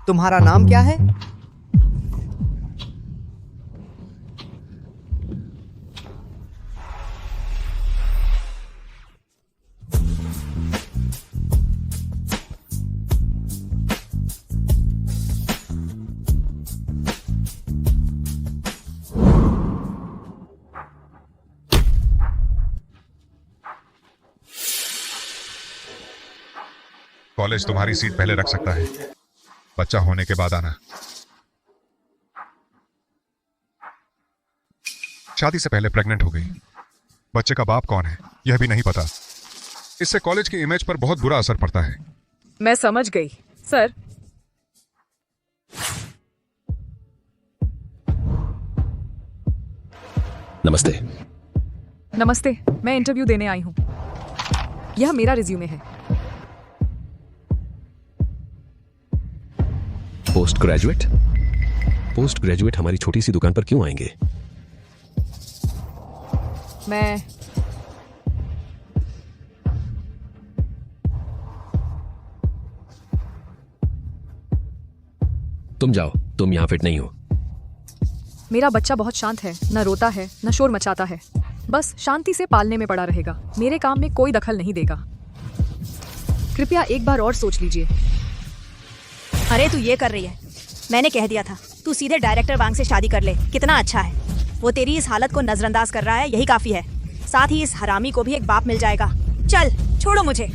तुम्हारा नाम क्या है? कॉलेज तुम्हारी सीट पहले रख सकता है। बच्चा होने के बाद आना। शादी से पहले प्रेग्नेंट हो गई। बच्चे का बाप कौन है यह भी नहीं पता। इससे कॉलेज की इमेज पर बहुत बुरा असर पड़ता है। मैं समझ गई सर। नमस्ते। नमस्ते, मैं इंटरव्यू देने आई हूँ। यह मेरा रिज्यूमे है। Post graduate? पोस्ट ग्रेजुएट हमारी छोटी सी दुकान पर क्यों आएंगे? मैं तुम जाओ, तुम यहां फिट नहीं हो। मेरा बच्चा बहुत शांत है, न रोता है न शोर मचाता है। बस शांति से पालने में पड़ा रहेगा। मेरे काम में कोई दखल नहीं देगा। कृपया एक बार और सोच लीजिए। अरे तू ये कर रही है, मैंने कह दिया था तू सीधे डायरेक्टर वांग से शादी कर ले। कितना अच्छा है, वो तेरी इस हालत को नजरअंदाज कर रहा है, यही काफी है। साथ ही इस हरामी को भी एक बाप मिल जाएगा। चल छोड़ो मुझे,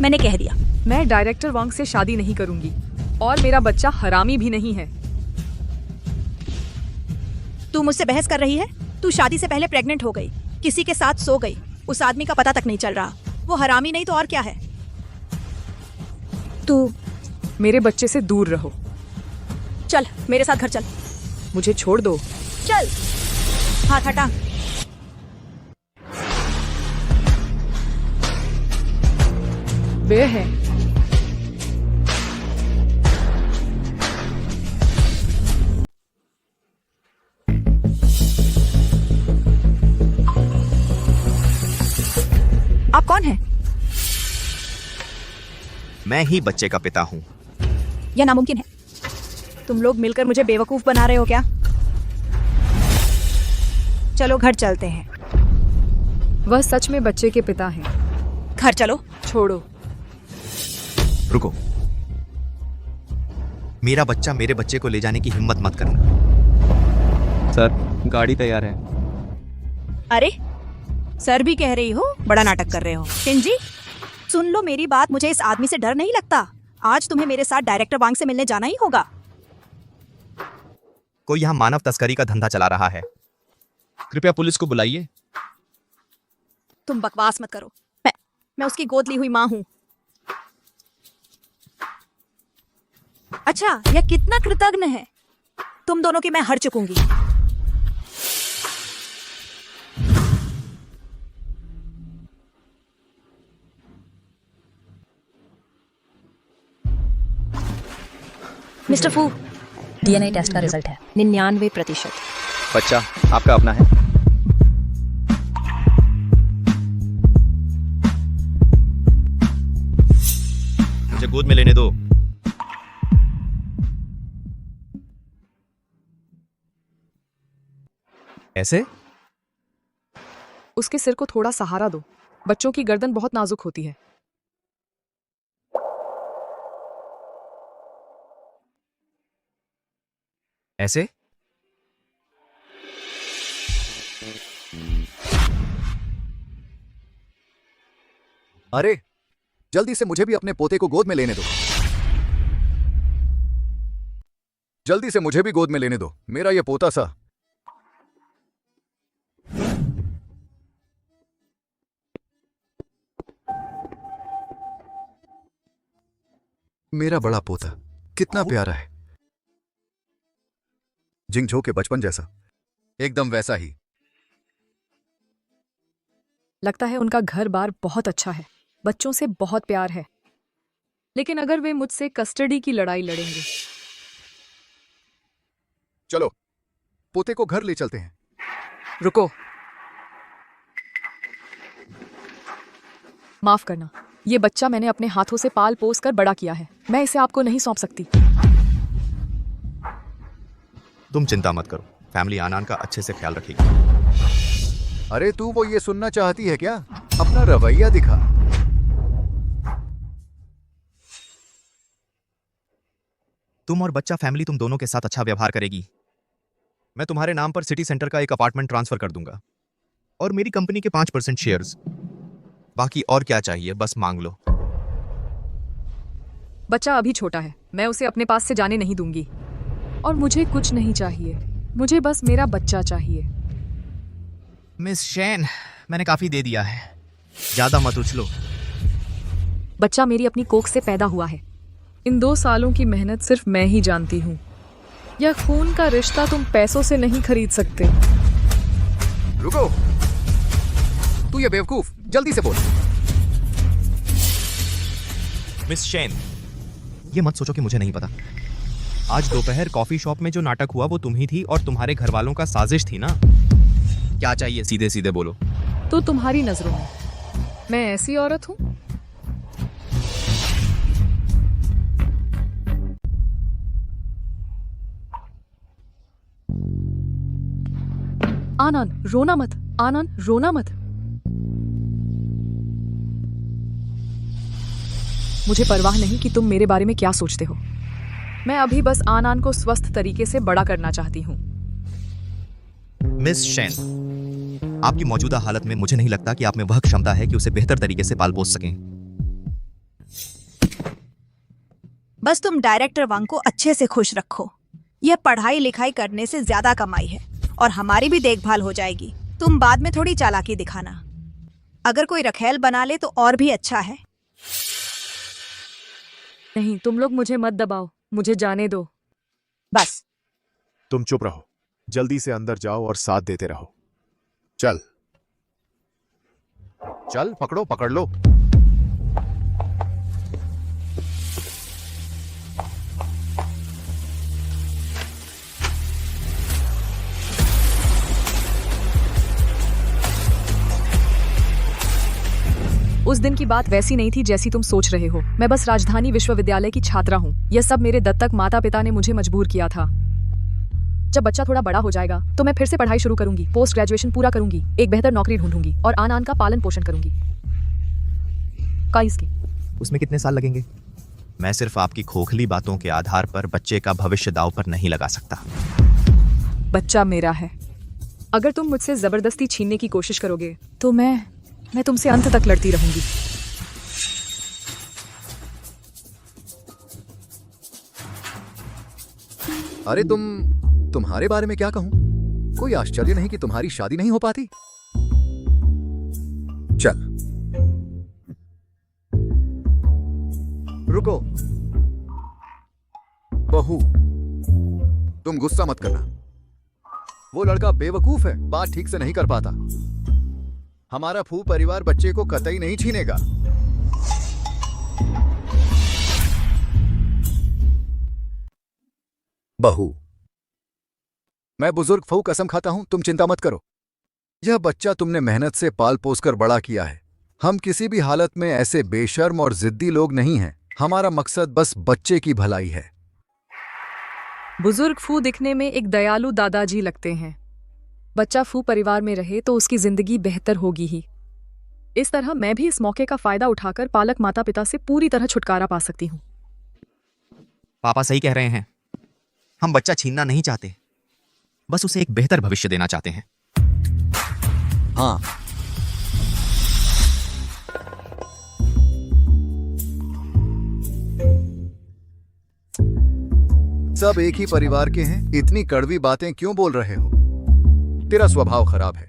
मैंने कह दिया। मैं डायरेक्टर वांग से शादी नहीं करूंगी और मेरा बच्चा हरामी भी नहीं है। तू मुझसे बहस कर रही है? तू शादी से पहले प्रेग्नेंट हो गई, किसी के साथ सो गई, उस आदमी का पता तक नहीं चल रहा। वो हरामी नहीं तो और क्या है? तू मेरे बच्चे से दूर रहो। चल मेरे साथ घर चल। मुझे छोड़ दो। चल, हाथ हटा। वे है आप कौन हैं? मैं ही बच्चे का पिता हूँ। यह नामुमकिन है। तुम लोग मिलकर मुझे बेवकूफ बना रहे हो क्या? चलो घर चलते हैं। वह सच में बच्चे के पिता हैं। घर चलो। छोड़ो। रुको, मेरा बच्चा मेरे बच्चे को ले जाने की हिम्मत मत करना। सर गाड़ी तैयार है। अरे सर भी कह रही हो, बड़ा नाटक कर रहे हो। पिंजी सुन लो मेरी बात, मुझे इस आदमी से डर नहीं लगता। आज तुम्हें मेरे साथ डायरेक्टर वांग से मिलने जाना ही होगा। कोई यहाँ मानव तस्करी का धंधा चला रहा है। कृपया पुलिस को बुलाइए। तुम बकवास मत करो। मैं उसकी गोद ली हुई माँ हूँ। अच्छा, यह कितना कृतज्ञ है। तुम दोनों की मैं हर चुकूंगी। मिस्टर फू, डीएनए टेस्ट का रिजल्ट है 99%। बच्चा आपका अपना है। मुझे गोद में लेने दो। ऐसे? उसके सिर को थोड़ा सहारा दो। बच्चों की गर्दन बहुत नाजुक होती है। ऐसे? अरे जल्दी से मुझे भी अपने पोते को गोद में लेने दो। जल्दी से मुझे भी गोद में लेने दो, मेरा ये पोता सा। मेरा बड़ा पोता कितना प्यारा है। जिंगझो के बचपन जैसा, एकदम वैसा ही। लगता है उनका घर बार बहुत अच्छा है, बच्चों से बहुत प्यार है। लेकिन अगर वे मुझसे कस्टडी की लड़ाई लड़ेंगे। चलो पोते को घर ले चलते हैं। रुको, माफ करना, ये बच्चा मैंने अपने हाथों से पाल पोस कर बड़ा किया है। मैं इसे आपको नहीं सौंप सकती। तुम चिंता मत करो, फैमिली आनान का अच्छे से ख्याल रखेगी। अरे तू वो ये सुनना चाहती है क्या? अपना रवैया दिखा। तुम और बच्चा फैमिली तुम दोनों के साथ अच्छा व्यवहार करेगी। मैं तुम्हारे नाम पर सिटी सेंटर का एक अपार्टमेंट ट्रांसफर कर दूंगा और मेरी कंपनी के 5% शेयर्स। बाकी और क्या चाहिए, बस मांग लो। बच्चा अभी छोटा है, मैं उसे अपने पास से जाने नहीं दूंगी। और मुझे कुछ नहीं चाहिए, मुझे बस मेरा बच्चा चाहिए। मिस शैन, मैंने काफी दे दिया है, ज्यादा मत उछलो। बच्चा मेरी अपनी कोख से पैदा हुआ है। इन 2 सालों की मेहनत सिर्फ मैं ही जानती हूँ। यह खून का रिश्ता तुम पैसों से नहीं खरीद सकते। रुको, तू ये बेवकूफ, जल्दी से बोल। मिस शैन, ये मत सोचो कि मुझे नहीं पता। आज दोपहर कॉफी शॉप में जो नाटक हुआ वो तुम ही थी और तुम्हारे घर वालों का साजिश थी ना। क्या चाहिए, सीधे सीधे बोलो। तो तुम्हारी नजरों में मैं ऐसी औरत हूँ? आनंद रोना मत, आनंद रोना मत। मुझे परवाह नहीं कि तुम मेरे बारे में क्या सोचते हो। मैं अभी बस आनंद को स्वस्थ तरीके से बड़ा करना चाहती हूँ। मिस शैन, आपकी मौजूदा हालत में मुझे नहीं लगता कि आप में वह क्षमता है कि उसे बेहतर तरीके से पाल पोस सकें। बस तुम डायरेक्टर वांग को अच्छे से खुश रखो। यह पढ़ाई लिखाई करने से ज्यादा कमाई है और हमारी भी देखभाल हो जाएगी। तुम बाद में थोड़ी चालाकी दिखाना। अगर कोई रखेल बना ले तो और भी अच्छा है। नहीं, तुम लोग मुझे मत दबाओ, मुझे जाने दो। बस तुम चुप रहो, जल्दी से अंदर जाओ और साथ देते रहो। चल चल पकड़ो, पकड़ लो। उस दिन की बात वैसी नहीं थी जैसी तुम सोच रहे हो। मैं बस राजधानी विश्वविद्यालय की छात्रा हूँ। यह सब मेरे दत्तक माता पिता ने मुझे मजबूर किया था। जब बच्चा थोड़ा बड़ा हो जाएगा तो मैं फिर से पढ़ाई शुरू करूंगी, पोस्ट ग्रेजुएशन पूरा करूंगी, एक बेहतर नौकरी ढूंढूंगी और आन का पालन पोषण करूंगी। इसके उसमें कितने साल लगेंगे? मैं सिर्फ आपकी खोखली बातों के आधार पर बच्चे का भविष्य दांव पर नहीं लगा सकता। बच्चा मेरा है। अगर तुम मुझसे जबरदस्ती छीनने की कोशिश करोगे तो मैं तुमसे अंत तक लड़ती रहूंगी। अरे तुम्हारे बारे में क्या कहूं? कोई आश्चर्य नहीं कि तुम्हारी शादी नहीं हो पाती। चल रुको, बहू तुम गुस्सा मत करना। वो लड़का बेवकूफ है, बात ठीक से नहीं कर पाता। हमारा फू परिवार बच्चे को कतई नहीं छीनेगा। बहू, मैं बुजुर्ग फू कसम खाता हूं, तुम चिंता मत करो। यह बच्चा तुमने मेहनत से पाल पोस कर बड़ा किया है। हम किसी भी हालत में ऐसे बेशर्म और जिद्दी लोग नहीं हैं। हमारा मकसद बस बच्चे की भलाई है। बुजुर्ग फू दिखने में एक दयालु दादाजी लगते हैं। बच्चा फू परिवार में रहे तो उसकी जिंदगी बेहतर होगी ही। इस तरह मैं भी इस मौके का फायदा उठाकर पालक माता पिता से पूरी तरह छुटकारा पा सकती हूँ। पापा सही कह रहे हैं, हम बच्चा छीनना नहीं चाहते, बस उसे एक बेहतर भविष्य देना चाहते हैं। हाँ, सब एक ही परिवार के हैं। इतनी कड़वी बातें क्यों बोल रहे हो? तेरा स्वभाव खराब है,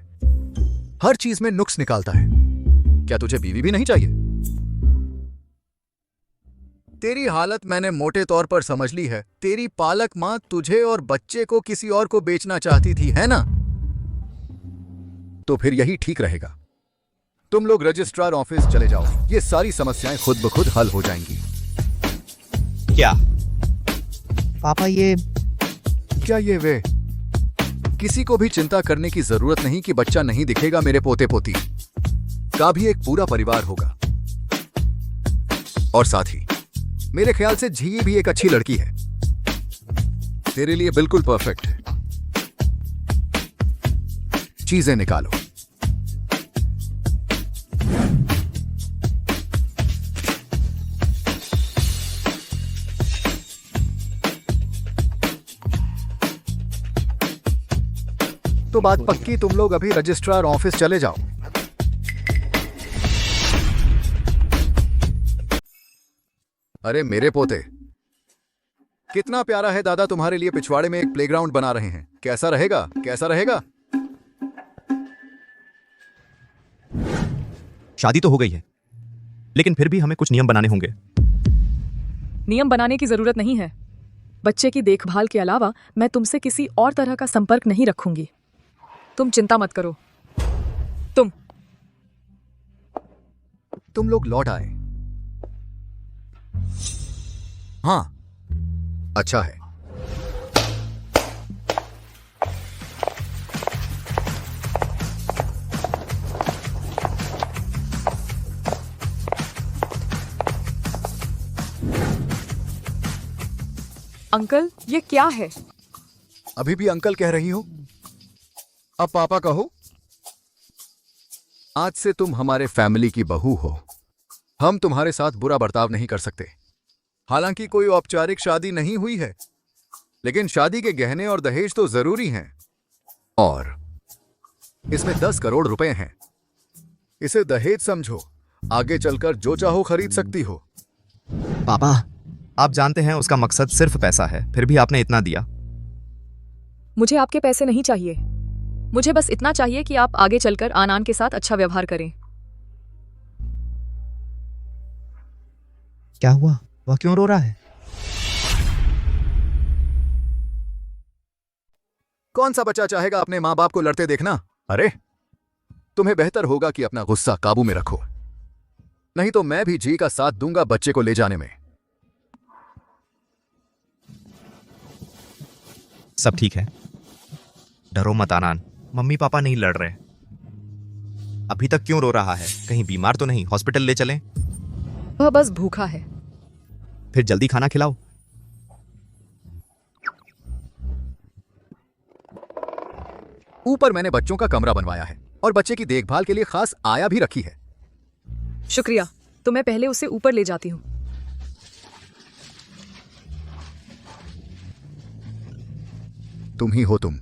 हर चीज में नुक्स निकालता है। क्या तुझे बीवी भी नहीं चाहिए? तेरी हालत मैंने मोटे तौर पर समझ ली है। तेरी पालक मां तुझे और बच्चे को किसी और को बेचना चाहती थी, है ना? तो फिर यही ठीक रहेगा। तुम लोग रजिस्ट्रार ऑफिस चले जाओ, ये सारी समस्याएं खुद ब खुद हल हो जाएंगी। क्या पापा ये क्या ये वे? किसी को भी चिंता करने की जरूरत नहीं कि बच्चा नहीं दिखेगा। मेरे पोते पोती का भी एक पूरा परिवार होगा। और साथ ही मेरे ख्याल से झी भी एक अच्छी लड़की है, तेरे लिए बिल्कुल परफेक्ट है। चीजें निकालो। तो बात पक्की, तुम लोग अभी रजिस्ट्रार ऑफिस चले जाओ। अरे मेरे पोते, कितना प्यारा है, दादा तुम्हारे लिए पिछवाड़े में एक प्लेग्राउंड बना रहे हैं। कैसा रहेगा, कैसा रहेगा? शादी तो हो गई है, लेकिन फिर भी हमें कुछ नियम बनाने होंगे। नियम बनाने की जरूरत नहीं है। बच्चे की देखभाल के अलावा मैं तुमसे किसी और तरह का संपर्क नहीं रखूंगी। तुम चिंता मत करो। तुम लोग लौट आए। हाँ, अच्छा है। अंकल, ये क्या है? अभी भी अंकल कह रही हो? अब पापा कहो। आज से तुम हमारे फैमिली की बहू हो। हम तुम्हारे साथ बुरा बर्ताव नहीं कर सकते। हालांकि कोई औपचारिक शादी नहीं हुई है, लेकिन शादी के गहने और दहेज तो जरूरी हैं। और इसमें 10 करोड़ रुपए हैं। इसे दहेज समझो, आगे चलकर जो चाहो खरीद सकती हो। पापा, आप जानते हैं उसका मकसद सिर्फ पैसा है, फिर भी आपने इतना दिया। मुझे आपके पैसे नहीं चाहिए। मुझे बस इतना चाहिए कि आप आगे चलकर आनान के साथ अच्छा व्यवहार करें। क्या हुआ? वह क्यों रो रहा है? कौन सा बच्चा चाहेगा अपने मां बाप को लड़ते देखना? अरे, तुम्हें बेहतर होगा कि अपना गुस्सा काबू में रखो, नहीं तो मैं भी जी का साथ दूंगा बच्चे को ले जाने में। सब ठीक है, डरो मत आनान। मम्मी पापा नहीं लड़ रहे। अभी तक क्यों रो रहा है? कहीं बीमार तो नहीं? हॉस्पिटल ले चलें? वह बस भूखा है। फिर जल्दी खाना खिलाओ। ऊपर मैंने बच्चों का कमरा बनवाया है और बच्चे की देखभाल के लिए खास आया भी रखी है। शुक्रिया, तो मैं पहले उसे ऊपर ले जाती हूँ। तुम ही हो तुम।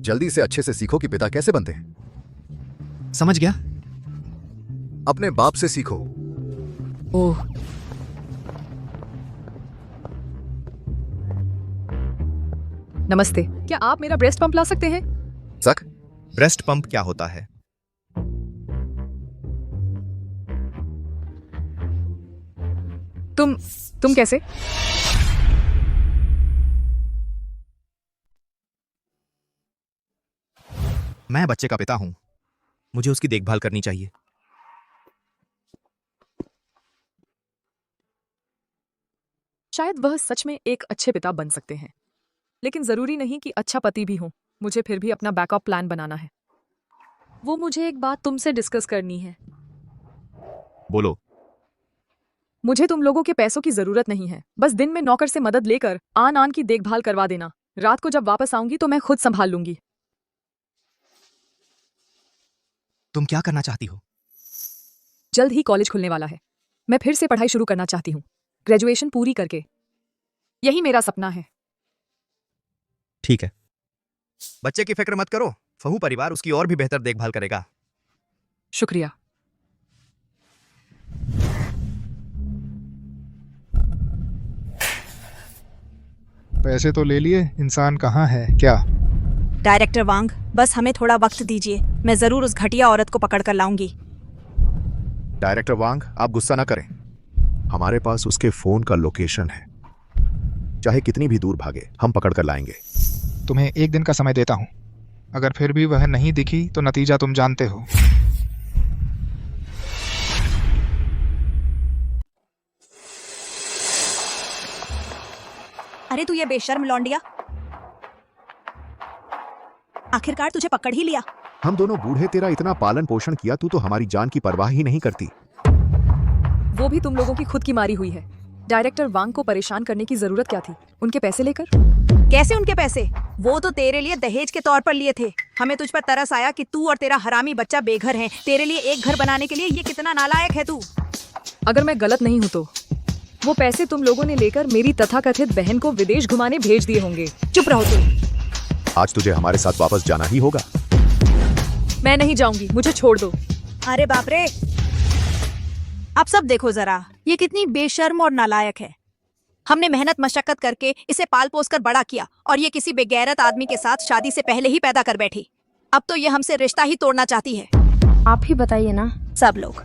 जल्दी से अच्छे से सीखो कि पिता कैसे बनते हैं। समझ गया? अपने बाप से सीखो। ओह, नमस्ते। क्या आप मेरा ब्रेस्ट पंप ला सकते हैं? सक ब्रेस्ट पंप क्या होता है? तुम कैसे? मैं बच्चे का पिता हूं, मुझे उसकी देखभाल करनी चाहिए। शायद वह सच में एक अच्छे पिता बन सकते हैं, लेकिन जरूरी नहीं कि अच्छा पति भी हो। मुझे फिर भी अपना बैकअप प्लान बनाना है। वो मुझे एक बात तुमसे डिस्कस करनी है। बोलो। मुझे तुम लोगों के पैसों की जरूरत नहीं है। बस दिन में नौकर से मदद लेकर आन की देखभाल करवा देना। रात को जब वापस आऊंगी तो मैं खुद संभाल लूंगी। तुम क्या करना चाहती हो? जल्द ही कॉलेज खुलने वाला है। मैं फिर से पढ़ाई शुरू करना चाहती हूँ, ग्रेजुएशन पूरी करके। यही मेरा सपना है। ठीक है, बच्चे की फिक्र मत करो। फहू परिवार उसकी और भी बेहतर देखभाल करेगा। शुक्रिया। पैसे तो ले लिए, इंसान कहाँ है क्या? डायरेक्टर वांग, बस हमें थोड़ा वक्त दीजिए। मैं जरूर उस घटिया औरत को पकड़ कर लाऊंगी। डायरेक्टर वांग, आप गुस्सा ना करें। हमारे पास उसके फोन का लोकेशन है। चाहे कितनी भी दूर भागे, हम पकड़ कर लाएंगे। तुम्हें 1 दिन का समय देता हूँ। अगर फिर भी वह नहीं दिखी तो नतीजा तुम जानते हो। अरे तू ये बेशर्म लौंडिया, आखिरकार तुझे पकड़ ही लिया। हम दोनों बूढ़े तेरा इतना पालन पोषण किया, तू तो हमारी जान की परवाह ही नहीं करती। वो भी तुम लोगों की खुद की मारी हुई है। डायरेक्टर वांग को परेशान करने की जरूरत क्या थी? उनके पैसे लेकर? कैसे उनके पैसे? वो तो तेरे लिए दहेज के तौर पर लिए थे। हमें तुझ पर तरस आया कि तू और तेरा हरामी बच्चा बेघर हैं। तेरे लिए एक घर बनाने के लिए ये कितना नालायक है तू। अगर मैं गलत नहीं हूँ तो वो पैसे तुम लोगों ने लेकर मेरी तथाकथित बहन को विदेश घुमाने भेज दिए होंगे। चुप रहो तुम। आज तुझे हमारे साथ वापस जाना ही होगा। मैं नहीं जाऊंगी, मुझे छोड़ दो। अरे बाप रे, अब सब देखो जरा, ये कितनी बेशर्म और नालायक है। हमने मेहनत मशक्कत करके इसे पाल पोस कर बड़ा किया और ये किसी बेगैरत आदमी के साथ शादी से पहले ही पैदा कर बैठी। अब तो ये हमसे रिश्ता ही तोड़ना चाहती है। आप ही बताइए ना। सब लोग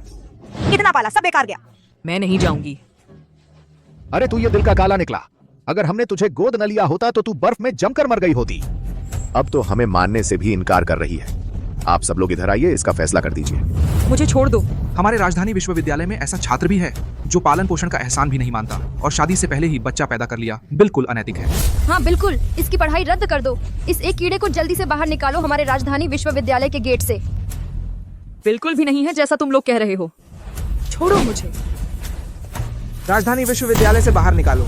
कितना पाला, सब बेकार गया। मैं नहीं जाऊंगी। अरे तू ये दिल का काला निकला। अगर हमने तुझे गोद न लिया होता तो तू बर्फ में जमकर मर गई होती। अब तो हमें मानने से भी इनकार कर रही है। आप सब लोग इधर आइए, इसका फैसला कर दीजिए। मुझे छोड़ दो। हमारे राजधानी विश्वविद्यालय में ऐसा छात्र भी है जो पालन पोषण का एहसान भी नहीं मानता और शादी से पहले ही बच्चा पैदा कर लिया। बिल्कुल अनैतिक है। हाँ बिल्कुल, इसकी पढ़ाई रद्द कर दो। इस एक कीड़े को जल्दी से बाहर निकालो हमारे राजधानी विश्वविद्यालय के गेट से। बिल्कुल भी नहीं है जैसा तुम लोग कह रहे हो। छोड़ो मुझे। राजधानी विश्वविद्यालय से बाहर निकालो।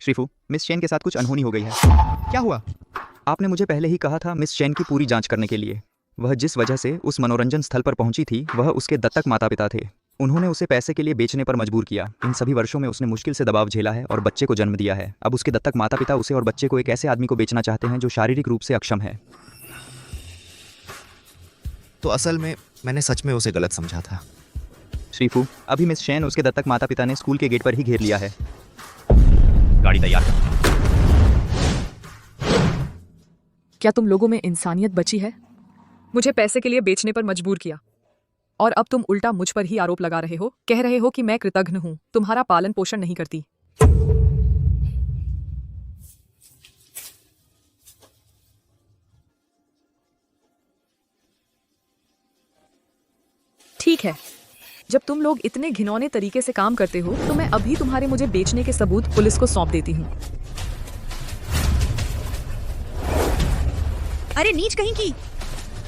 श्रीफू, मिस चैन के साथ कुछ अनहोनी हो गई है। क्या हुआ? आपने मुझे पहले ही कहा था मिस चैन की पूरी जांच करने के लिए। वह जिस वजह से उस मनोरंजन स्थल पर पहुंची थी वह उसके दत्तक माता पिता थे। उन्होंने उसे पैसे के लिए बेचने पर मजबूर किया। इन सभी वर्षों में उसने मुश्किल से दबाव झेला है और बच्चे को जन्म दिया है। अब उसके दत्तक माता पिता उसे और बच्चे को एक ऐसे आदमी को बेचना चाहते हैं जो शारीरिक रूप से अक्षम है। तो असल में मैंने सच में उसे गलत समझा था। श्रीफू, अभी मिस चैन उसके दत्तक माता पिता ने स्कूल के गेट पर ही घेर लिया है। गाड़ी तैयार कर। क्या तुम लोगों में इंसानियत बची है? मुझे पैसे के लिए बेचने पर मजबूर किया और अब तुम उल्टा मुझ पर ही आरोप लगा रहे हो। कह रहे हो कि मैं कृतघ्न हूं, तुम्हारा पालन पोषण नहीं करती। ठीक है, जब तुम लोग इतने घिनौने तरीके से काम करते हो तो मैं अभी तुम्हारे मुझे बेचने के सबूत पुलिस को सौंप देती हूँ। अरे नीच कहीं की,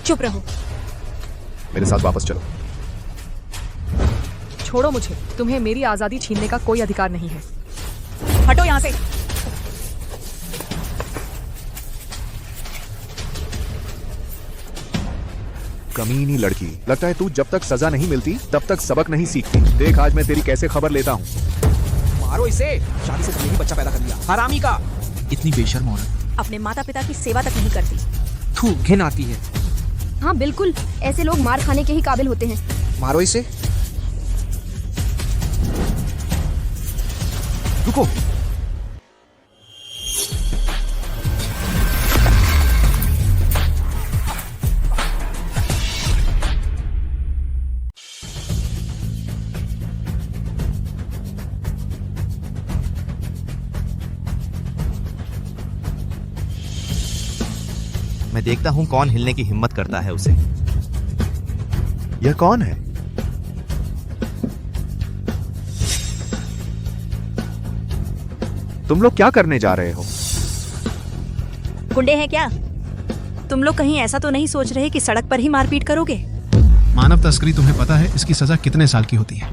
चुप रहो। मेरे साथ वापस चलो। छोड़ो मुझे, तुम्हें मेरी आजादी छीनने का कोई अधिकार नहीं है। हटो यहाँ से। कमीनी लड़की, लगता है तू जब तक सजा नहीं मिलती तब तक सबक नहीं सीखती। देख आज मैं तेरी कैसे खबर लेता हूँ। मारो इसे, शादी से पहले ही बच्चा पैदा कर लिया। हरामी का। इतनी बेशर्म औरत। अपने माता पिता की सेवा तक नहीं करती। थू, घिन आती है। हाँ बिल्कुल, ऐसे लोग मार खाने के ही काबिल होते हैं। मारो इसे। रुको। मैं देखता हूं कौन हिलने की हिम्मत करता है उसे। यह कौन है? तुम लोग क्या करने जा रहे हो? गुंडे हैं क्या? तुम लोग कहीं ऐसा तो नहीं सोच रहे कि सड़क पर ही मारपीट करोगे? मानव तस्करी तुम्हें पता है इसकी सजा कितने साल की होती है?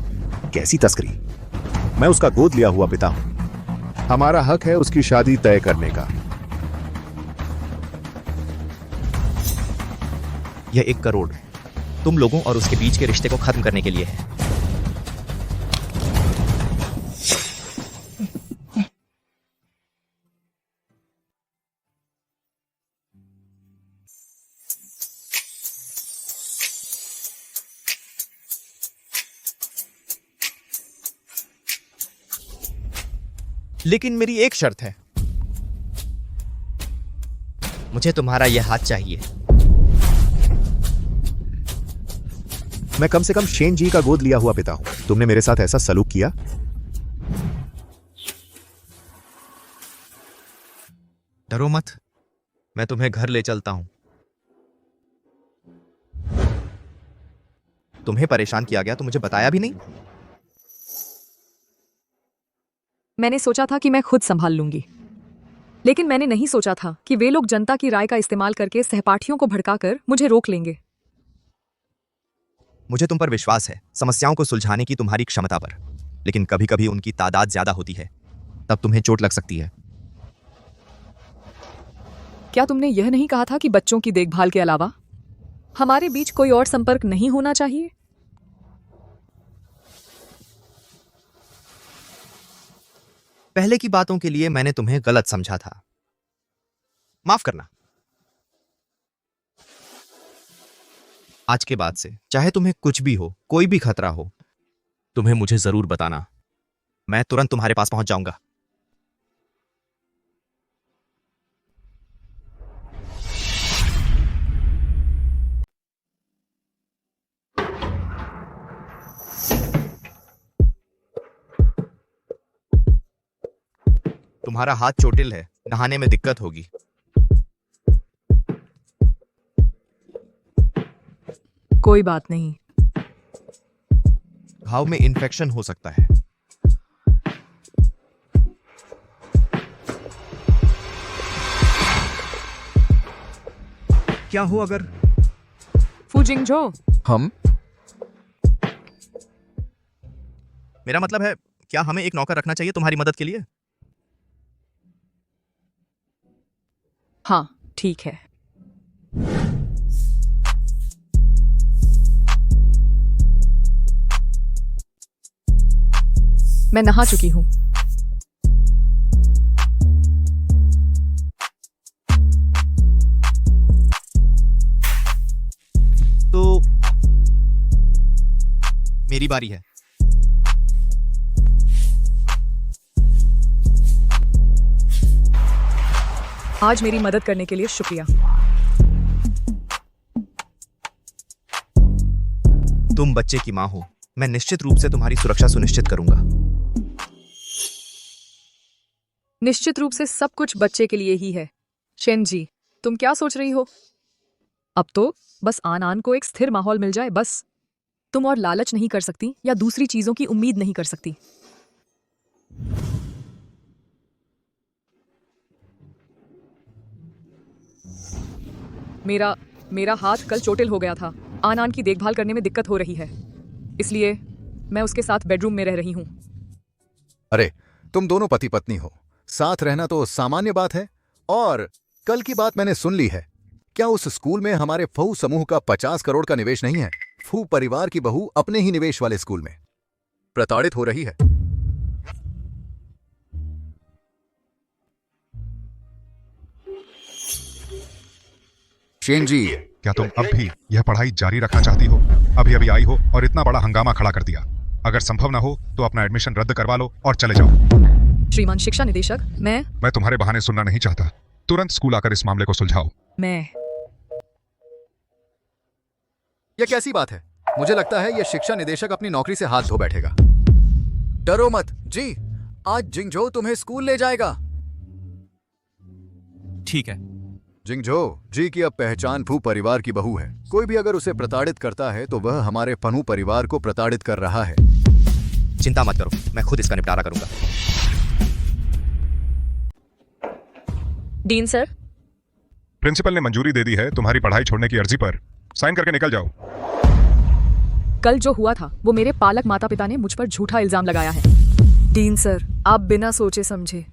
कैसी तस्करी? मैं उसका गोद लिया हुआ पिता हूं। हमारा हक है उसकी शादी तय करने का। यह 1 करोड़ तुम लोगों और उसके बीच के रिश्ते को खत्म करने के लिए है। लेकिन मेरी एक शर्त है, मुझे तुम्हारा यह हाथ चाहिए। मैं कम से कम शेन जी का गोद लिया हुआ पिता हूं। तुमने मेरे साथ ऐसा सलूक किया? डरो मत, मैं तुम्हें घर ले चलता हूं। तुम्हें परेशान किया गया तो मुझे बताया भी नहीं। मैंने सोचा था कि मैं खुद संभाल लूंगी। लेकिन मैंने नहीं सोचा था कि वे लोग जनता की राय का इस्तेमाल करके सहपाठियों को भड़काकर मुझे रोक लेंगे। मुझे तुम पर विश्वास है, समस्याओं को सुलझाने की तुम्हारी क्षमता पर, लेकिन कभी कभी उनकी तादाद ज्यादा होती है, तब तुम्हें चोट लग सकती है। क्या तुमने यह नहीं कहा था कि बच्चों की देखभाल के अलावा हमारे बीच कोई और संपर्क नहीं होना चाहिए? पहले की बातों के लिए मैंने तुम्हें गलत समझा था, माफ करना। आज के बाद से चाहे तुम्हें कुछ भी हो, कोई भी खतरा हो, तुम्हें मुझे जरूर बताना। मैं तुरंत तुम्हारे पास पहुंच जाऊंगा। तुम्हारा हाथ चोटिल है, नहाने में दिक्कत होगी। कोई बात नहीं। घाव में इन्फेक्शन हो सकता है। क्या हो अगर फू जिंगझो, हम मेरा मतलब है, क्या हमें एक नौकर रखना चाहिए तुम्हारी मदद के लिए? हाँ ठीक है। मैं नहा चुकी हूं। तो मेरी बारी है। आज मेरी मदद करने के लिए शुक्रिया। तुम बच्चे की मां हो, मैं निश्चित रूप से तुम्हारी सुरक्षा सुनिश्चित करूंगा। निश्चित रूप से सब कुछ बच्चे के लिए ही है। शेन जी, तुम क्या सोच रही हो? अब तो बस आन आन को एक स्थिर माहौल मिल जाए बस। तुम और लालच नहीं कर सकती या दूसरी चीजों की उम्मीद नहीं कर सकती। मेरा हाथ कल चोटिल हो गया था। आन आन की देखभाल करने में दिक्कत हो रही है, इसलिए मैं उसके साथ बेडरूम में रह रही हूं। अरे तुम दोनों पति पत्नी हो, साथ रहना तो सामान्य बात है। और कल की बात मैंने सुन ली है। क्या उस स्कूल में हमारे फू समूह का 50 करोड़ का निवेश नहीं है? फू परिवार की बहू अपने ही निवेश वाले स्कूल में प्रताड़ित हो रही है। शेन जी, क्या तुम अब भी यह पढ़ाई जारी रखना चाहती हो? अभी अभी आई हो और इतना बड़ा हंगामा खड़ा कर दिया। अगर संभव ना हो तो अपना एडमिशन रद्द करवा लो और चले जाओ। श्रीमान शिक्षा निदेशक, मैं तुम्हारे बहाने सुनना नहीं चाहता। तुरंत स्कूल आकर इस मामले को सुलझाओ। यह कैसी बात है? मुझे लगता है यह शिक्षा निदेशक अपनी नौकरी से हाथ धो बैठेगा। डरो मत जी, आज जिंगझो तुम्हें स्कूल ले जाएगा। ठीक है। जिंगझो जी की अब पहचान फू परिवार की बहू है। कोई भी अगर उसे प्रताड़ित करता है तो वह हमारे फनू परिवार को प्रताड़ित कर रहा है। चिंता मत करो, मैं खुद इसका निपटारा करूंगा। डीन सर, प्रिंसिपल ने मंजूरी दे दी है तुम्हारी पढ़ाई छोड़ने की अर्जी पर। साइन करके निकल जाओ। कल जो हुआ था वो मेरे पालक माता पिता ने मुझ पर झूठा इल्जाम लगाया है। डीन सर, आप बिना सोचे समझे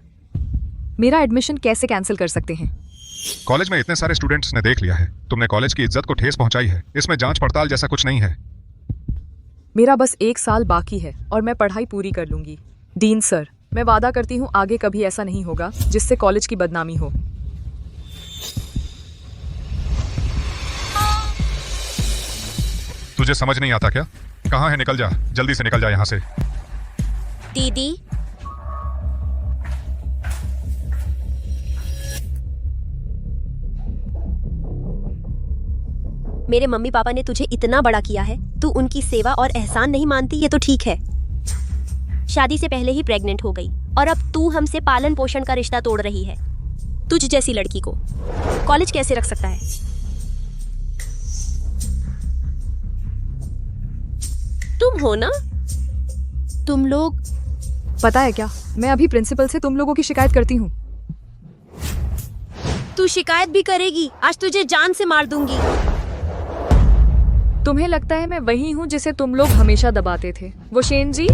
मेरा एडमिशन कैसे कैंसिल कर सकते हैं? कॉलेज में इतने सारे स्टूडेंट्स ने देख लिया है। तुमने कॉलेज की इज्जत को ठेस पहुंचाई है। इसमें जांच पड़ताल जैसा कुछ नहीं है। मेरा बस 1 साल बाकी है और मैं पढ़ाई पूरी कर लूंगी। डीन सर, मैं वादा करती हूँ आगे कभी ऐसा नहीं होगा जिससे कॉलेज की बदनामी हो। तुझे समझ नहीं आता क्या? कहाँ है? निकल जा, जल्दी से निकल जा यहाँ से। दीदी, मेरे मम्मी पापा ने तुझे इतना बड़ा किया है, तू उनकी सेवा और एहसान नहीं मानती? ये तो ठीक है, शादी से पहले ही प्रेग्नेंट हो गई और अब तू हमसे पालन पोषण का रिश्ता तोड़ रही है। तुझ जैसी लड़की को कॉलेज कैसे रख सकता है? तुम हो ना? तुम लोग पता है क्या, मैं अभी प्रिंसिपल से तुम लोगों की शिकायत करती हूँ। तू शिकायत भी करेगी, आज तुझे जान से मार दूंगी। तुम्हें लगता है मैं वही हूँ जिसे तुम लोग हमेशा दबाते थे, वो शेन जी?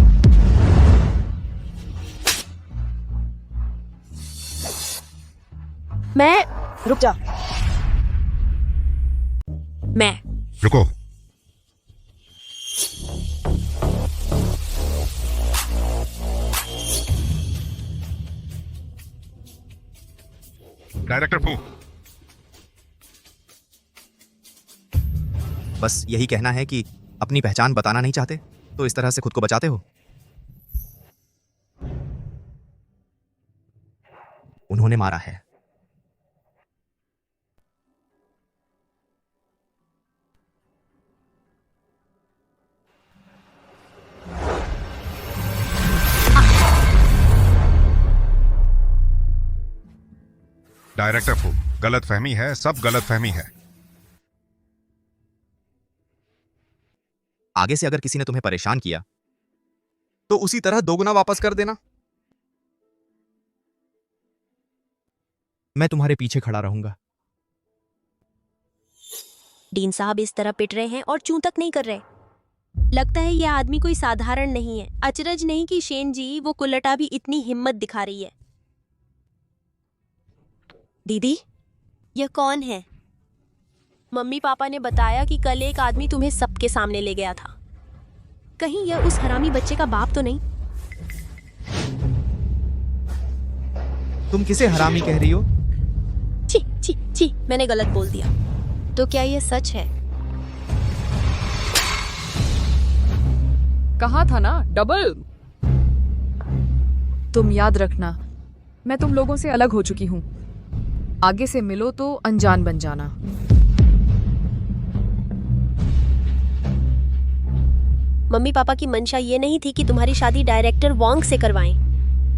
मैं रुक जा। मैं रुको। डायरेक्टर फू, बस यही कहना है कि अपनी पहचान बताना नहीं चाहते तो इस तरह से खुद को बचाते हो। उन्होंने मारा है। डायरेक्टर फू, गलत फहमी है, सब गलत फहमी है। आगे से अगर किसी ने तुम्हें परेशान किया तो उसी तरह दोगुना वापस कर देना। मैं तुम्हारे पीछे खड़ा रहूंगा। डीन साहब इस तरह पिट रहे हैं और चूं तक नहीं कर रहे। लगता है यह आदमी कोई साधारण नहीं है। अचरज नहीं कि शेन जी वो कुल्लटा भी इतनी हिम्मत दिखा रही है। दीदी, यह कौन है? मम्मी पापा ने बताया कि कल एक आदमी तुम्हें सबके सामने ले गया था। कहीं यह उस हरामी बच्चे का बाप तो नहीं? तुम किसे हरामी कह रही हो? छी छी छी, मैंने गलत बोल दिया। तो क्या यह सच है? कहा था ना, डबल। तुम याद रखना, मैं तुम लोगों से अलग हो चुकी हूँ। आगे से मिलो तो अनजान बन जाना। मम्मी पापा की मंशा ये नहीं थी कि तुम्हारी शादी डायरेक्टर वोंग से करवाएं।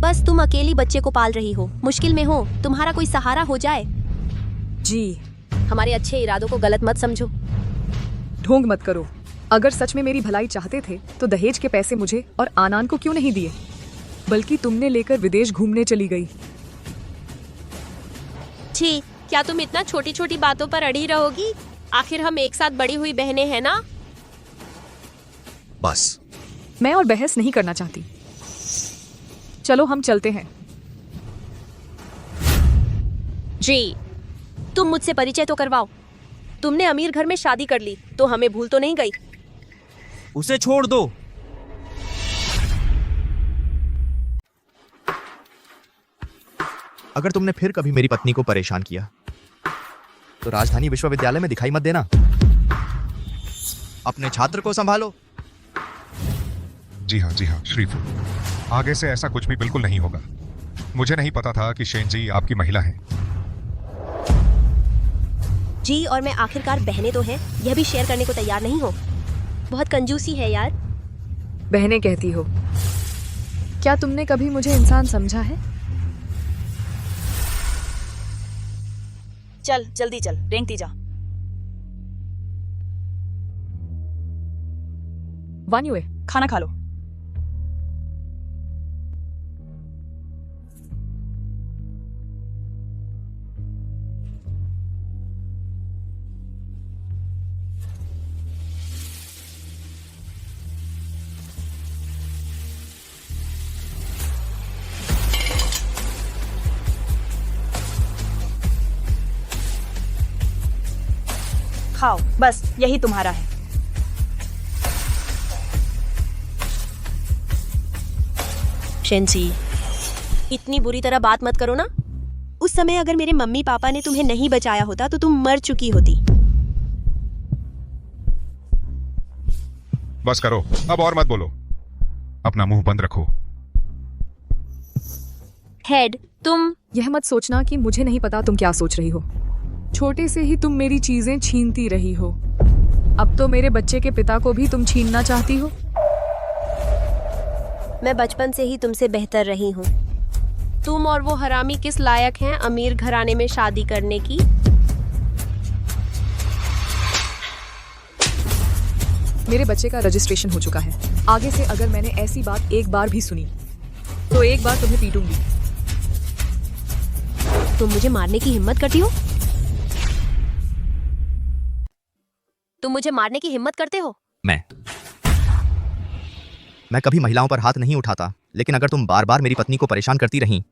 बस तुम अकेली बच्चे को पाल रही हो, मुश्किल में हो, तुम्हारा कोई सहारा हो जाए। जी, हमारे अच्छे इरादों को गलत मत समझो। ढोंग मत करो। अगर सच में मेरी भलाई चाहते थे तो दहेज के पैसे मुझे और आनान को क्यों नहीं दिए, बल्कि तुमने लेकर विदेश घूमने चली गई। छी, क्या तुम इतना छोटी छोटी बातों पर अड़ी रहोगी? आखिर हम एक साथ बड़ी हुई बहनें हैं ना? बस। मैं और बहस नहीं करना चाहती। चलो हम चलते हैं। जी, तुम मुझसे परिचय तो करवाओ। तुमने अमीर घर में शादी कर ली तो हमें भूल तो नहीं गई? उसे छोड़ दो। अगर तुमने फिर कभी मेरी पत्नी को परेशान किया तो राजधानी विश्वविद्यालय में दिखाई मत देना। अपने छात्र को संभालो। जी हाँ श्रीफू, आगे से ऐसा कुछ भी बिल्कुल नहीं होगा। मुझे नहीं पता था कि शेन जी आपकी महिला हैं। जी, और मैं आखिरकार बहनें तो हैं, यह भी शेयर करने को तैयार नहीं हो। बहुत कंजूसी है यार। बहनें कहती हो? क्या तुमने कभी मुझे इंसान समझा है? चल जल्दी चल, रेंगती जा। वान्युए, खाना खा लो। खाओ, बस यही तुम्हारा है। शेंसी, इतनी बुरी तरह बात मत करो ना। उस समय अगर मेरे मम्मी पापा ने तुम्हें नहीं बचाया होता तो तुम मर चुकी होती। बस करो, अब और मत बोलो। अपना मुंह बंद रखो। हेड, तुम यह मत सोचना कि मुझे नहीं पता तुम क्या सोच रही हो। छोटे से ही तुम मेरी चीजें छीनती रही हो, अब तो मेरे बच्चे के पिता को भी तुम छीनना चाहती हो। मैं बचपन से ही तुमसे बेहतर रही हूँ। तुम और वो हरामी किस लायक हैं अमीर घराने में शादी करने की? मेरे बच्चे का रजिस्ट्रेशन हो चुका है। आगे से अगर मैंने ऐसी बात एक बार भी सुनी तो एक बार तुम्हें पीटूंगी। तुम मुझे मारने की हिम्मत करती हो? तुम मुझे मारने की हिम्मत करते हो? मैं कभी महिलाओं पर हाथ नहीं उठाता, लेकिन अगर तुम बार बार मेरी पत्नी को परेशान करती रही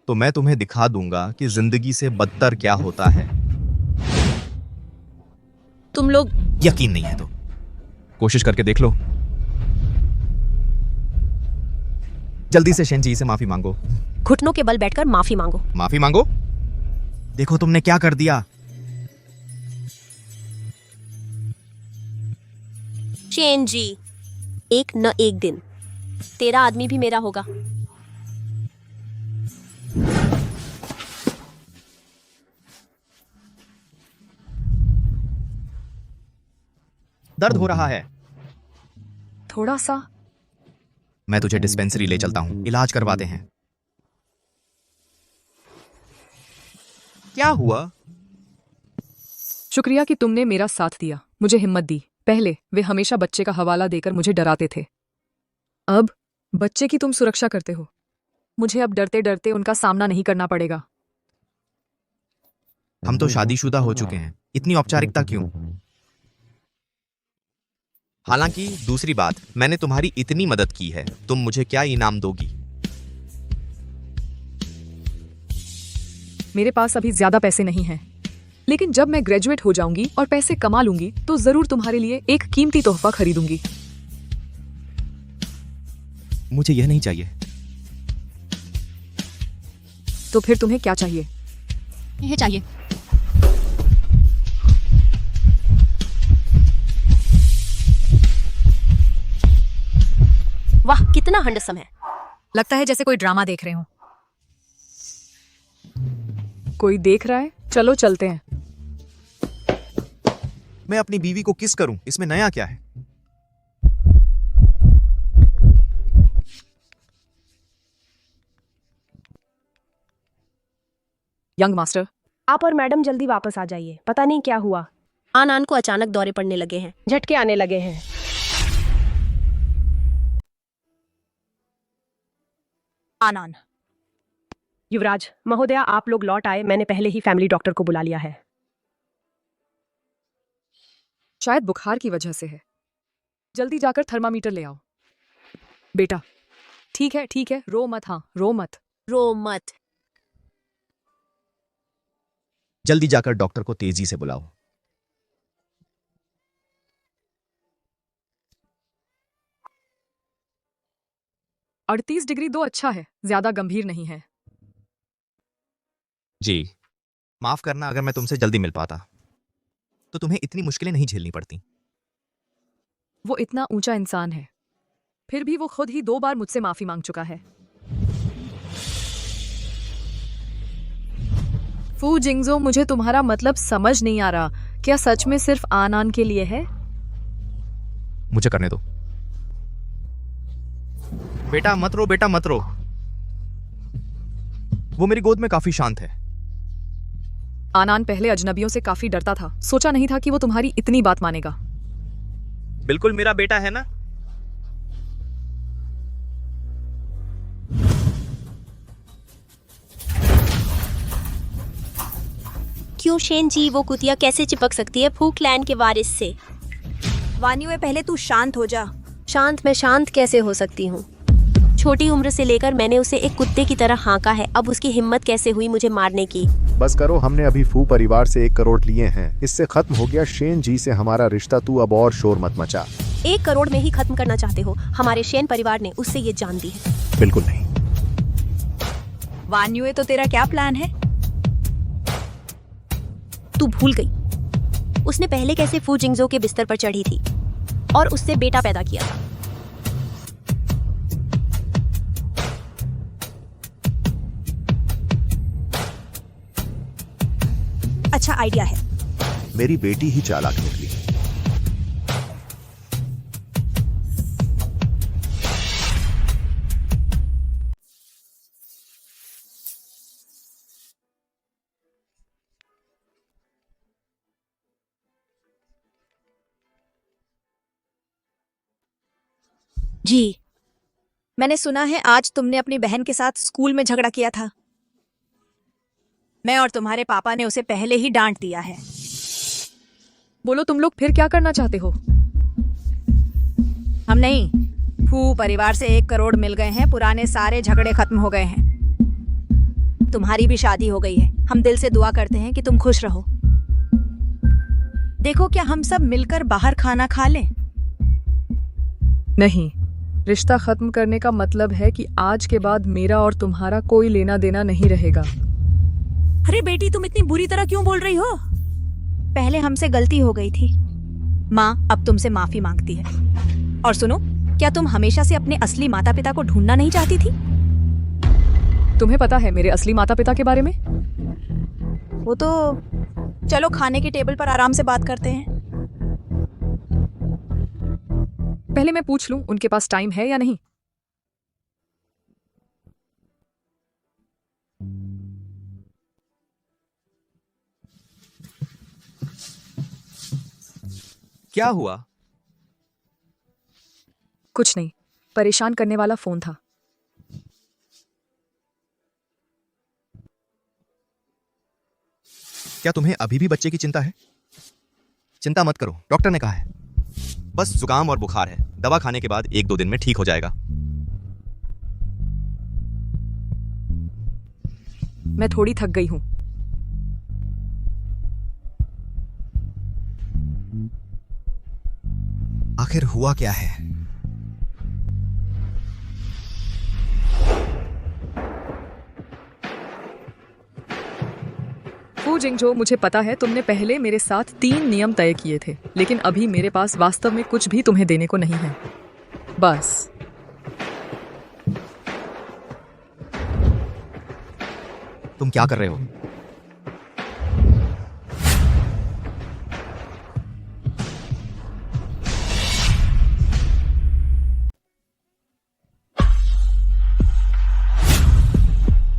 तो मैं तुम्हें दिखा दूंगा कि जिंदगी से बदतर क्या होता है। तुम लोग यकीन नहीं है तो कोशिश करके देख लो। जल्दी से शेन जी से माफी मांगो। घुटनों के बल बैठकर माफी मांगो। माफी मांगो? देखो तुमने क्या कर दिया। शेन जी, एक न एक दिन तेरा आदमी भी मेरा होगा। दर्द हो रहा है? थोड़ा सा। मैं तुझे डिस्पेंसरी ले चलता हूं, इलाज करवाते हैं। क्या हुआ? शुक्रिया कि तुमने मेरा साथ दिया, मुझे हिम्मत दी। पहले वे हमेशा बच्चे का हवाला देकर मुझे डराते थे, अब बच्चे की तुम सुरक्षा करते हो। मुझे अब डरते डरते उनका सामना नहीं करना पड़ेगा। हम तो शादीशुदा हो चुके हैं, इतनी औपचारिकता क्यों? हालांकि दूसरी बात, मैंने तुम्हारी इतनी मदद की है, तुम मुझे क्या इनाम दोगी? मेरे पास अभी ज्यादा पैसे नहीं हैं, लेकिन जब मैं ग्रेजुएट हो जाऊंगी और पैसे कमा लूंगी तो जरूर तुम्हारे लिए एक कीमती तोहफा खरीदूंगी। मुझे यह नहीं चाहिए। तो फिर तुम्हें क्या चाहिए? यह चाहिए। वाह, कितना हंडसम है। लगता है जैसे कोई ड्रामा देख रहे हो। कोई देख रहा है? चलो चलते हैं। मैं अपनी बीवी को किस करूं, इसमें नया क्या है? यंग मास्टर, आप और मैडम जल्दी वापस आ जाइए, पता नहीं क्या हुआ। आनान को अचानक दौरे पड़ने लगे हैं, झटके आने लगे हैं। आनान। युवराज महोदया, आप लोग लौट आए, मैंने पहले ही फैमिली डॉक्टर को बुला लिया है। शायद बुखार की वजह से है। जल्दी जाकर थर्मामीटर ले आओ। बेटा, ठीक है, रो मत। हाँ, रो मत। रो मत। जल्दी जाकर डॉक्टर को तेजी से बुलाओ। अड़तीस डिग्री 2 अच्छा है, ज्यादा गंभीर नहीं है। जी, माफ करना अगर मैं तुमसे जल्दी मिल पाता तो तुम्हें इतनी मुश्किलें नहीं झेलनी पड़ती। वो इतना ऊंचा इंसान है, फिर भी वो खुद ही 2 बार मुझसे माफी मांग चुका है। फू जिंगजो, मुझे तुम्हारा मतलब समझ नहीं आ रहा। क्या सच में सिर्फ आनान के लिए है? मुझे करने दो। बेटा मत रो, बेटा मत रो। वो मेरी गोद में काफी शांत है। आनान पहले अजनबियों से काफी डरता था, सोचा नहीं था कि वो तुम्हारी इतनी बात मानेगा। बिल्कुल मेरा बेटा है ना? क्यों शेन जी, वो कुतिया कैसे चिपक सकती है फू क्लैन के वारिस से? वान्युए, पहले तू शांत हो जा। शांत? मैं शांत कैसे हो सकती हूँ? छोटी उम्र से लेकर मैंने उसे एक कुत्ते की तरह हाँका है, अब उसकी हिम्मत कैसे हुई मुझे मारने की? बस करो, हमने अभी फू परिवार से 1 करोड़ लिए हैं, इससे खत्म हो गया शेन जी से हमारा रिश्ता। तू अब और शोर मत मचा। 1 करोड़ में ही खत्म करना चाहते हो? हमारे शेन परिवार ने उससे ये जान दी है। बिल्कुल नहीं। वान्युए, तो तेरा क्या प्लान है? तू भूल गई उसने पहले कैसे फू जिंगजो के बिस्तर पर चढ़ी थी और उससे बेटा पैदा किया था। अच्छा आइडिया है। मेरी बेटी ही चालाक निकली। जी, मैंने सुना है आज तुमने अपनी बहन के साथ स्कूल में झगड़ा किया था। मैं और तुम्हारे पापा ने उसे पहले ही डांट दिया है। बोलो तुम लोग फिर क्या करना चाहते हो? हम नहीं, फू परिवार से 1 करोड़ मिल गए हैं, पुराने सारे झगड़े खत्म हो गए हैं, तुम्हारी भी शादी हो गई है। हम दिल से दुआ करते हैं कि तुम खुश रहो। देखो, क्या हम सब मिलकर बाहर खाना खा लें? नहीं, रिश्ता खत्म करने का मतलब है कि आज के बाद मेरा और तुम्हारा कोई लेना देना नहीं रहेगा। अरे बेटी, तुम इतनी बुरी तरह क्यों बोल रही हो? पहले हमसे गलती हो गई थी, माँ अब तुमसे माफी मांगती है। और सुनो, क्या तुम हमेशा से अपने असली माता पिता को ढूंढना नहीं चाहती थी? तुम्हें पता है मेरे असली माता पिता के बारे में? वो तो चलो खाने की टेबल पर आराम से बात करते हैं। पहले मैं पूछ लूं उनके पास टाइम है या नहीं। क्या हुआ? कुछ नहीं, परेशान करने वाला फोन था। क्या तुम्हें अभी भी बच्चे की चिंता है? चिंता मत करो, डॉक्टर ने कहा है बस जुकाम और बुखार है, दवा खाने के बाद 1-2 दिन में ठीक हो जाएगा। मैं थोड़ी थक गई हूं। आखिर हुआ क्या है? फू जिंगझो, मुझे पता है तुमने पहले मेरे साथ 3 नियम तय किए थे, लेकिन अभी मेरे पास वास्तव में कुछ भी तुम्हें देने को नहीं है। बस तुम क्या कर रहे हो?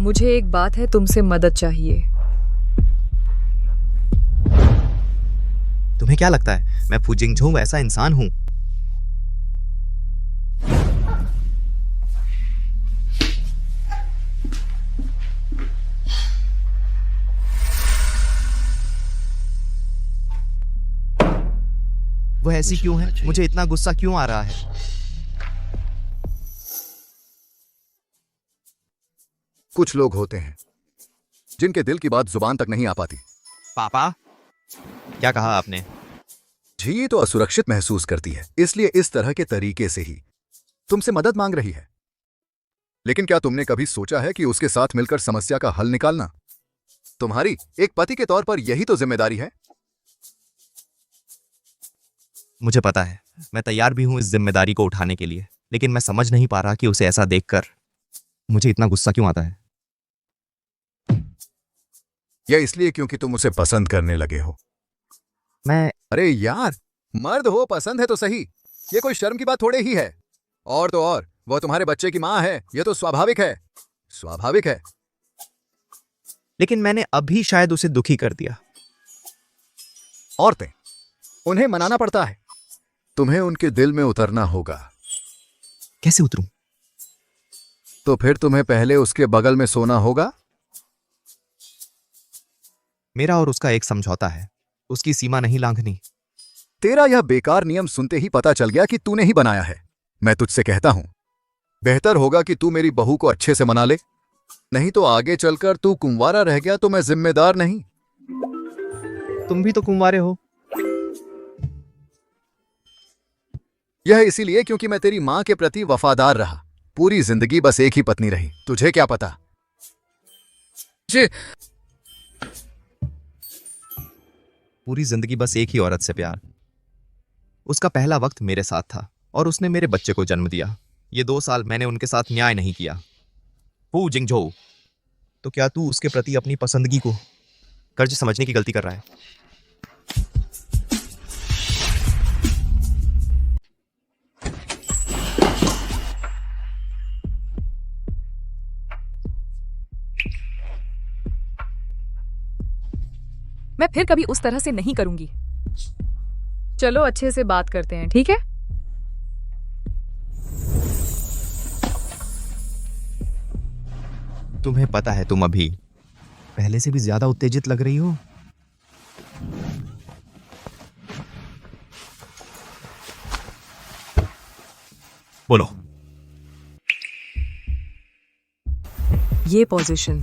मुझे एक बात है, तुमसे मदद चाहिए। तुम्हें क्या लगता है मैं फू जिंगझो ऐसा इंसान हूं? वो ऐसी क्यों है? मुझे इतना गुस्सा क्यों आ रहा है? कुछ लोग होते हैं जिनके दिल की बात जुबान तक नहीं आ पाती। पापा, क्या कहा आपने? झी तो असुरक्षित महसूस करती है, इसलिए इस तरह के तरीके से ही तुमसे मदद मांग रही है। लेकिन क्या तुमने कभी सोचा है कि उसके साथ मिलकर समस्या का हल निकालना तुम्हारी एक पति के तौर पर यही तो जिम्मेदारी है? मुझे पता है, मैं तैयार भी हूं इस जिम्मेदारी को उठाने के लिए, लेकिन मैं समझ नहीं पा रहा कि उसे ऐसा देखकर मुझे इतना गुस्सा क्यों आता है। यह इसलिए क्योंकि तुम उसे पसंद करने लगे हो। अरे यार, मर्द हो, पसंद है तो सही, ये कोई शर्म की बात थोड़े ही है। और तो और वो तुम्हारे बच्चे की मां है, ये तो स्वाभाविक है। स्वाभाविक है। लेकिन मैंने अभी शायद उसे दुखी कर दिया। औरतें, उन्हें मनाना पड़ता है। तुम्हें उनके दिल में उतरना होगा। कैसे उतरूं? तो फिर तुम्हें पहले उसके बगल में सोना होगा। मेरा और उसका एक समझौता है, उसकी सीमा नहीं लांघनी। तेरा यह बेकार नियम सुनते ही पता चल गया कि तूने ही बनाया है। मैं तुझसे कहता हूं, बेहतर होगा कि तू मेरी बहू को अच्छे से मना ले, नहीं तो आगे चलकर तू कुंवारा रह गया तो मैं जिम्मेदार नहीं। तुम भी तो कुंवारे हो। यह इसीलिए क्योंकि मैं तेरी मां के प्रति वफादार रहा। पूरी जिंदगी बस एक ही पत्नी रही। तुझे क्या पता? पूरी जिंदगी बस एक ही औरत से प्यार। उसका पहला वक्त मेरे साथ था और उसने मेरे बच्चे को जन्म दिया। ये 2 साल मैंने उनके साथ न्याय नहीं किया। फू जिंगझो, तो क्या तू उसके प्रति अपनी पसंदगी को कर्ज समझने की गलती कर रहा है? मैं फिर कभी उस तरह से नहीं करूंगी। चलो अच्छे से बात करते हैं, ठीक है? तुम्हें पता है तुम अभी पहले से भी ज्यादा उत्तेजित लग रही हो। बोलो। ये पोजीशन।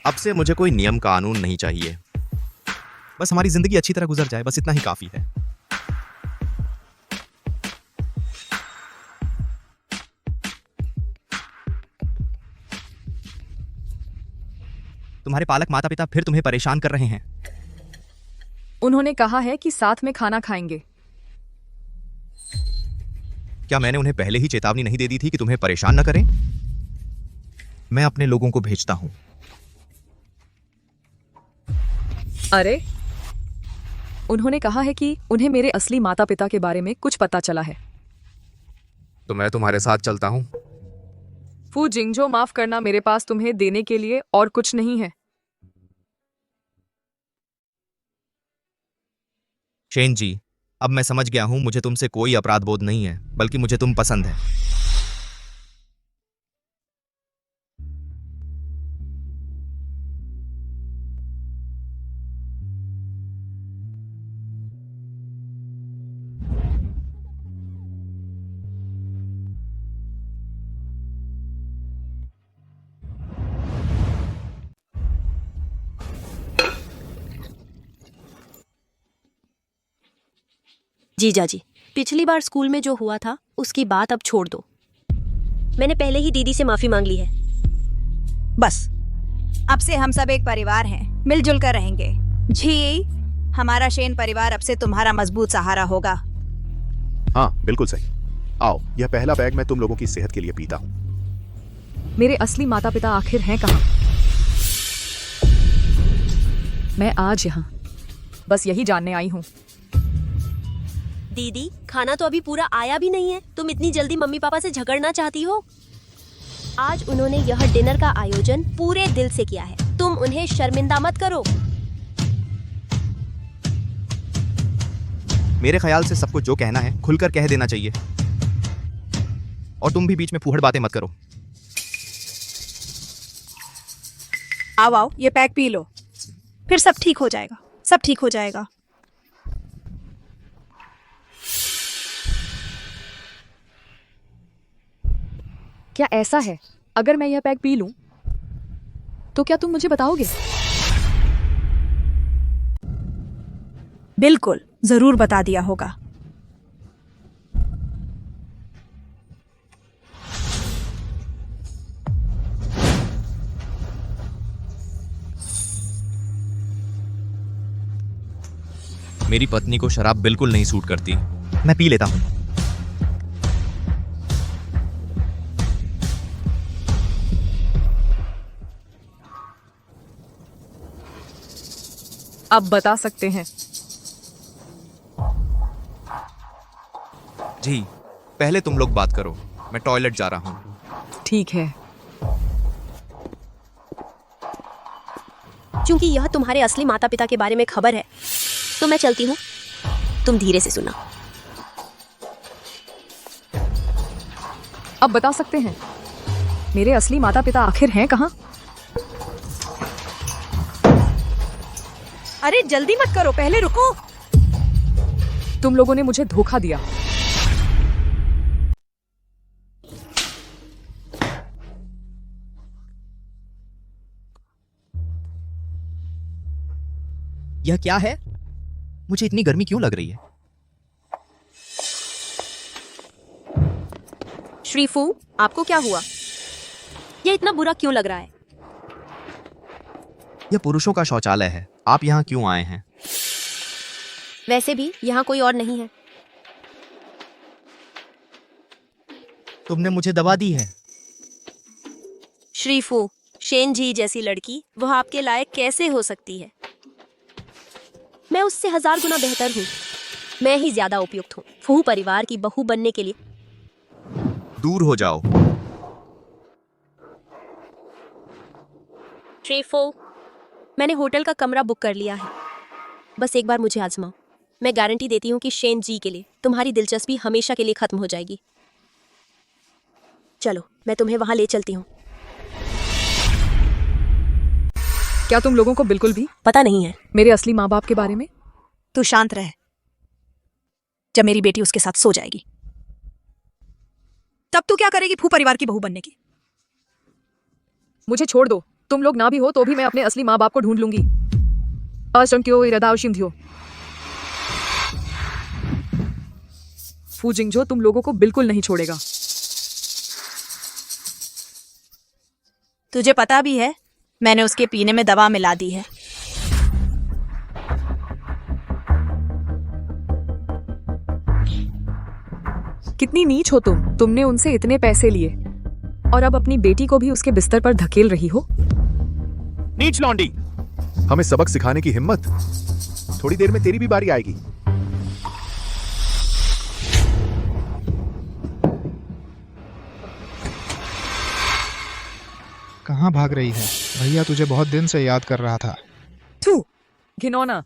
अब से मुझे कोई नियम कानून नहीं चाहिए, बस हमारी जिंदगी अच्छी तरह गुजर जाए, बस इतना ही काफी है। तुम्हारे पालक माता पिता फिर तुम्हें परेशान कर रहे हैं। उन्होंने कहा है कि साथ में खाना खाएंगे। क्या मैंने उन्हें पहले ही चेतावनी नहीं दे दी थी कि तुम्हें परेशान न करें? मैं अपने लोगों को भेजता हूं। अरे, उन्होंने कहा है कि उन्हें मेरे असली माता पिता के बारे में कुछ पता चला है। तो मैं तुम्हारे साथ चलता हूं। फू जिंगजो, माफ करना, मेरे पास तुम्हें देने के लिए और कुछ नहीं है। शेन जी, अब मैं समझ गया हूं, मुझे तुमसे कोई अपराध बोध नहीं है, बल्कि मुझे तुम पसंद है। जीजा जी, पिछली बार स्कूल में जो हुआ था उसकी बात अब छोड़ दो। मैंने पहले ही दीदी से माफी मांग ली है। बस अब से हम सब एक परिवार हैं, मिलजुल कर रहेंगे। जी, हमारा शेन परिवार अब से तुम्हारा मजबूत सहारा होगा। हाँ बिल्कुल सही। आओ, यह पहला बैग मैं तुम लोगों की सेहत के लिए पीता हूँ। मेरे असली माता पिता आखिर हैं कहाँ? मैं आज यहाँ बस यही जानने आई हूँ। दीदी, खाना तो अभी पूरा आया भी नहीं है, तुम इतनी जल्दी मम्मी पापा से झगड़ना चाहती हो? आज उन्होंने यह डिनर का आयोजन पूरे दिल से किया है, तुम उन्हें शर्मिंदा मत करो। मेरे ख्याल से सबको जो कहना है खुलकर कह देना चाहिए, और तुम भी बीच में फूहड़ बातें मत करो। आओ आओ, ये पैक पी लो, फिर सब ठीक हो जाएगा, सब ठीक हो जाएगा। क्या ऐसा है, अगर मैं यह पैक पी लूं तो क्या तुम मुझे बताओगे? बिल्कुल, जरूर बता दिया होगा। मेरी पत्नी को शराब बिल्कुल नहीं सूट करती, मैं पी लेता हूं। अब बता सकते हैं। जी, पहले तुम लोग बात करो, मैं टॉयलेट जा रहा हूं। ठीक है। क्योंकि यह तुम्हारे असली माता पिता के बारे में खबर है, तो मैं चलती हूँ। तुम धीरे से सुना। अब बता सकते हैं, मेरे असली माता पिता आखिर हैं कहाँ? अरे जल्दी मत करो, पहले रुको। तुम लोगों ने मुझे धोखा दिया। यह क्या है? मुझे इतनी गर्मी क्यों लग रही है? श्रीफू, आपको क्या हुआ? यह इतना बुरा क्यों लग रहा है? यह पुरुषों का शौचालय है, आप यहाँ क्यों आए हैं? वैसे भी यहाँ कोई और नहीं है। तुमने मुझे दबा दी है। श्रीफू, शेन जी जैसी लड़की वह आपके लायक कैसे हो सकती है? मैं उससे 1000 गुना बेहतर हूँ। मैं ही ज्यादा उपयुक्त हूँ फूहू परिवार की बहू बनने के लिए। दूर हो जाओ। श्रीफू, मैंने होटल का कमरा बुक कर लिया है, बस एक बार मुझे आजमाओ। मैं गारंटी देती हूँ कि शेन जी के लिए तुम्हारी दिलचस्पी हमेशा के लिए खत्म हो जाएगी। चलो, मैं तुम्हें वहां ले चलती हूँ। क्या तुम लोगों को बिल्कुल भी पता नहीं है। मेरे असली माँ बाप के बारे में? तू शांत रह। जब मेरी बेटी उसके साथ सो जाएगी तब तू क्या करेगी फू परिवार की बहू बनने की? मुझे छोड़ दो। तुम लोग ना भी हो तो भी मैं अपने असली माँ बाप को ढूंढ लूंगी। असंख्यो इरादावशिम थियो। फू जिंगझो तुम लोगों को बिल्कुल नहीं छोड़ेगा। तुझे पता भी है मैंने उसके पीने में दवा मिला दी है। कितनी नीच हो तुम। तुमने उनसे इतने पैसे लिए और अब अपनी बेटी को भी उसके बिस्तर पर धकेल रही हो। नीच लौंडी, हमें सबक सिखाने की हिम्मत। थोड़ी देर में तेरी भी बारी आएगी। कहाँ भाग रही है? भैया तुझे बहुत दिन से याद कर रहा था। थू, घिनौना।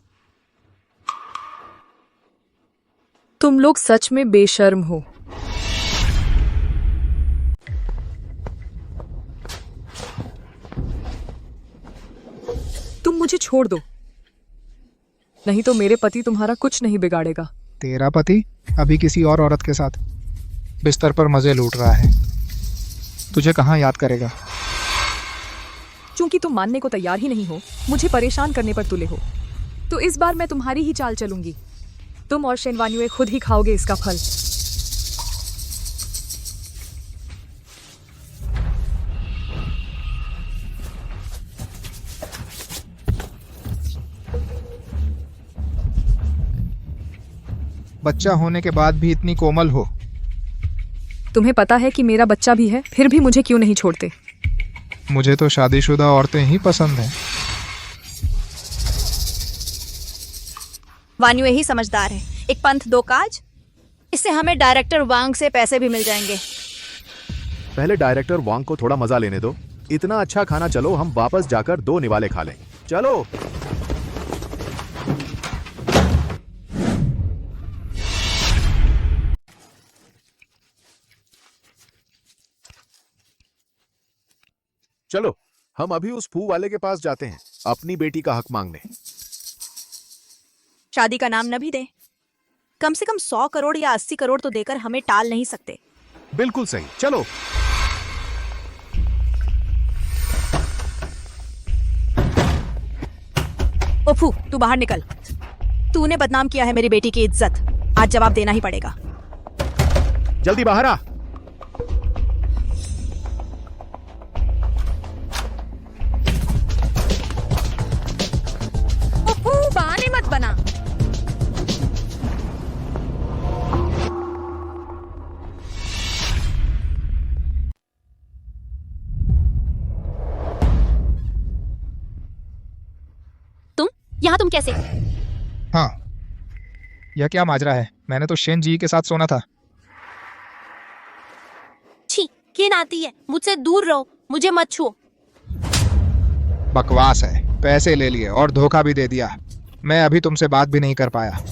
तुम लोग सच में बेशर्म हो। तुम मुझे छोड़ दो, नहीं तो मेरे पति तुम्हारा कुछ नहीं बिगाड़ेगा। तेरा पति अभी किसी और औरत के साथ बिस्तर पर मजे लूट रहा है। तुझे कहाँ याद करेगा? क्योंकि तुम मानने को तैयार ही नहीं हो, मुझे परेशान करने पर तुले हो, तो इस बार मैं तुम्हारी ही चाल चलूंगी। तुम और शेनवान्युए खुद ही खाओगे इसका फल। बच्चा होने के बाद भी इतनी कोमल हो। तुम्हें पता है कि मेरा बच्चा भी है, फिर भी मुझे क्यों नहीं छोड़ते? मुझे तो शादीशुदा औरतें ही पसंद हैं। वान्युए ही समझदार है। एक पंथ दो काज। इससे हमें डायरेक्टर वांग से पैसे भी मिल जाएंगे। पहले डायरेक्टर वांग को थोड़ा मजा लेने दो। इतना अच्छा खाना, चलो हम वापस जाकर 2 निवाले खा लें। चलो। चलो हम अभी उस फू वाले के पास जाते हैं, अपनी बेटी का हक मांगने। शादी का नाम न भी दे, कम से कम 100 करोड़ या 80 करोड़ तो देकर हमें टाल नहीं सकते। बिल्कुल सही, चलो। ओफू, तू बाहर निकल। तूने बदनाम किया है मेरी बेटी की इज्जत, आज जवाब देना ही पड़ेगा। जल्दी बाहर आ। ओफू, बहाने मत बना। यहाँ तुम कैसे? हाँ, यह क्या माजरा है? मैंने तो शेन जी के साथ सोना था। छी, घिन आती है। मुझसे दूर रहो, मुझे मत छुओ। बकवास है। पैसे ले लिए और धोखा भी दे दिया। मैं अभी तुमसे बात भी नहीं कर पाया।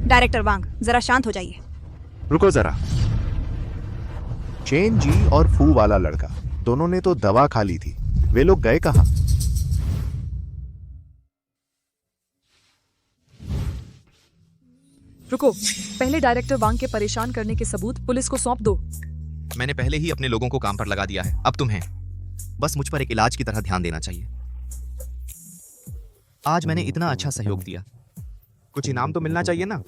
डायरेक्टर वांग, जरा शांत हो जाइए। रुको जरा। चेन जी और फू वाला लड़का दोनों ने तो दवा खा ली थी, वे लोग गए कहां? रुको, पहले डायरेक्टर वांग के परेशान करने के सबूत पुलिस को सौंप दो। मैंने पहले ही अपने लोगों को काम पर लगा दिया है, अब तुम्हें बस मुझ पर एक इलाज की तरह ध्यान देना चाहिए। आज मैंने इतना अच्छा सहयोग दिया, कुछ इनाम तो मिलना चाहिए ना?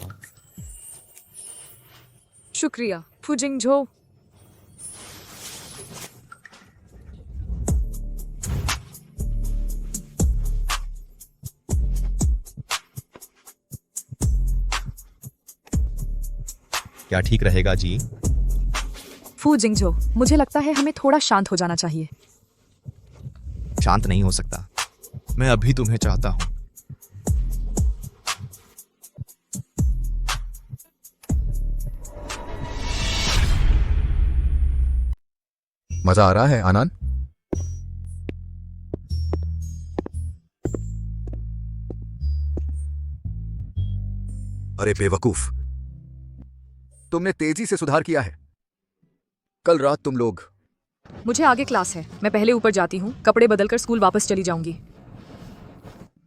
शुक्रिया फू जिंगझो। क्या ठीक रहेगा जी? फू जिंगझो, मुझे लगता है हमें थोड़ा शांत हो जाना चाहिए। शांत नहीं हो सकता, मैं अभी तुम्हें चाहता हूं। मजा आ रहा है आनंद? अरे बेवकूफ, तुमने तेजी से सुधार किया है। कल रात तुम लोग। मुझे आगे क्लास है, मैं पहले ऊपर जाती हूँ, कपड़े बदलकर स्कूल वापस चली जाऊंगी।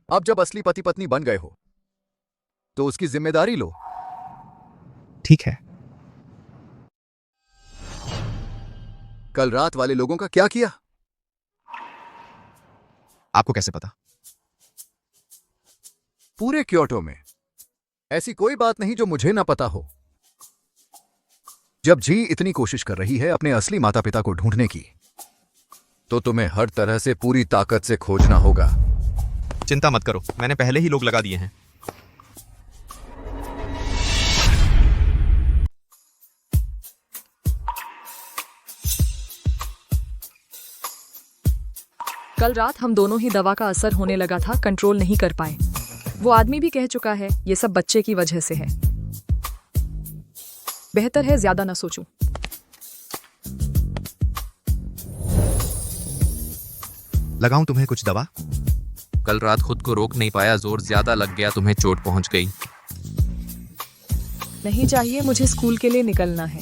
अब जब असली पति पत्नी बन गए हो तो उसकी जिम्मेदारी लो। ठीक है। कल रात वाले लोगों का क्या किया? आपको कैसे पता? पूरे क्योटो में ऐसी कोई बात नहीं जो मुझे ना पता हो। जब जी इतनी कोशिश कर रही है अपने असली माता पिता को ढूंढने की, तो तुम्हें हर तरह से पूरी ताकत से खोजना होगा। चिंता मत करो, मैंने पहले ही लोग लगा दिए हैं। कल रात हम दोनों ही दवा का असर होने लगा था, कंट्रोल नहीं कर पाए। वो आदमी भी कह चुका है ये सब बच्चे की वजह से है। बेहतर है ज्यादा ना सोचूं। लगाऊं तुम्हें कुछ दवा? कल रात खुद को रोक नहीं पाया, जोर ज्यादा लग गया, तुम्हें चोट पहुंच गई। नहीं चाहिए, मुझे स्कूल के लिए निकलना है।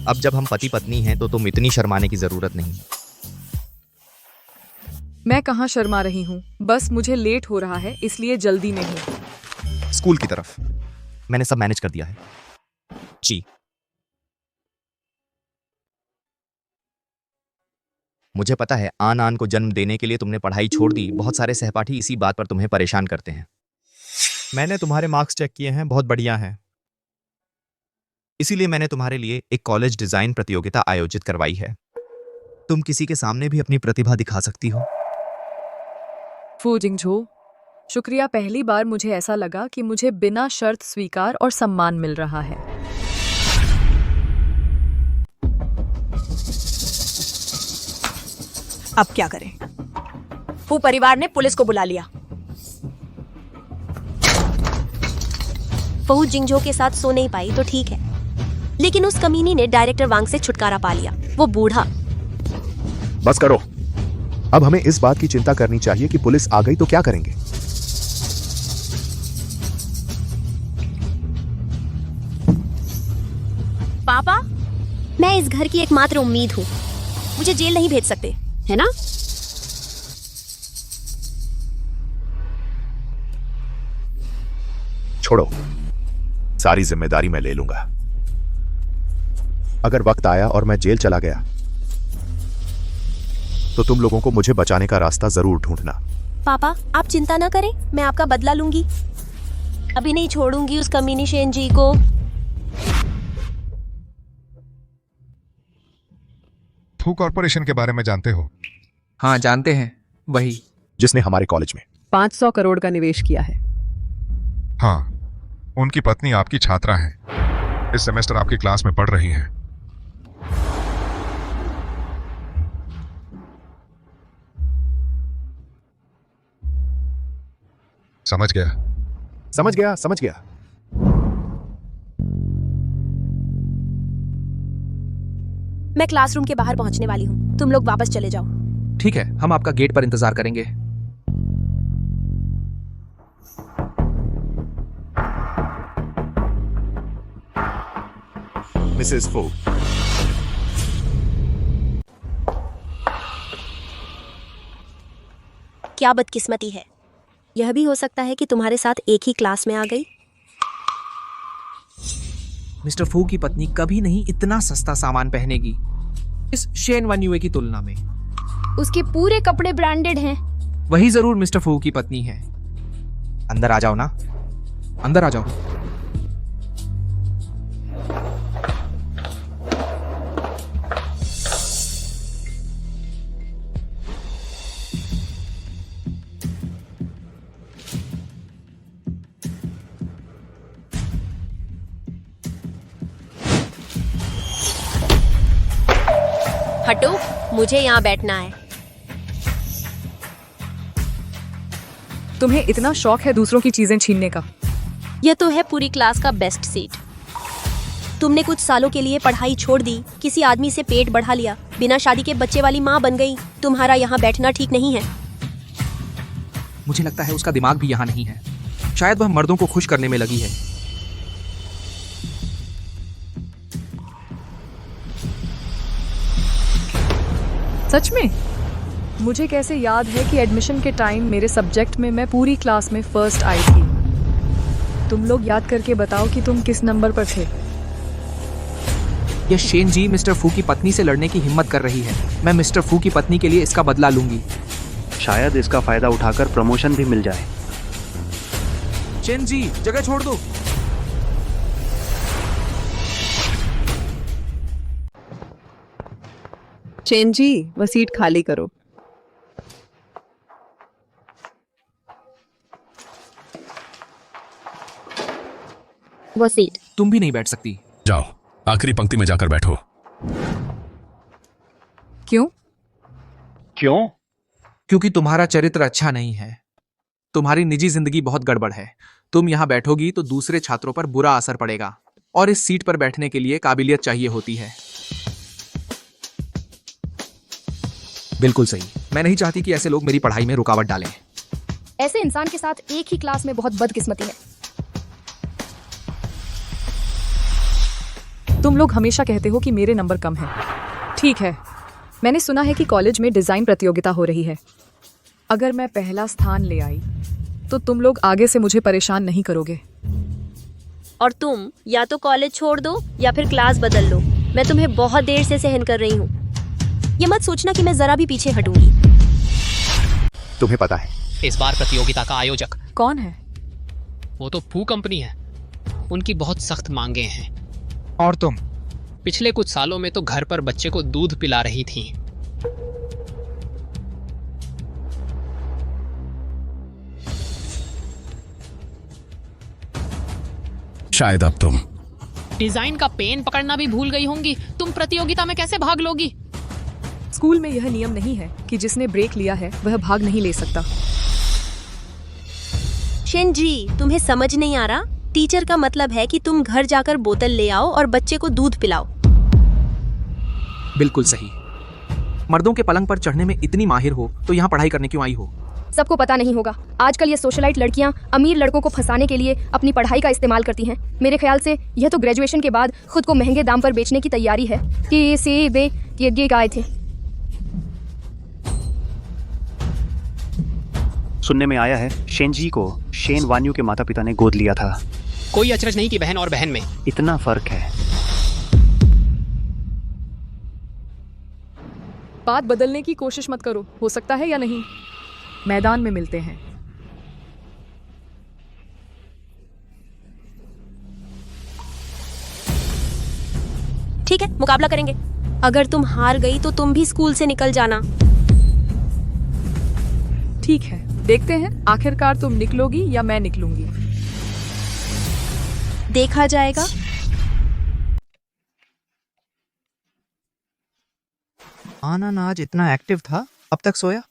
अब जब हम पति पत्नी हैं तो तुम इतनी शर्माने की जरूरत नहीं। मैं कहाँ शर्मा रही हूँ, बस मुझे लेट हो रहा है इसलिए जल्दी नहीं। स्कूल की तरफ मैंने सब मैनेज कर दिया है। जी, मुझे पता है आन आन को जन्म देने के लिए तुमने पढ़ाई छोड़ दी। बहुत सारे सहपाठी इसी बात पर तुम्हें परेशान करते हैं। मैंने तुम्हारे मार्क्स चेक किए हैं, बहुत बढ़िया हैं। इसीलिए मैंने तुम्हारे लिए एक कॉलेज डिजाइन प्रतियोगिता आयोजित करवाई है। तुम किसी के सामने भी अपनी प्रतिभा दिखा सकती हो। फू जिंगझो, शुक्रिया। पहली बार मुझे ऐसा लगा कि मुझे बिना शर्त स्वीकार और सम्मान मिल रहा है। अब क्या करें? फू परिवार ने पुलिस को बुला लिया। फहू जिंगझो के साथ सो नहीं पाई तो ठीक है, लेकिन उस कमीनी ने डायरेक्टर वांग से छुटकारा पा लिया। वो बूढ़ा। बस करो, अब हमें इस बात की चिंता करनी चाहिए कि पुलिस आ गई तो क्या करेंगे। पापा, मैं इस घर की एकमात्र उम्मीद हूँ। मुझे जेल नहीं भेज सकते, है ना? छोड़ो, सारी जिम्मेदारी मैं ले लूंगा। अगर वक्त आया और मैं जेल चला गया तो तुम लोगों को मुझे बचाने का रास्ता जरूर ढूंढना। पापा, आप चिंता ना करें, मैं आपका बदला लूंगी। अभी नहीं छोड़ूंगी उस कमीनी शेनजी को। फू कॉर्पोरेशन के बारे में जानते हो? हाँ जानते हैं, वही जिसने हमारे कॉलेज में 500 करोड़ का निवेश किया है। हाँ, उनकी पत्नी आपकी छात्रा है, इस सेमेस्टर आपकी क्लास में पढ़ रही हैं। समझ गया? समझ गया, समझ गया। मैं क्लासरूम के बाहर पहुंचने वाली हूँ, तुम लोग वापस चले जाओ। ठीक है, हम आपका गेट पर इंतजार करेंगे। मिसेस फू, क्या बदकिस्मती है। यह भी हो सकता है कि तुम्हारे साथ एक ही क्लास में आ गई। मिस्टर फू की पत्नी कभी नहीं इतना सस्ता सामान पहनेगी इस शेन वन यूए की तुलना में। उसके पूरे कपड़े ब्रांडेड हैं। वही जरूर मिस्टर फू की पत्नी है। अंदर आ जाओ ना, अंदर आ जाओ। हटो, मुझे यहाँ बैठना है। तुम्हें इतना शौक है दूसरों की चीजें छीनने का? यह तो है पूरी क्लास का बेस्ट सीट। तुमने कुछ सालों के लिए पढ़ाई छोड़ दी, किसी आदमी से पेट बढ़ा लिया, बिना शादी के बच्चे वाली माँ बन गई। तुम्हारा यहाँ बैठना ठीक नहीं है। मुझे लगता है उसका दिमाग भी यहाँ नहीं है। शायद वह मर्दों को खुश करने में लगी है। सच में? मुझे कैसे याद है कि एडमिशन के टाइम मेरे सब्जेक्ट में मैं पूरी क्लास में फर्स्ट आई थी। तुम लोग याद करके बताओ कि तुम किस नंबर पर थे। यह शेन जी मिस्टर फू की पत्नी से लड़ने की हिम्मत कर रही है। मैं मिस्टर फू की पत्नी के लिए इसका बदला लूंगी। शायद इसका फायदा उठाकर प्रमोशन भी मिल जाए। शेन जी जगह छोड़ दो। चेन जी वह सीट खाली करो। वो सीट। तुम भी नहीं बैठ सकती। जाओ आखिरी पंक्ति में जाकर बैठो। क्यों? क्यों? क्योंकि तुम्हारा चरित्र अच्छा नहीं है। तुम्हारी निजी जिंदगी बहुत गड़बड़ है। तुम यहाँ बैठोगी तो दूसरे छात्रों पर बुरा असर पड़ेगा और इस सीट पर बैठने के लिए काबिलियत चाहिए होती है। बिल्कुल सही। मैं नहीं चाहती कि ऐसे लोग मेरी पढ़ाई में रुकावट डालें। ऐसे इंसान के साथ एक ही क्लास में बहुत बदकिस्मती है। तुम लोग हमेशा कहते हो कि मेरे नंबर कम हैं। ठीक है, मैंने सुना है कि कॉलेज में डिजाइन प्रतियोगिता हो रही है। अगर मैं पहला स्थान ले आई तो तुम लोग आगे से मुझे परेशान नहीं करोगे। और तुम या तो कॉलेज छोड़ दो या फिर क्लास बदल लो। मैं तुम्हें बहुत देर से सहन कर रही हूँ। ये मत सोचना कि मैं जरा भी पीछे हटूंगी। तुम्हें पता है इस बार प्रतियोगिता का आयोजक कौन है? वो तो फू कंपनी है। उनकी बहुत सख्त मांगे हैं। और तुम? पिछले कुछ सालों में तो घर पर बच्चे को दूध पिला रही थी। शायद अब तुम डिजाइन का पेन पकड़ना भी भूल गई होंगी। तुम प्रतियोगिता में कैसे भाग लोगी? स्कूल में यह नियम नहीं है कि जिसने ब्रेक लिया है वह भाग नहीं ले सकता। शेन जी, तुम्हें समझ नहीं आ रहा? टीचर का मतलब है कि तुम घर जाकर बोतल ले आओ और बच्चे को दूध पिलाओ। बिल्कुल सही। मर्दों के पलंग पर चढ़ने में इतनी माहिर हो तो यहाँ पढ़ाई करने क्यों आई हो? सबको पता नहीं होगा, आजकल ये सोशलाइट लड़कियां अमीर लड़कों को फंसाने के लिए अपनी पढ़ाई का इस्तेमाल करती हैं। मेरे ख्याल से यह तो ग्रेजुएशन के बाद खुद को महंगे दाम पर बेचने की तैयारी है कि से वे ये आए थे। सुनने में आया है शेन जी को शेन वान्यू के माता पिता ने गोद लिया था। कोई अचरज नहीं कि बहन और बहन में इतना फर्क है। बात बदलने की कोशिश मत करो, हो सकता है या नहीं। मैदान में मिलते हैं। ठीक है, मुकाबला करेंगे। अगर तुम हार गई तो तुम भी स्कूल से निकल जाना। ठीक है, देखते हैं आखिरकार तुम निकलोगी या मैं निकलूंगी। देखा जाएगा। आनंद आज इतना एक्टिव था, अब तक सोया?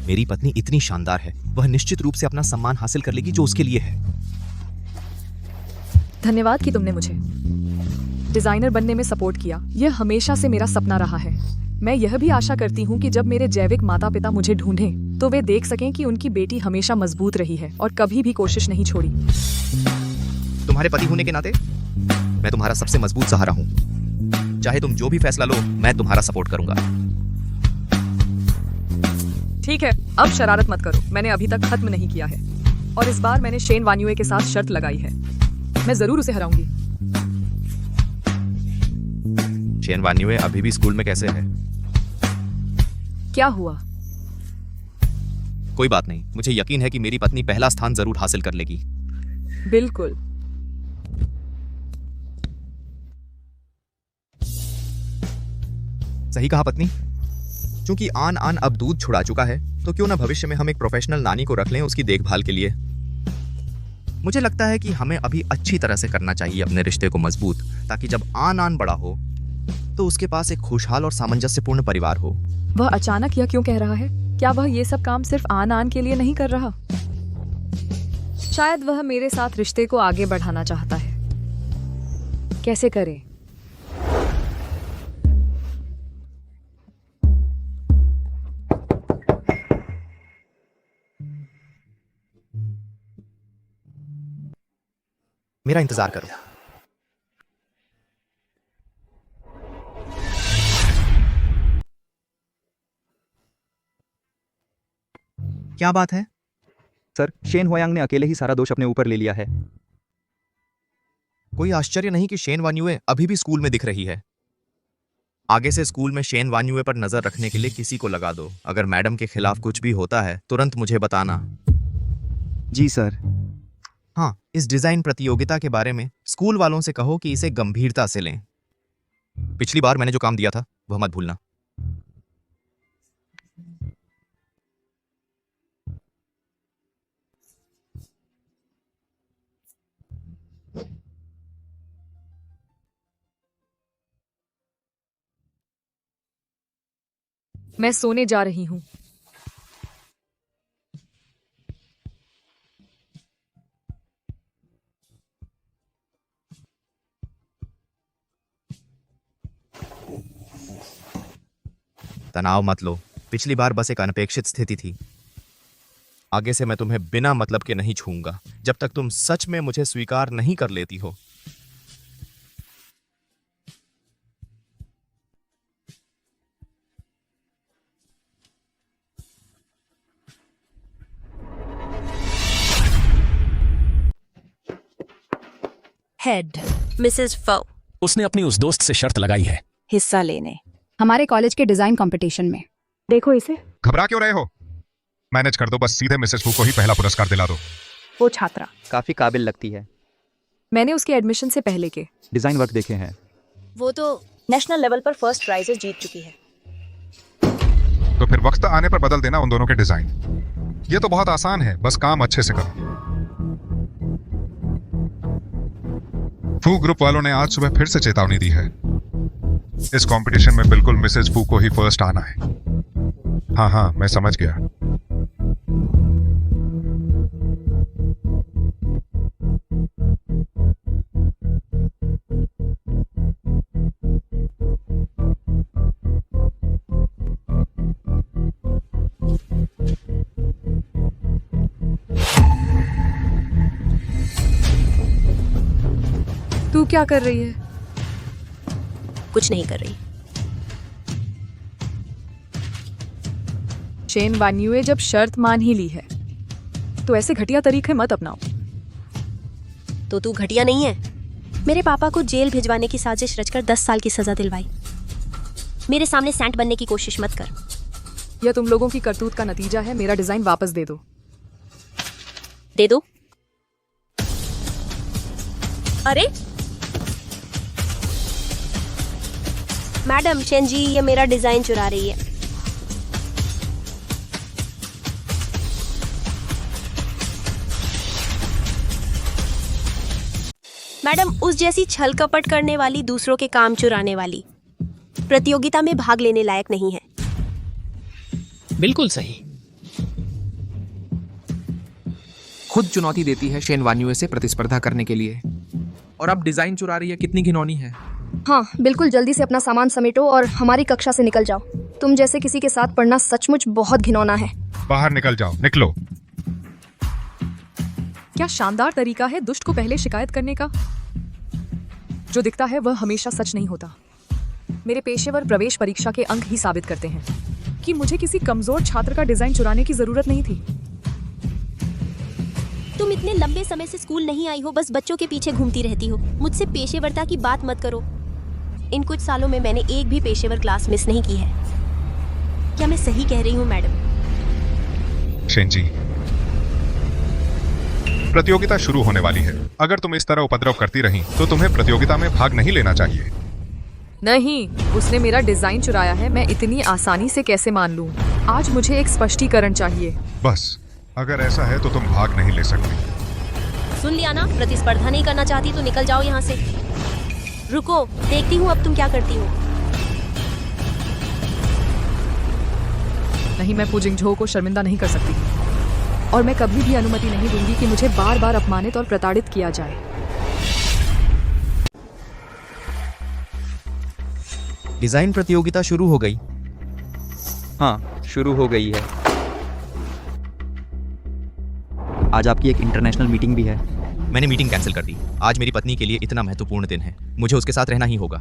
मेरी पत्नी इतनी शानदार है, वह निश्चित रूप से अपना सम्मान हासिल कर लेगी जो उसके लिए है। धन्यवाद कि तुमने मुझे डिजाइनर बनने में सपोर्ट किया। यह हमेशा से मेरा सपना रहा है। मैं यह भी आशा करती हूँ कि जब मेरे जैविक माता पिता मुझे ढूंढें तो वे देख सकें कि उनकी बेटी हमेशा मजबूत रही है और कभी भी कोशिश नहीं छोड़ी। तुम्हारे पति होने के नाते मैं तुम्हारा सबसे मजबूत सहारा हूँ। चाहे तुम जो भी फैसला लो, मैं तुम्हारा सपोर्ट करूंगा। ठीक है, अब शरारत मत करो। मैंने अभी तक खत्म नहीं किया है और इस बार मैंने शेन वान्युए के साथ शर्त लगाई है। मैं जरूर उसे हराऊंगी। शेन वान्युए अभी भी स्कूल में कैसे है? क्या हुआ? कोई बात नहीं, मुझे यकीन है कि मेरी पत्नी पहला स्थान जरूर हासिल कर लेगी। बिल्कुल। सही कहा पत्नी। क्योंकि आन अब दूध छुड़ा चुका है तो क्यों ना भविष्य में हम एक प्रोफेशनल नानी को रख लें उसकी देखभाल के लिए। मुझे लगता है कि हमें अभी अच्छी तरह से करना चाहिए अपने रिश्ते को मजबूत, ताकि जब आन बड़ा हो तो उसके पास एक खुशहाल और सामंजस्यपूर्ण परिवार हो। वह अचानक यह क्यों कह रहा है? क्या वह ये सब काम सिर्फ आन के लिए नहीं कर रहा? शायद वह मेरे साथ रिश्ते को आगे बढ़ाना चाहता है। कैसे करे? मेरा इंतजार करो। क्या बात है? सर, शेन होयांग ने अकेले ही सारा दोष अपने ऊपर ले लिया है। कोई आश्चर्य नहीं कि शेन वान्युए अभी भी स्कूल में दिख रही है। आगे से स्कूल में शेन वान्युए पर नजर रखने के लिए किसी को लगा दो। अगर मैडम के खिलाफ कुछ भी होता है तुरंत मुझे बताना। जी सर। हाँ, इस डिजाइन प्रतियोगिता के बारे में स्कूल वालों से कहो कि इसे गंभीरता से लें। पिछली बार मैंने जो काम दिया था वह मत भूलना। मैं सोने जा रही हूँ। तनाव मत लो। पिछली बार बस एक अनपेक्षित स्थिति थी। आगे से मैं तुम्हें बिना मतलब के नहीं छूऊंगा जब तक तुम सच में मुझे स्वीकार नहीं कर लेती हो। हेड मिसेस फो। उसने अपनी उस दोस्त से शर्त लगाई है हिस्सा लेने हमारे कॉलेज के डिजाइन कंपटीशन में। देखो इसे। घबरा क्यों रहे हो? मैनेज कर दो, बस सीधे मिसेस फू को ही पहला पुरस्कार दिला दो। वो छात्रा काफी काबिल लगती है। मैंने उसके एडमिशन से पहले के डिजाइन वर्क देखे हैं। वो तो नेशनल लेवल पर फर्स्ट प्राइजेस जीत चुकी है। तो फिर वक्त आने पर बदल देना उन दोनों के डिजाइन। ये तो बहुत आसान है, बस काम अच्छे से करो। फू ग्रुप वालों ने आज सुबह फिर से चेतावनी दी है। इस कंपटीशन में बिल्कुल मिसेस फू को ही फर्स्ट आना है। हाँ, मैं समझ गया। तू क्या कर रही है? कुछ नहीं कर रही। शेन वान्युए जब शर्त मान ही ली है तो ऐसे घटिया तरीके मत अपनाओ। तो तू घटिया नहीं है। मेरे पापा को जेल भिजवाने की साजिश रचकर 10 साल की सजा दिलवाई। मेरे सामने सैंट बनने की कोशिश मत कर। यह तुम लोगों की करतूत का नतीजा है। मेरा डिजाइन वापस दे दो। दे दो। अरे मैडम, शेन जी ये मेरा डिजाइन चुरा रही है। मैडम, उस जैसी छल कपट करने वाली, दूसरों के काम चुराने वाली प्रतियोगिता में भाग लेने लायक नहीं है। बिल्कुल सही। खुद चुनौती देती है शेन वान्युए से प्रतिस्पर्धा करने के लिए, और अब डिजाइन चुरा रही है। कितनी घिनौनी है। हाँ बिल्कुल, जल्दी से अपना सामान समेटो और हमारी कक्षा से निकल जाओ। तुम जैसे किसी के साथ पढ़ना सचमुच बहुत घिनौना है। बाहर निकल जाओ, निकलो। क्या शानदार तरीका है दुष्ट को पहले शिकायत करने का। जो दिखता है वह हमेशा सच नहीं होता। मेरे पेशेवर प्रवेश परीक्षा के अंक ही साबित करते हैं कि मुझे किसी कमजोर छात्र का डिजाइन चुराने की जरूरत नहीं थी। तुम इतने लंबे समय से स्कूल नहीं आई हो, बस बच्चों के पीछे घूमती रहती हो। मुझसे पेशेवरता की बात मत करो। इन कुछ सालों में मैंने एक भी पेशेवर क्लास मिस नहीं की है। क्या मैं सही कह रही हूँ मैडम? शेन जी, प्रतियोगिता शुरू होने वाली है। अगर तुम इस तरह उपद्रव करती रही तो तुम्हें प्रतियोगिता में भाग नहीं लेना चाहिए। नहीं, उसने मेरा डिजाइन चुराया है। मैं इतनी आसानी से कैसे मान लूं? आज मुझे एक स्पष्टीकरण चाहिए। बस, अगर ऐसा है तो तुम भाग नहीं ले सकती। सुन लिया ना? प्रतिस्पर्धा नहीं करना चाहती तो निकल जाओ यहाँ से। रुको, देखती हूँ अब तुम क्या करती हो। नहीं, मैं पूजिंग झो को शर्मिंदा नहीं कर सकती, और मैं कभी भी अनुमति नहीं दूंगी कि मुझे बार बार अपमानित और प्रताड़ित किया जाए। डिजाइन प्रतियोगिता शुरू हो गई। हाँ, शुरू हो गई है। आज आपकी एक इंटरनेशनल मीटिंग भी है। मैंने मीटिंग कैंसिल कर दी। आज मेरी पत्नी के लिए इतना महत्वपूर्ण दिन है, मुझे उसके साथ रहना ही होगा।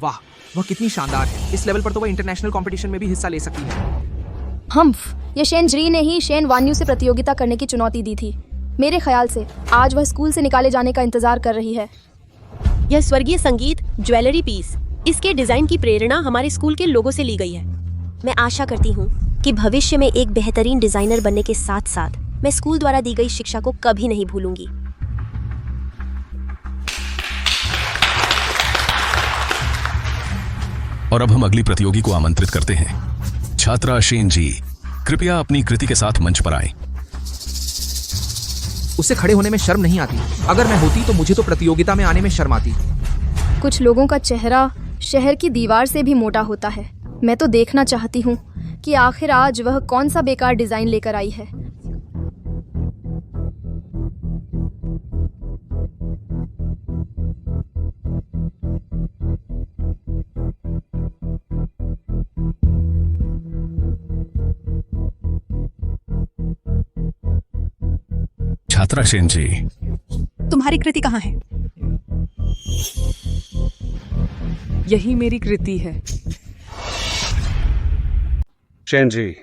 वाह, वह कितनी शानदार है। इस लेवल पर तो वह इंटरनेशनल कंपटीशन में भी हिस्सा ले सकती है। हम्फ, ये शेन जी ने ही शेन वान्यू से प्रतियोगिता करने की चुनौती दी थी। मेरे ख्याल से आज वह स्कूल से निकाले जाने का इंतजार कर रही है। यह स्वर्गीय संगीत ज्वेलरी पीस, इसके डिजाइन की प्रेरणा हमारे स्कूल के लोगों से ली गई है। मैं आशा करती हूँ कि भविष्य में एक बेहतरीन डिजाइनर बनने के साथ साथ मैं स्कूल द्वारा दी गई शिक्षा को कभी नहीं भूलूंगी। और अब हम अगली प्रतियोगी को आमंत्रित करते हैं। छात्रा शेन जी, कृपया अपनी कृति के साथ मंच पर आए। उसे खड़े होने में शर्म नहीं आती? अगर मैं होती तो मुझे तो प्रतियोगिता में आने में शर्म आती। कुछ लोगों का चेहरा शहर की दीवार से भी मोटा होता है। मैं तो देखना चाहती हूँ कि आखिर आज वह कौन सा बेकार डिजाइन लेकर आई है। छात्रा शेन जी, तुम्हारी कृति कहाँ है? यही मेरी कृति है। शेन जी,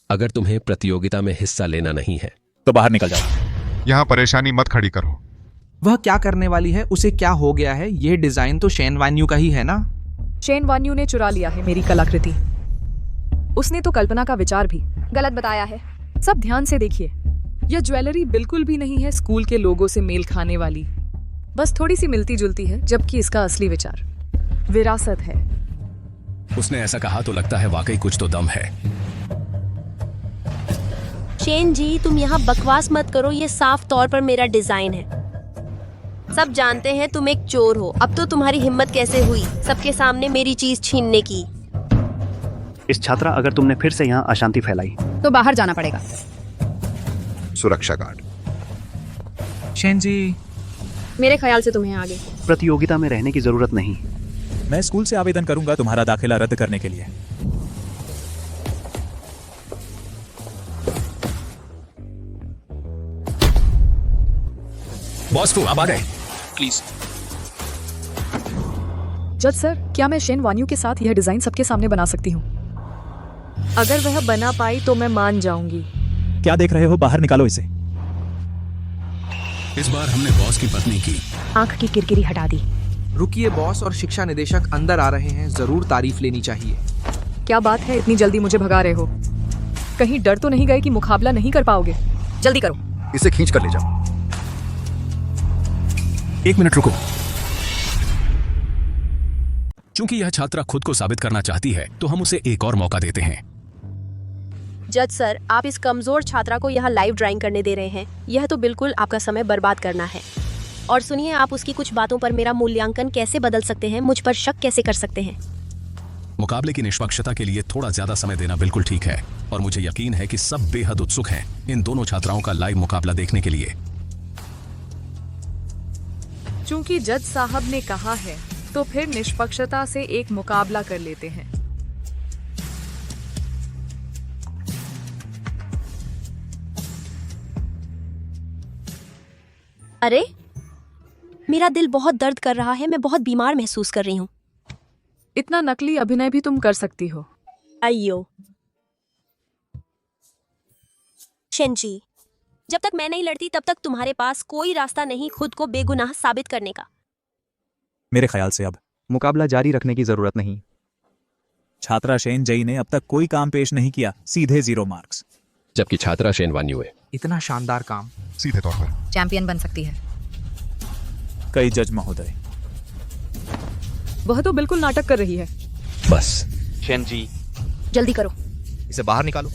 अगर तुम्हें प्रतियोगिता में हिस्सा लेना नहीं है तो बाहर निकल जाओ। यहाँ परेशानी मत खड़ी करो। वह क्या करने वाली है? उसे क्या हो गया है? यह डिजाइन तो शेन वान्यू का ही है ना? शेन वान्यू ने चुरा लिया है मेरी कलाकृति। उसने तो कल्पना का विचार भी गलत बताया है। सब ध्यान से देखिए, यह ज्वेलरी बिल्कुल भी नहीं है स्कूल के लोगों से मेल खाने वाली। बस थोड़ी सी मिलती जुलती है, जबकि इसका असली विचार विरासत है। उसने ऐसा कहा तो लगता है वाकई कुछ तो दम है। शेन जी, तुम यहाँ बकवास मत करो, ये साफ तौर पर मेरा डिजाइन है। सब जानते हैं तुम एक चोर हो। अब तो तुम्हारी हिम्मत कैसे हुई सबके सामने मेरी चीज छीनने की? इस छात्रा, अगर तुमने फिर से यहाँ अशांति फैलाई तो बाहर जाना पड़ेगा। सुरक्षा गार्ड। शेन जी, मेरे ख्याल से तुम्हें आगे प्रतियोगिता में रहने की जरूरत नहीं। मैं स्कूल से आवेदन करूंगा तुम्हारा दाखिला रद्द करने के लिए। बॉस, अब आ गए। प्लीज। जज सर, क्या मैं शेन वान्यू के साथ यह डिजाइन सबके सामने बना सकती हूँ? अगर वह बना पाई तो मैं मान जाऊंगी। क्या देख रहे हो? बाहर निकालो इसे। इस बार हमने बॉस की पत्नी की आंख की किरकिरी हटा दी। रुकिए, बॉस और शिक्षा निदेशक अंदर आ रहे हैं, जरूर तारीफ लेनी चाहिए। क्या बात है, इतनी जल्दी मुझे भगा रहे हो? कहीं डर तो नहीं गए कि मुकाबला नहीं कर पाओगे? जल्दी करो। इसे खींच कर ले जाओ। 1 मिनट रुको। चूंकि यह छात्रा खुद को साबित करना चाहती है तो हम उसे एक और मौका देते हैं। जज सर, आप इस कमजोर छात्रा को यहाँ लाइव ड्राइंग करने दे रहे हैं। यह तो बिल्कुल आपका समय बर्बाद करना है। और सुनिए, आप उसकी कुछ बातों पर मेरा मूल्यांकन कैसे बदल सकते हैं? मुझ पर शक कैसे कर सकते हैं? मुकाबले की निष्पक्षता के लिए थोड़ा ज्यादा समय देना बिल्कुल ठीक है, और मुझे यकीन है कि सब बेहद उत्सुक हैं इन दोनों छात्राओं का लाइव मुकाबला देखने के लिए। चूंकि जज साहब ने कहा है तो फिर निष्पक्षता से एक मुकाबला कर लेते हैं। अरे, मेरा दिल बहुत दर्द कर रहा है। मैं बहुत बीमार महसूस कर रही हूँ। इतना नकली अभिनय भी तुम कर सकती हो? अय्यो शेन जी, जब तक मैं नहीं लड़ती तब तक तुम्हारे पास कोई रास्ता नहीं खुद को बेगुनाह साबित करने का। मेरे ख्याल से अब मुकाबला जारी रखने की जरूरत नहीं। छात्रा शेन जई ने अब तक कोई काम पेश नहीं किया, सीधे 0 मार्क्स। जबकि छात्रा शेन वान्यू है। इतना शानदार काम। सीधे तौर पर चैंपियन बन सकती है। कई जज महोदय, वह तो बिल्कुल नाटक कर रही है। बस। शेन जी, जल्दी करो। इसे बाहर निकालो।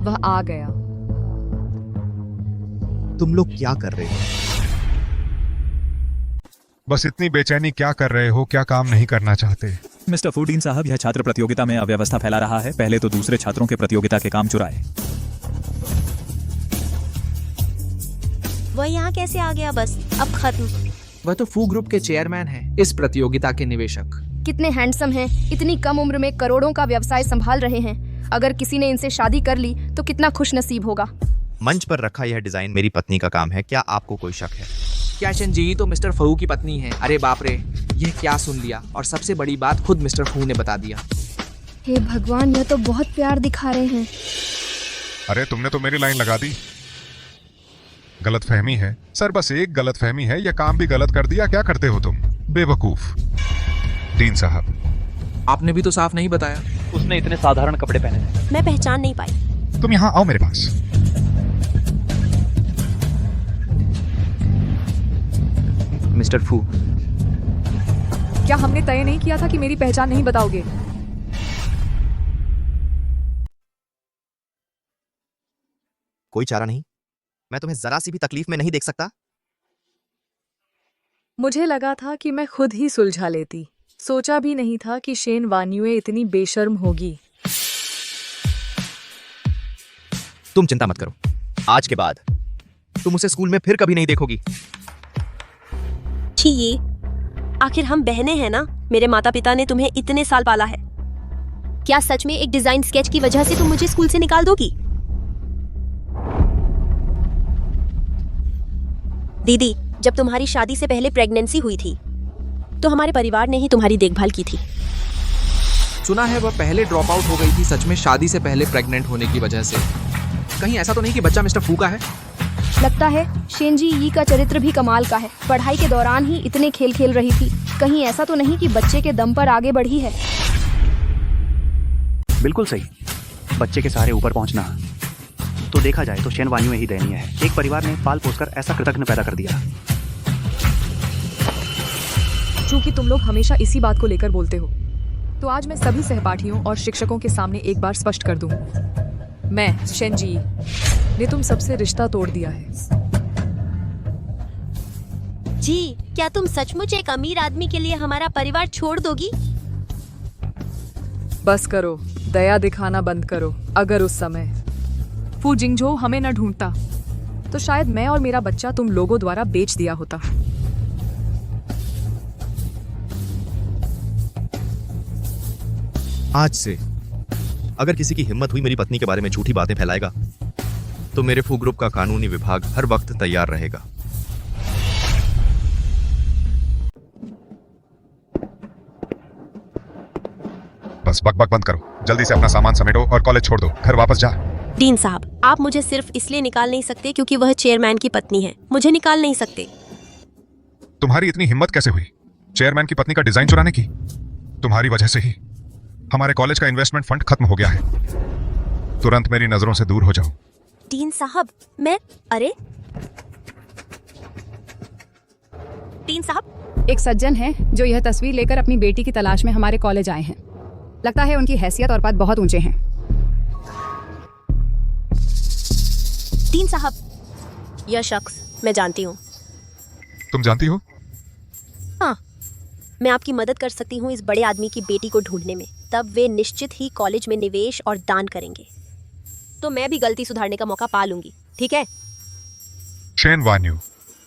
वह आ गया। तुम लोग क्या कर रहे हो? बस इतनी बेचैनी क्या कर रहे हो? क्या काम नहीं करना चाहते? मिस्टर फूडीन साहब, यह छात्र प्रतियोगिता में अव्यवस्था फैला रहा है। पहले तो दूसरे छात्रों के प्रतियोगिता के काम चुराए। वह यहाँ कैसे आ गया? बस अब खत्म। वह तो फू ग्रुप के चेयरमैन हैं, इस प्रतियोगिता के निवेशक। कितने हैंडसम हैं, इतनी कम उम्र में करोड़ों का व्यवसाय संभाल रहे हैं। अगर किसी ने इनसे शादी कर ली तो कितना खुश नसीब होगा। मंच पर रखा यह डिजाइन मेरी पत्नी का काम है, क्या आपको कोई शक है? क्या शेनजी तो मिस्टर फू की पत्नी है? अरे बाप रे, यह क्या सुन लिया, और सबसे बड़ी बात खुद मिस्टर फू ने बता दिया। हे भगवान, यह तो बहुत प्यार दिखा रहे हैं। अरे तुमने तो मेरी लाइन लगा दी। गलतफहमी है सर, बस एक गलतफहमी है। यह काम भी गलत कर दिया। क्या करते हो तुम, बेवकूफ। डीन साहब, आपने भी तो साफ नहीं बताया। उसने इतने साधारण कपड़े पहने थे। मैं पहचान नहीं पाई। तुम यहाँ आओ मेरे पास। मिस्टर फू, क्या हमने तय नहीं किया था कि मेरी पहचान नहीं बताओगे? कोई चारा नहीं? मैं तुम्हें जरा सी भी तकलीफ में नहीं देख सकता? मुझे लगा था कि मैं खुद ही सुलझा लेती। सोचा भी नहीं था कि शेन वान्युए इतनी बेशर्म होगी। तुम चिंता मत करो, आज के बाद तुम उसे स्कूल में फिर कभी नहीं देखोगी। छी, ये आखिर हम बहनें हैं ना। मेरे माता पिता ने तुम्हें इतने साल पाला है। क्या सच में एक डिजाइन स्केच की वजह से तुम मुझे स्कूल से निकाल दोगी? दीदी, जब तुम्हारी शादी से पहले प्रेगनेंसी हुई थी तो हमारे परिवार ने ही तुम्हारी देखभाल की थी। सुना है वह पहले ड्रॉप आउट हो गई थी, सच में शादी से पहले प्रेग्नेंट होने की वजह से। कहीं ऐसा तो नहीं कि बच्चा मिस्टर फू का है? लगता है शेनजी यी का चरित्र भी कमाल का है। पढ़ाई के दौरान ही इतने खेल खेल रही थी। कहीं ऐसा तो नहीं कि बच्चे के दम पर आगे बढ़ी है? बिल्कुल सही, बच्चे के सहारे ऊपर पहुंचना तो देखा जाए तो शेन वान्यू में ही दयनीय है। एक परिवार ने पाल पोसकर ऐसा कृतज्ञ पैदा कर दिया। चूंकि तुम लोग हमेशा इसी बात को लेकर बोलते हो, तो आज मैं सभी सहपाठियों और शिक्षकों के सामने एक बार स्पष्ट कर दूं, मैं शेनजी ने तुम सबसे रिश्ता तोड़ दिया है। जी, क्या तुम सचमुच एक अमीर आदमी के लिए हमारा परिवार छोड़ दोगी? बस करो, दया दिखाना बंद करो। अगर उस समय फू जिंगझो हमें न ढूंढता तो शायद मैं और मेरा बच्चा तुम लोगों द्वारा बेच दिया होता। आज से अगर किसी की हिम्मत हुई मेरी पत्नी के बारे में झूठी बातें फैलाएगा तो मेरे फू ग्रुप का कानूनी विभाग हर वक्त तैयार रहेगा। बस बकबक बंद करो, जल्दी से अपना सामान समेटो और कॉलेज छोड़ दो। घर वापस जा। डीन साहब, आप मुझे सिर्फ इसलिए निकाल नहीं सकते क्योंकि वह चेयरमैन की पत्नी है। मुझे निकाल नहीं सकते। तुम्हारी इतनी हिम्मत कैसे हुई चेयरमैन की पत्नी का डिजाइन चुराने की? तुम्हारी वजह से ही हमारे कॉलेज का इन्वेस्टमेंट फंड खत्म हो गया है। तुरंत मेरी नजरों से दूर हो जाओ। डीन साहब, मैं डीन साहब, एक सज्जन है जो यह तस्वीर लेकर अपनी बेटी की तलाश में हमारे कॉलेज आए हैं। लगता है उनकी हैसियत और पद बहुत ऊंचे हैं। डीन साहब, यह शख्स मैं जानती हूँ। तुम जानती हो? हाँ, मैं आपकी मदद कर सकती हूँ इस बड़े आदमी की बेटी को ढूंढने में। तब वे निश्चित ही कॉलेज में निवेश और दान करेंगे, तो मैं भी गलती सुधारने का मौका पा लूंगी। ठीक है? शेन वान्यू,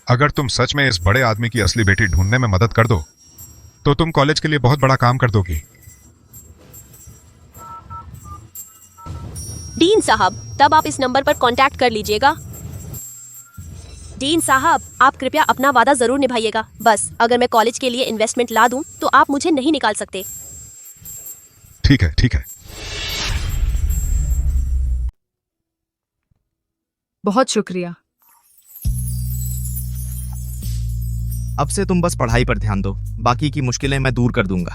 अगर तुम सच में इस बड़े आदमी की असली बेटी ढूंढने में मदद कर दो तो तुम कॉलेज के लिए बहुत बड़ा काम कर दोगी। डीन साहब, तब आप इस नंबर पर कांटेक्ट कर लीजिएगा। डीन साहब, आप कृपया अपना वादा जरूर निभाइएगा। बस अगर मैं कॉलेज के लिए इन्वेस्टमेंट ला दूं तो आप मुझे नहीं निकाल सकते। ठीक है, ठीक है। बहुत शुक्रिया। अब से तुम बस पढ़ाई पर ध्यान दो, बाकी की मुश्किलें मैं दूर कर दूंगा।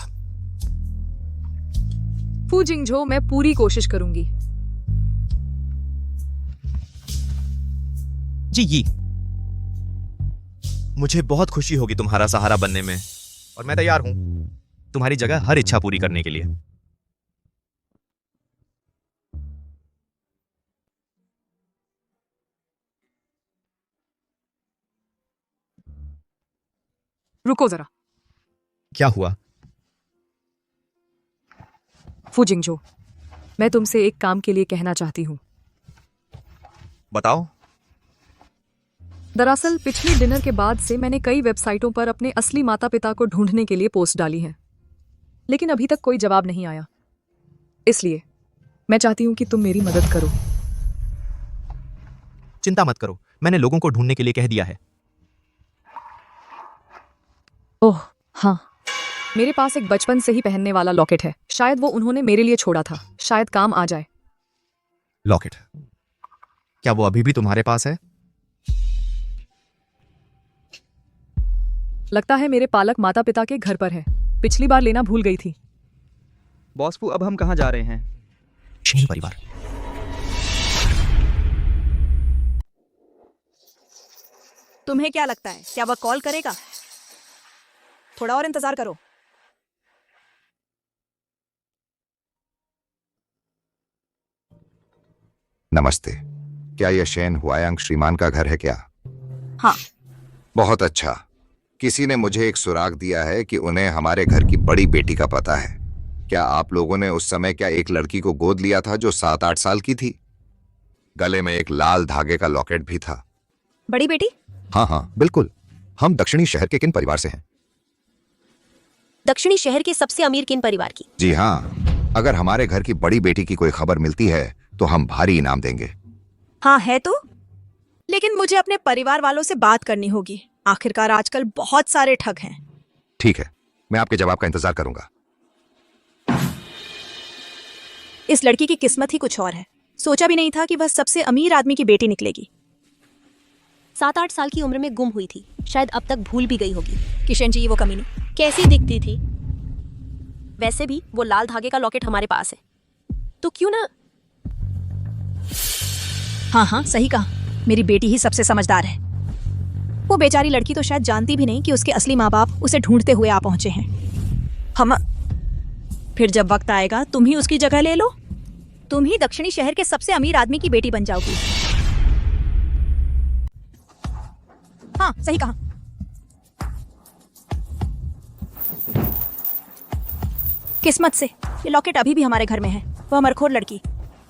फू जिंगझो, मैं पूरी कोशिश करूंगी। जी, मुझे बहुत खुशी होगी तुम्हारा सहारा बनने में, और मैं तैयार हूं तुम्हारी जगह हर इच्छा पूरी करने के लिए। रुको जरा। क्या हुआ? फू जिंगजो, मैं तुमसे एक काम के लिए कहना चाहती हूँ। बताओ। दरअसल पिछले डिनर के बाद से मैंने कई वेबसाइटों पर अपने असली माता पिता को ढूंढने के लिए पोस्ट डाली है, लेकिन अभी तक कोई जवाब नहीं आया। इसलिए मैं चाहती हूँ कि तुम मेरी मदद करो। चिंता मत करो, मैंने लोगों को ढूंढने के लिए कह दिया है। ओह हाँ, मेरे पास एक बचपन से ही पहनने वाला लॉकेट है। शायद वो उन्होंने मेरे लिए छोड़ा था, शायद काम आ जाए। लॉकेट? क्या वो अभी भी तुम्हारे पास है? लगता है मेरे पालक माता पिता के घर पर है। पिछली बार लेना भूल गई थी। बॉसपू, अब हम कहाँ जा रहे हैं? शेन परिवार। तुम्हें क्या लगता है, क्या वह कॉल करेगा? थोड़ा और इंतजार करो। नमस्ते, क्या यह शेन हुआयांग श्रीमान का घर है क्या? हाँ। बहुत अच्छा। किसी ने मुझे एक सुराग दिया है कि उन्हें हमारे घर की बड़ी बेटी का पता है। क्या आप लोगों ने उस समय क्या एक लड़की को गोद लिया था जो 7-8 साल की थी? गले में एक लाल धागे का लॉकेट भी था। बड़ी बेटी? हाँ हाँ बिल्कुल। हम दक्षिणी शहर के किन परिवार से हैं? दक्षिणी शहर के सबसे अमीर किन परिवार की? जी हाँ, अगर हमारे घर की बड़ी बेटी की कोई खबर मिलती है तो हम भारी इनाम देंगे। हाँ है तो, लेकिन मुझे अपने परिवार वालों से बात करनी होगी। आखिरकार आजकल बहुत सारे ठग हैं। ठीक है, मैं आपके जवाब का इंतजार करूंगा। इस लड़की की किस्मत ही कुछ और है। सोचा भी नहीं था कि वह सबसे अमीर आदमी की बेटी निकलेगी। 7-8 साल की उम्र में गुम हुई थी, शायद अब तक भूल भी गई होगी। किशन जी, वो कमीनी कैसी दिखती थी? वैसे भी वो लाल धागे का लॉकेट हमारे पास है, तो क्यों ना। हाँ हाँ सही कहा, मेरी बेटी ही सबसे समझदार है। वो बेचारी लड़की तो शायद जानती भी नहीं कि उसके असली माँ बाप उसे ढूंढते हुए आ पहुंचे हैं। हम फिर जब वक्त आएगा तुम ही उसकी जगह ले लो। तुम ही दक्षिणी शहर के सबसे अमीर आदमी की बेटी बन जाओगी। हाँ सही कहा। किस्मत से ये लॉकेट अभी भी हमारे घर में है। वह मरखोर लड़की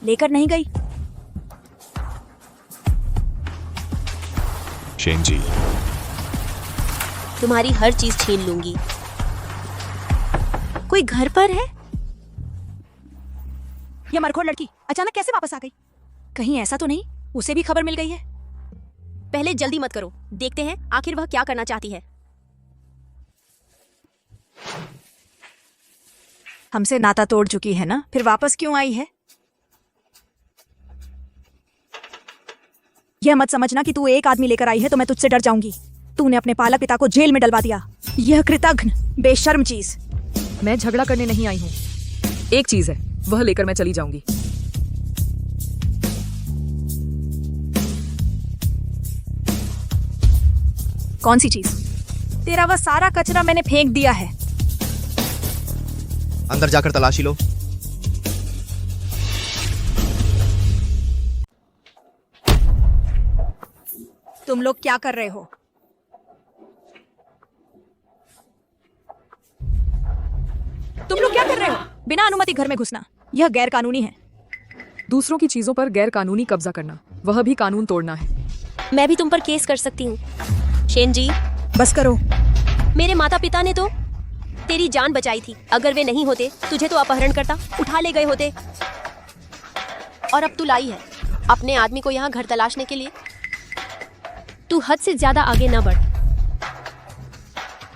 लेकर नहीं गई। शेन जी, तुम्हारी हर चीज छीन लूंगी। कोई घर पर है? यह मरखोर लड़की अचानक कैसे वापस आ गई? कहीं ऐसा तो नहीं उसे भी खबर मिल गई है? पहले जल्दी मत करो, देखते हैं आखिर वह क्या करना चाहती है। हमसे नाता तोड़ चुकी है ना, फिर वापस क्यों आई है? यह मत समझना कि तू एक आदमी लेकर आई है तो मैं तुझसे डर जाऊंगी। तूने अपने पालक पिता को जेल में डलवा दिया। यह कृतघ्न बेशर्म चीज। मैं झगड़ा करने नहीं आई हूँ। एक चीज है, वह लेकर मैं चली जाऊंगी। कौन सी चीज? तेरा वह सारा कचरा मैंने फेंक दिया है। अंदर जाकर तलाशी लो। तुम लोग क्या कर रहे हो? तुम लोग क्या कर रहे हो? बिना अनुमति घर में घुसना, यह गैर कानूनी है। दूसरों की चीजों पर गैर कानूनी कब्जा करना, वह भी कानून तोड़ना है। मैं भी तुम पर केस कर सकती हूँ। शेन जी, बस करो। मेरे माता पिता ने तो तेरी जान बचाई थी। अगर वे नहीं होते तुझे तो अपहरण करता, उठा ले गए होते। और अब तू लाई है अपने आदमी को यहाँ घर तलाशने के लिए। तू हद से ज्यादा आगे न बढ़।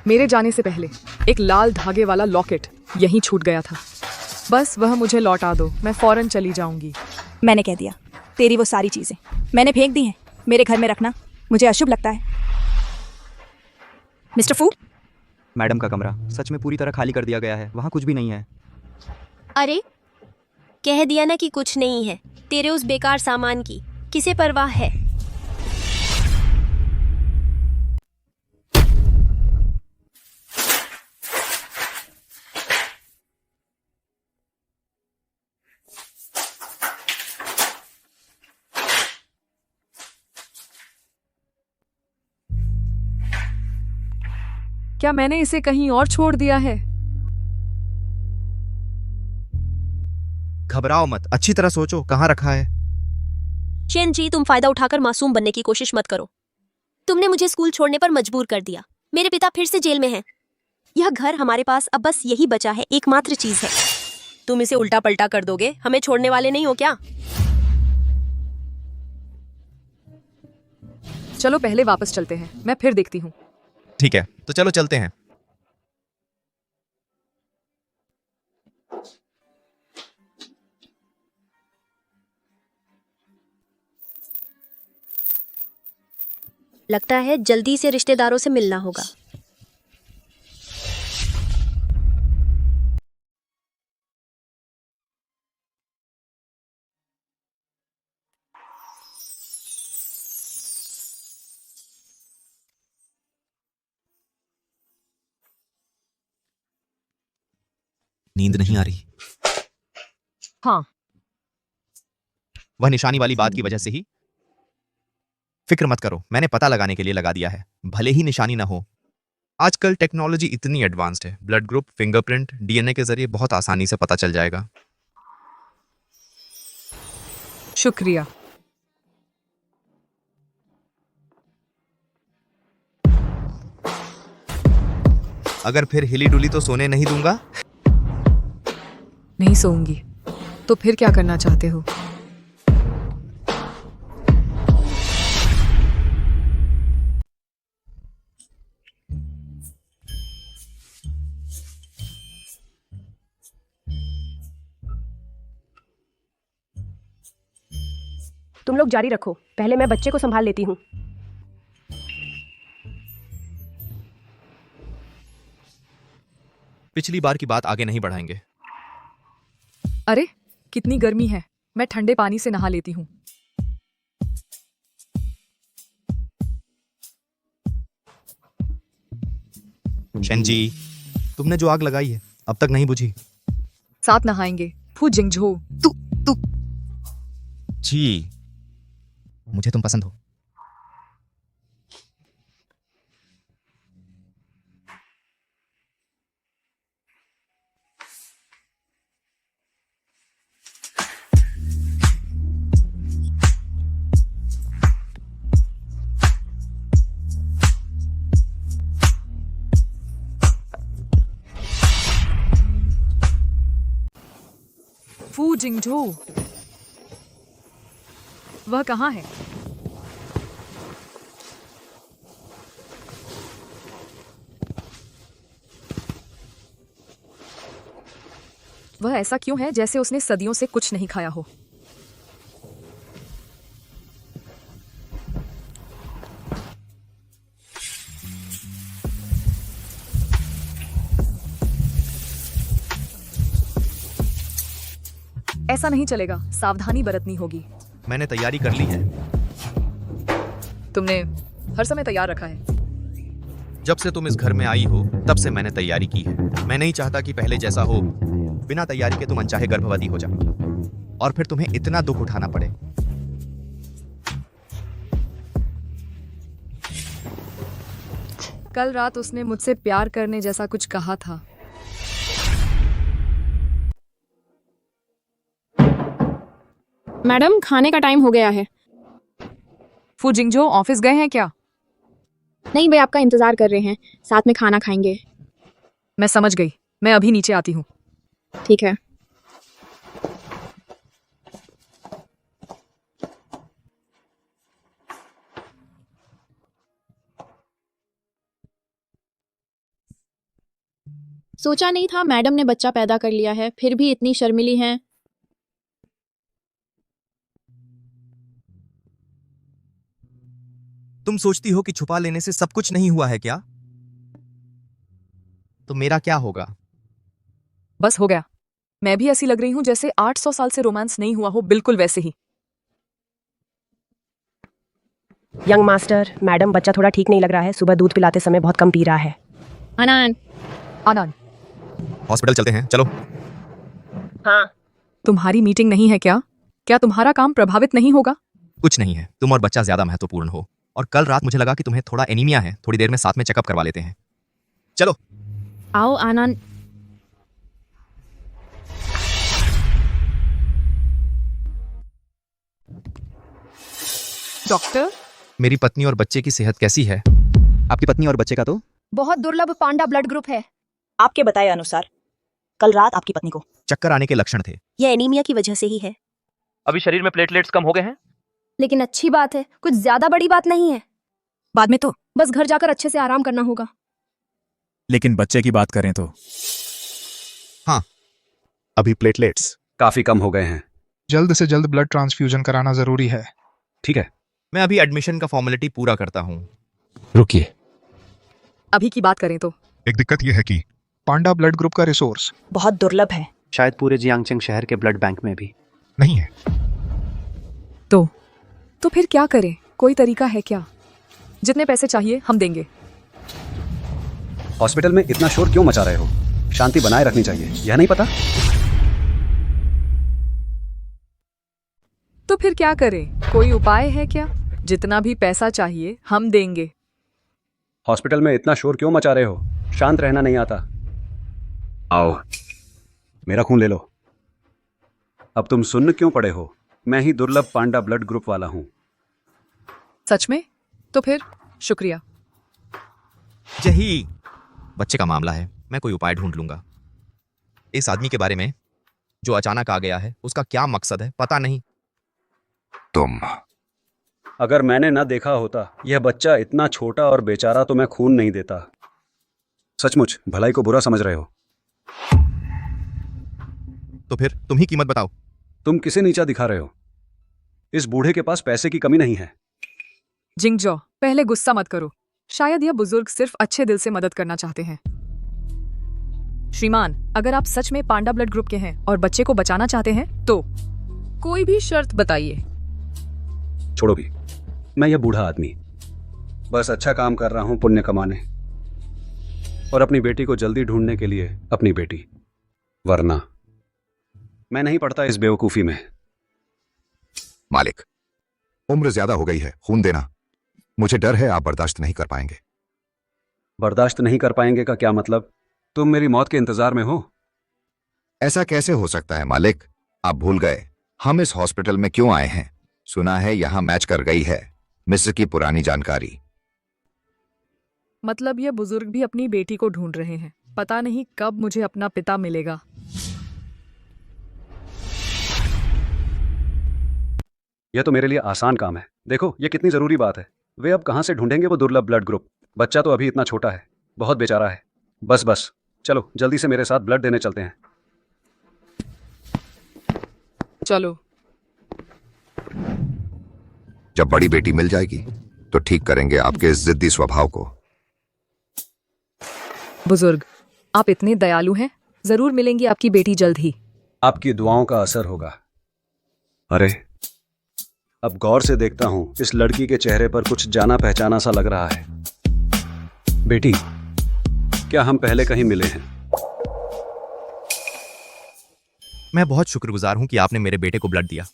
मेरे जाने से पहले एक लाल धागे वाला लॉकेट यहीं छूट गया था। बस वह मुझे लौटा दो, मैं फौरन चली जाऊंगी। मैंने कह दिया, तेरी वो सारी चीजें मैंने फेंक दी हैं। मेरे घर में रखना मुझे अशुभ लगता है। मिस्टर फू, मैडम का कमरा सच में पूरी तरह खाली कर दिया गया है। वहाँ कुछ भी नहीं है। अरे कह दिया ना कि कुछ नहीं है। तेरे उस बेकार सामान की किसे परवाह है? क्या मैंने इसे कहीं और छोड़ दिया है? घबराओ मत, अच्छी तरह सोचो कहाँ रखा है। शेन जी, तुम फायदा उठाकर मासूम बनने की कोशिश मत करो। तुमने मुझे स्कूल छोड़ने पर मजबूर कर दिया। मेरे पिता फिर से जेल में हैं। यह घर हमारे पास अब बस यही बचा है, एकमात्र चीज है। तुम इसे उल्टा पलटा कर दोगे, हमें छोड़ने वाले नहीं हो क्या? चलो पहले वापस चलते हैं, मैं फिर देखती हूँ। ठीक है, तो चलो चलते हैं। लगता है जल्दी से रिश्तेदारों से मिलना होगा। नींद नहीं आ रही। हाँ, वह निशानी वाली बात की वजह से ही। फिक्र मत करो, मैंने पता लगाने के लिए लगा दिया है, भले ही निशानी ना हो। आजकल टेक्नोलॉजी इतनी एडवांस्ड है, ब्लड ग्रुप, फिंगरप्रिंट, डीएनए के जरिए बहुत आसानी से पता चल जाएगा। शुक्रिया। अगर फिर हिली डुली तो सोने नहीं दूंगा। नहीं सोऊंगी। तो फिर क्या करना चाहते हो? तुम लोग जारी रखो, पहले मैं बच्चे को संभाल लेती हूँ। पिछली बार की बात आगे नहीं बढ़ाएंगे। अरे कितनी गर्मी है, मैं ठंडे पानी से नहा लेती हूँ। शेनजी, तुमने जो आग लगाई है अब तक नहीं बुझी। साथ नहाएंगे। फू जिंगझो। तू तू जी, मुझे तुम पसंद हो। फू जिंगझो, वह कहाँ है? वह ऐसा क्यों है जैसे उसने सदियों से कुछ नहीं खाया हो? ऐसा नहीं चलेगा, सावधानी बरतनी होगी। मैंने तैयारी कर ली है। तुमने हर समय तैयार रखा है। जब से तुम इस घर में आई हो तब से मैंने तैयारी की है। मैं नहीं चाहता कि पहले जैसा हो, बिना तैयारी के तुम अनचाहे गर्भवती हो जाओ और फिर तुम्हें इतना दुख उठाना पड़े। कल रात उसने मुझसे प्यार करने जैसा कुछ कहा था। मैडम, खाने का टाइम हो गया है। फू जिंगझो ऑफिस गए हैं क्या? नहीं, वे आपका इंतजार कर रहे हैं, साथ में खाना खाएंगे। मैं समझ गई, मैं अभी नीचे आती हूँ। ठीक है। सोचा नहीं था मैडम ने बच्चा पैदा कर लिया है, फिर भी इतनी शर्मिली हैं। तुम सोचती हो कि छुपा लेने से सब कुछ नहीं हुआ है क्या? तो मेरा क्या होगा? बस हो गया। मैं भी ऐसी लग रही हूँ जैसे 800 साल से रोमांस नहीं हुआ हो, बिल्कुल वैसे ही। यंग मास्टर, मैडम बच्चा थोड़ा ठीक नहीं लग रहा है, सुबह दूध पिलाते समय बहुत कम पी रहा है। आनंद, आनंद, हॉस्पिटल चलते हैं, चलो। हाँ। तुम्हारी मीटिंग नहीं है क्या? क्या तुम्हारा काम प्रभावित नहीं होगा? कुछ नहीं है, तुम और बच्चा ज्यादा महत्वपूर्ण हो। और कल रात मुझे लगा कि तुम्हें थोड़ा एनीमिया है, थोड़ी देर में साथ में चेकअप करवा लेते हैं। चलो। आओ आनंद। डॉक्टर, मेरी पत्नी और बच्चे की सेहत कैसी है? आपकी पत्नी और बच्चे का तो बहुत दुर्लभ पांडा ब्लड ग्रुप है। आपके बताए अनुसार कल रात आपकी पत्नी को चक्कर आने के लक्षण थे। यह एनीमिया की वजह से ही है। अभी शरीर में प्लेटलेट्स कम हो गए हैं। लेकिन अच्छी बात है, कुछ ज्यादा बड़ी बात नहीं है। बाद में तो बस घर जाकर अच्छे से आराम करना होगा। लेकिन बच्चे की बात करें तो हाँ, अभी प्लेटलेट्स काफी कम हो गए हैं। जल्द से जल्द ब्लड ट्रांसफ्यूजन कराना जरूरी है। ठीक है, मैं अभी एडमिशन का फॉर्मेलिटी पूरा करता हूँ। रुकिए। अभी की बात करें तो एक दिक्कत यह है कि पांडा ब्लड ग्रुप का रिसोर्स बहुत दुर्लभ है। शायद पूरे जियांगचेंग शहर के ब्लड बैंक में भी नहीं है। तो फिर क्या करें? कोई तरीका है क्या? जितने पैसे चाहिए हम देंगे। हॉस्पिटल में इतना शोर क्यों मचा रहे हो? शांति बनाए रखनी चाहिए, यह नहीं पता? तो फिर क्या करें? कोई उपाय है क्या? जितना भी पैसा चाहिए हम देंगे। हॉस्पिटल में इतना शोर क्यों मचा रहे हो? शांत रहना नहीं आता। आओ, मेरा खून ले लो। अब तुम सुन्न क्यों पड़े हो? मैं ही दुर्लभ पांडा ब्लड ग्रुप वाला हूं। सच में? तो फिर शुक्रिया। यही बच्चे का मामला है, मैं कोई उपाय ढूंढ लूंगा। इस आदमी के बारे में जो अचानक आ गया है, उसका क्या मकसद है पता नहीं। तुम अगर मैंने ना देखा होता यह बच्चा इतना छोटा और बेचारा, तो मैं खून नहीं देता। सचमुच भलाई को बुरा समझ रहे हो। तो फिर तुम ही कीमत बताओ। तुम किसे नीचा दिखा रहे हो? इस बूढ़े के पास पैसे की कमी नहीं है। जिंगजो, पहले गुस्सा मत करो। शायद यह बुजुर्ग सिर्फ अच्छे दिल से मदद करना चाहते हैं। श्रीमान, अगर आप सच में पांडा ब्लड ग्रुप के हैं और बच्चे को बचाना चाहते हैं तो कोई भी शर्त बताइए। छोड़ो भी, मैं यह बूढ़ा आदमी बस अच्छा काम कर रहा हूं पुण्य कमाने और अपनी बेटी को जल्दी ढूंढने के लिए अपनी बेटी, वरना मैं नहीं पड़ता इस बेवकूफी में। मालिक, उम्र ज्यादा हो गई है, खून देना। मुझे डर है आप बर्दाश्त नहीं कर पाएंगे। बर्दाश्त नहीं कर पाएंगे का क्या मतलब? तुम मेरी मौत के इंतजार में हो? ऐसा कैसे हो सकता है मालिक? आप भूल गए हम इस हॉस्पिटल में क्यों आए हैं? सुना है यहां मैच कर गई है मिस्र की पुरानी जानकारी। मतलब यह बुजुर्ग भी अपनी बेटी को ढूंढ रहे हैं। पता नहीं कब मुझे अपना पिता मिलेगा। यह तो मेरे लिए आसान काम है। देखो ये कितनी जरूरी बात है। वे अब कहां से ढूंढेंगे वो दुर्लभ ब्लड ग्रुप? बच्चा तो अभी इतना छोटा है, बहुत बेचारा है। बस चलो जल्दी से मेरे साथ ब्लड देने चलते हैं। चलो। जब बड़ी बेटी मिल जाएगी तो ठीक करेंगे आपके इस जिद्दी स्वभाव को। बुजुर्ग, आप इतने दयालु हैं, जरूर मिलेंगी आपकी बेटी जल्द ही। आपकी दुआओं का असर होगा। अरे अब गौर से देखता हूं, इस लड़की के चेहरे पर कुछ जाना पहचाना सा लग रहा है। बेटी, क्या हम पहले कहीं मिले हैं? मैं बहुत शुक्रगुजार हूं कि आपने मेरे बेटे को ब्लड दिया,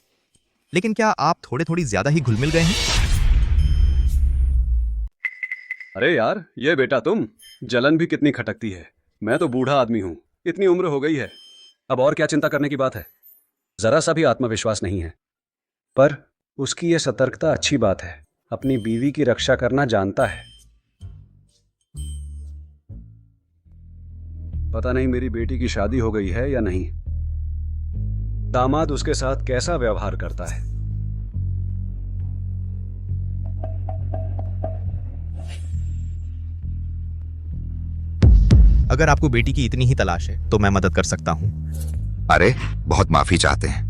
लेकिन क्या आप थोड़ी ज्यादा ही घुल मिल गए हैं? अरे यार, ये बेटा तुम, जलन भी कितनी खटकती है। मैं तो बूढ़ा आदमी हूं, इतनी उम्र हो गई है, अब और क्या चिंता करने की बात है? जरा सा भी आत्मविश्वास नहीं है। पर उसकी यह सतर्कता अच्छी बात है, अपनी बीवी की रक्षा करना जानता है। पता नहीं मेरी बेटी की शादी हो गई है या नहीं। दामाद उसके साथ कैसा व्यवहार करता है। अगर आपको बेटी की इतनी ही तलाश है तो मैं मदद कर सकता हूं। अरे बहुत माफी चाहते हैं,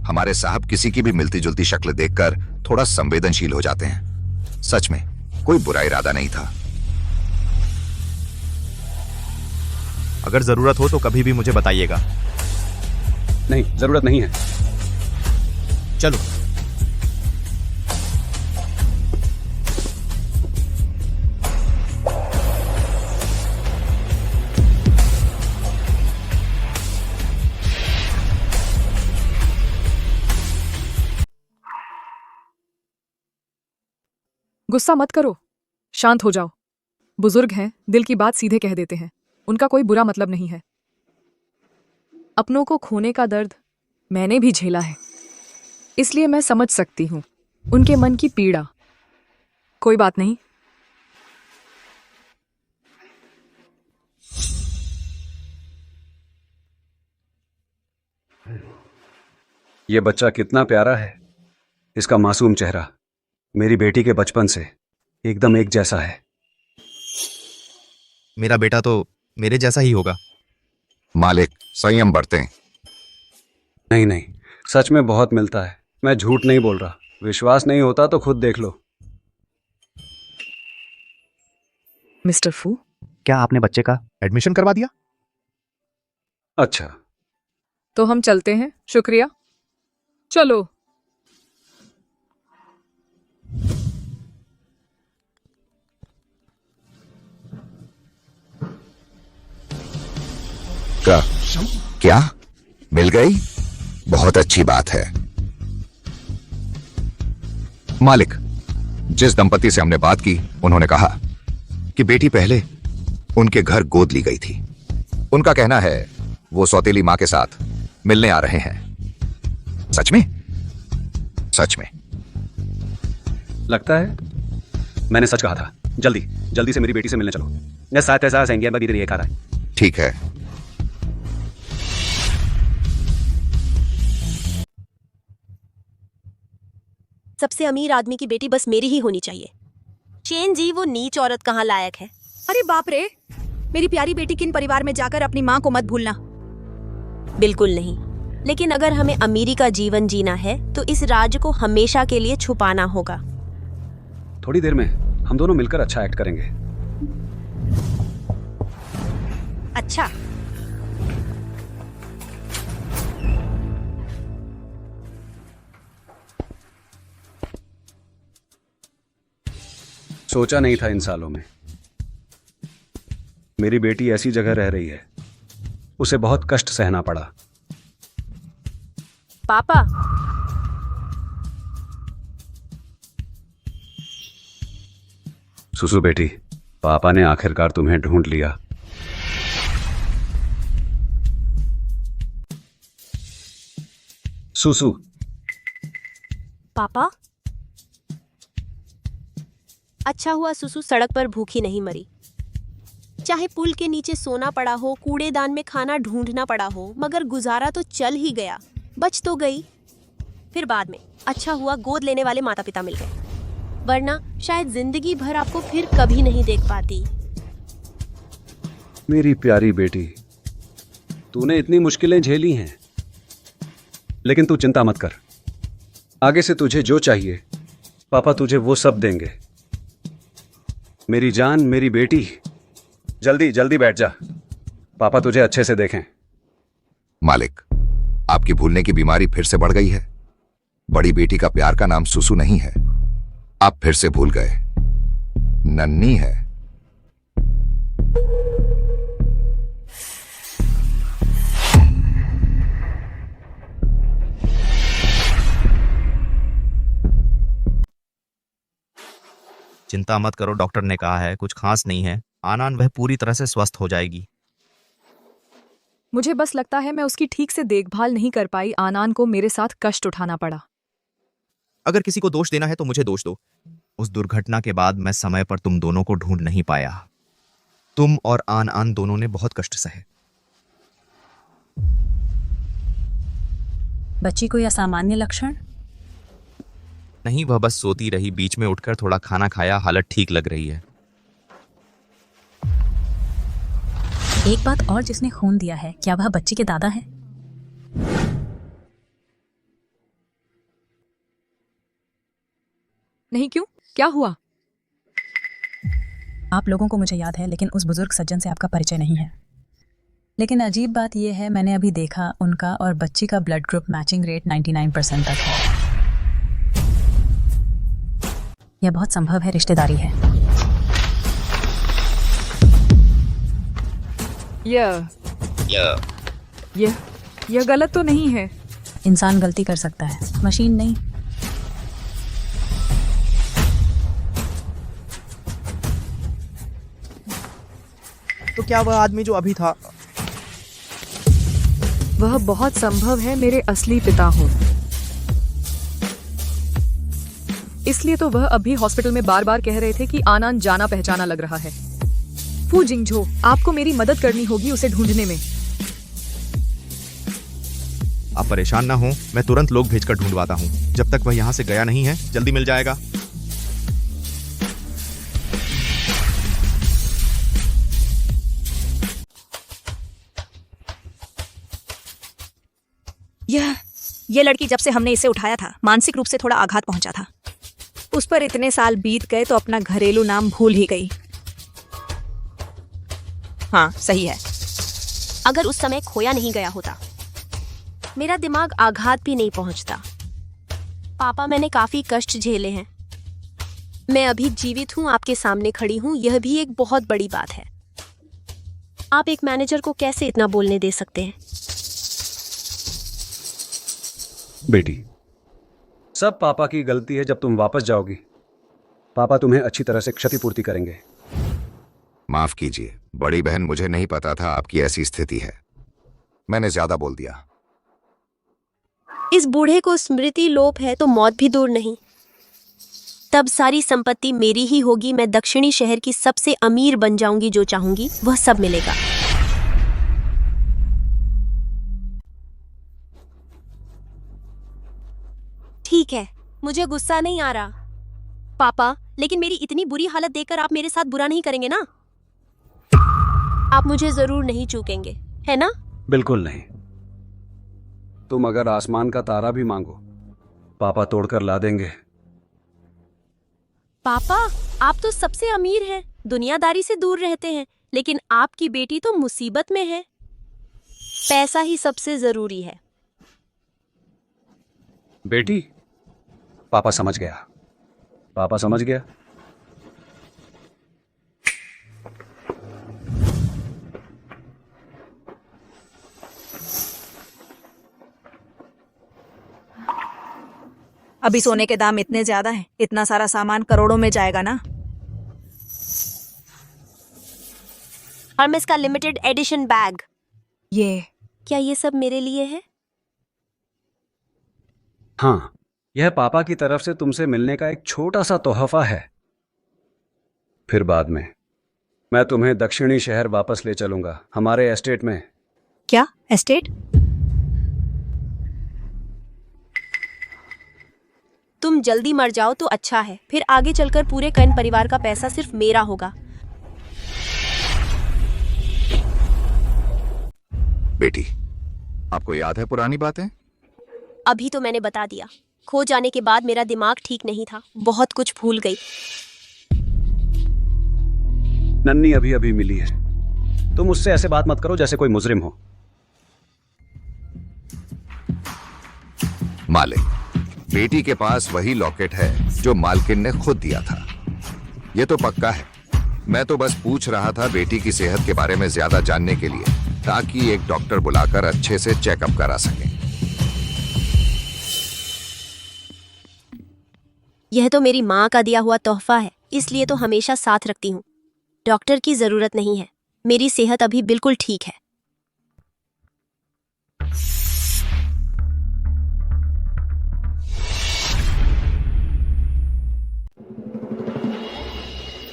हमारे साहब किसी की भी मिलती जुलती शक्ल देखकर थोड़ा संवेदनशील हो जाते हैं। सच में कोई बुरा इरादा नहीं था। अगर जरूरत हो तो कभी भी मुझे बताइएगा। नहीं, जरूरत नहीं है। चलो। गुस्सा मत करो, शांत हो जाओ। बुजुर्ग हैं, दिल की बात सीधे कह देते हैं। उनका कोई बुरा मतलब नहीं है। अपनों को खोने का दर्द मैंने भी झेला है, इसलिए मैं समझ सकती हूँ। उनके मन की पीड़ा। कोई बात नहीं। ये बच्चा कितना प्यारा है। इसका मासूम चेहरा मेरी बेटी के बचपन से एकदम एक जैसा है। मेरा बेटा तो मेरे जैसा ही होगा। मालिक, संयम बरतें। नहीं नहीं, सच में बहुत मिलता है। मैं झूठ नहीं बोल रहा। विश्वास नहीं होता तो खुद देख लो। मिस्टर फू, क्या आपने बच्चे का एडमिशन करवा दिया? अच्छा, तो हम चलते हैं। शुक्रिया। चलो। क्या मिल गई? बहुत अच्छी बात है। मालिक, जिस दंपति से हमने बात की उन्होंने कहा कि बेटी पहले उनके घर गोद ली गई थी। उनका कहना है वो सौतेली मां के साथ मिलने आ रहे हैं। सच में? सच में? लगता है मैंने सच कहा था। जल्दी जल्दी से मेरी बेटी से मिलने चलो। ठीक है। सबसे अमीर आदमी की बेटी बस मेरी ही होनी चाहिए। शेन जी, वो नीच औरत कहाँ लायक है? अरे बाप रे, मेरी प्यारी बेटी किन परिवार में जाकर अपनी माँ को मत भूलना। बिल्कुल नहीं, लेकिन अगर हमें अमीरी का जीवन जीना है तो इस राज को हमेशा के लिए छुपाना होगा। थोड़ी देर में हम दोनों मिलकर अच्छा एक्ट करेंगे। अच्छा, सोचा नहीं था इन सालों में मेरी बेटी ऐसी जगह रह रही है। उसे बहुत कष्ट सहना पड़ा। पापा, सुसु बेटी, पापा ने आखिरकार तुम्हें ढूंढ लिया। सुसु। पापा, अच्छा हुआ सुसु सड़क पर भूखी नहीं मरी। चाहे पुल के नीचे सोना पड़ा हो, कूड़ेदान में खाना ढूंढना पड़ा हो, मगर गुजारा तो चल ही गया। बच तो गई। फिर बाद में अच्छा हुआ गोद लेने वाले माता पिता मिल गए, वरना शायद जिंदगी भर आपको फिर कभी नहीं देख पाती। मेरी प्यारी बेटी, तूने इतनी मुश्किलें झेली हैं, लेकिन तू चिंता मत कर। आगे से तुझे जो चाहिए पापा तुझे वो सब देंगे। मेरी जान, मेरी बेटी, जल्दी जल्दी बैठ जा। पापा तुझे अच्छे से देखें। मालिक, आपकी भूलने की बीमारी फिर से बढ़ गई है। बड़ी बेटी का प्यार का नाम सुसु नहीं है। आप फिर से भूल गए। नन्ही है। चिंता मत करो, डॉक्टर ने कहा है कुछ खास नहीं है। आनान वह पूरी तरह से स्वस्थ हो जाएगी। मुझे बस लगता है मैं उसकी ठीक से देखभाल नहीं कर पाई। आनान को मेरे साथ कष्ट उठाना पड़ा। अगर किसी को दोष देना है तो मुझे दोष दो। उस दुर्घटना के बाद मैं समय पर तुम दोनों को ढूंढ नहीं पाया। तुम और आन दोनों ने बहुत कष्ट सहे। बच्ची कोई असामान्य लक्षण? नहीं, वह बस सोती रही। बीच में उठकर थोड़ा खाना खाया। हालत ठीक लग रही है। एक बात और, जिसने खून दिया है, क्या वह बच्ची के दादा है? नहीं, क्यों? क्या हुआ? आप लोगों को मुझे याद है, लेकिन उस बुजुर्ग सज्जन से आपका परिचय नहीं है। लेकिन अजीब बात यह है, मैंने अभी देखा उनका और बच्ची का ब्लड ग्रुप मैचिंग रेट 99% तक है। यह बहुत संभव है रिश्तेदारी है। यह गलत तो नहीं है। इंसान गलती कर सकता है, मशीन नहीं। तो क्या वह आदमी जो अभी था? वह बहुत संभव है मेरे असली पिता हो। इसलिए तो वह अभी हॉस्पिटल में बार बार कह रहे थे कि आनंद जाना पहचाना लग रहा है। फू जिंगझो, आपको मेरी मदद करनी होगी उसे ढूंढने में। आप परेशान ना हो, मैं तुरंत लोग भेजकर ढूंढवाता हूँ। जब तक वह यहाँ से गया नहीं है, जल्दी मिल जाएगा। यह लड़की जब से हमने इसे उठाया था, मानसिक रूप से थोड़ा आघात पहुंचा था। उस पर इतने साल बीत गए तो अपना घरेलू नाम भूल ही गई। हाँ, सही है। अगर उस समय खोया नहीं गया होता, मेरा दिमाग आघात भी नहीं पहुंचता। पापा, मैंने काफी कष्ट झेले हैं। मैं अभी जीवित हूं, आपके सामने खड़ी हूं, यह भी एक बहुत बड़ी बात है। आप एक मैनेजर को कैसे इतना बोलने दे सकते हैं? बेटी, सब पापा की गलती है। जब तुम वापस जाओगी, पापा तुम्हें अच्छी तरह से क्षतिपूर्ति करेंगे। माफ कीजिए बड़ी बहन, मुझे नहीं पता था आपकी ऐसी स्थिति है। मैंने ज्यादा बोल दिया। इस बूढ़े को स्मृति लोप है तो मौत भी दूर नहीं। तब सारी संपत्ति मेरी ही होगी। मैं दक्षिणी शहर की सबसे अमीर बन जाऊंगी। जो चाहूंगी वह सब मिलेगा। ठीक है, मुझे गुस्सा नहीं आ रहा पापा, लेकिन मेरी इतनी बुरी हालत देखकर आप मेरे साथ बुरा नहीं करेंगे ना? आप मुझे जरूर नहीं चूकेंगे, है ना? बिल्कुल नहीं। तुम अगर आसमान का तारा भी मांगो, पापा तोड़कर ला देंगे। पापा, आप तो सबसे अमीर हैं, दुनियादारी से दूर रहते हैं, लेकिन आपकी बेटी तो मुसीबत में है। पैसा ही सबसे जरूरी है। बेटी, पापा समझ गया। पापा समझ गया। अभी सोने के दाम इतने ज्यादा हैं, इतना सारा सामान करोड़ों में जाएगा ना। हर्मेस का लिमिटेड एडिशन बैग। ये क्या ये सब मेरे लिए है? हाँ, यह पापा की तरफ से तुमसे मिलने का एक छोटा सा तोहफा है। फिर बाद में मैं तुम्हें दक्षिणी शहर वापस ले चलूंगा, हमारे एस्टेट में। क्या एस्टेट? तुम जल्दी मर जाओ तो अच्छा है, फिर आगे चलकर पूरे कैन परिवार का पैसा सिर्फ मेरा होगा। बेटी, आपको याद है पुरानी बातें? अभी तो मैंने बता दिया। खो जाने के बाद मेरा दिमाग ठीक नहीं था, बहुत कुछ भूल गई। नन्नी अभी अभी मिली है, तुम उससे ऐसे बात मत करो जैसे कोई मुजरिम हो। मालिक, बेटी के पास वही लॉकेट है जो मालकिन ने खुद दिया था। ये तो पक्का है। मैं तो बस पूछ रहा था बेटी की सेहत के बारे में ज्यादा जानने के लिए, ताकि एक डॉक्टर बुलाकर अच्छे से चेकअप करा सकें। यह तो मेरी माँ का दिया हुआ तोहफा है, इसलिए तो हमेशा साथ रखती हूँ। डॉक्टर की जरूरत नहीं है, मेरी सेहत अभी बिल्कुल ठीक है।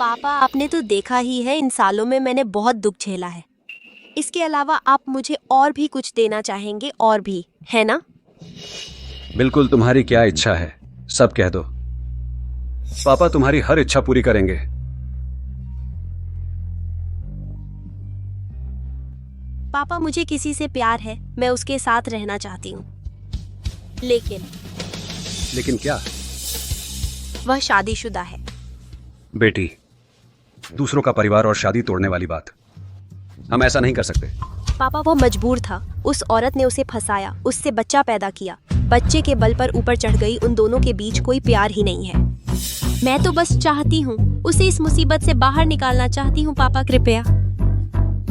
पापा, आपने तो देखा ही है, इन सालों में मैंने बहुत दुख झेला है। इसके अलावा आप मुझे और भी कुछ देना चाहेंगे, और भी, है ना? बिल्कुल, तुम्हारी क्या इच्छा है सब कह दो, पापा तुम्हारी हर इच्छा पूरी करेंगे। पापा, मुझे किसी से प्यार है, मैं उसके साथ रहना चाहती हूँ, लेकिन क्या? वह शादीशुदा है। बेटी, दूसरों का परिवार और शादी तोड़ने वाली बात, हम ऐसा नहीं कर सकते। पापा, वो मजबूर था, उस औरत ने उसे फंसाया, उससे बच्चा पैदा किया, बच्चे के बल पर ऊपर चढ़ गई। उन दोनों के बीच कोई प्यार ही नहीं है। मैं तो बस चाहती हूँ, उसे इस मुसीबत से बाहर निकालना चाहती हूँ। पापा, कृपया।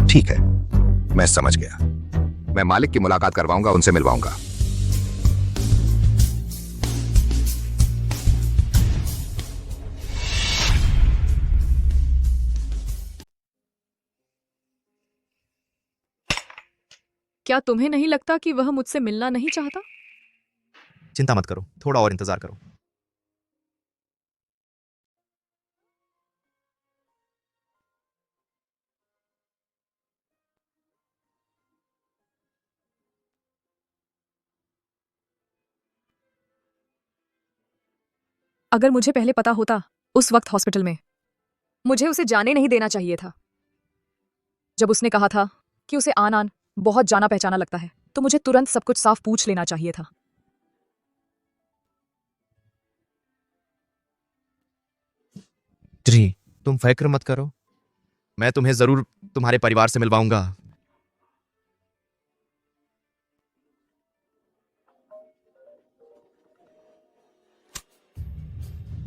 ठीक है, मैं समझ गया। मैं मालिक की मुलाकात करवाऊंगा, उनसे मिलवाऊंगा। क्या तुम्हें नहीं लगता कि वह मुझसे मिलना नहीं चाहता? चिंता मत करो, थोड़ा और इंतजार करो। अगर मुझे पहले पता होता उस वक्त हॉस्पिटल में, मुझे उसे जाने नहीं देना चाहिए था। जब उसने कहा था कि उसे आन बहुत जाना पहचाना लगता है, तो मुझे तुरंत सब कुछ साफ पूछ लेना चाहिए था। ट्री, तुम फिक्र मत करो, मैं तुम्हें जरूर तुम्हारे परिवार से मिलवाऊंगा।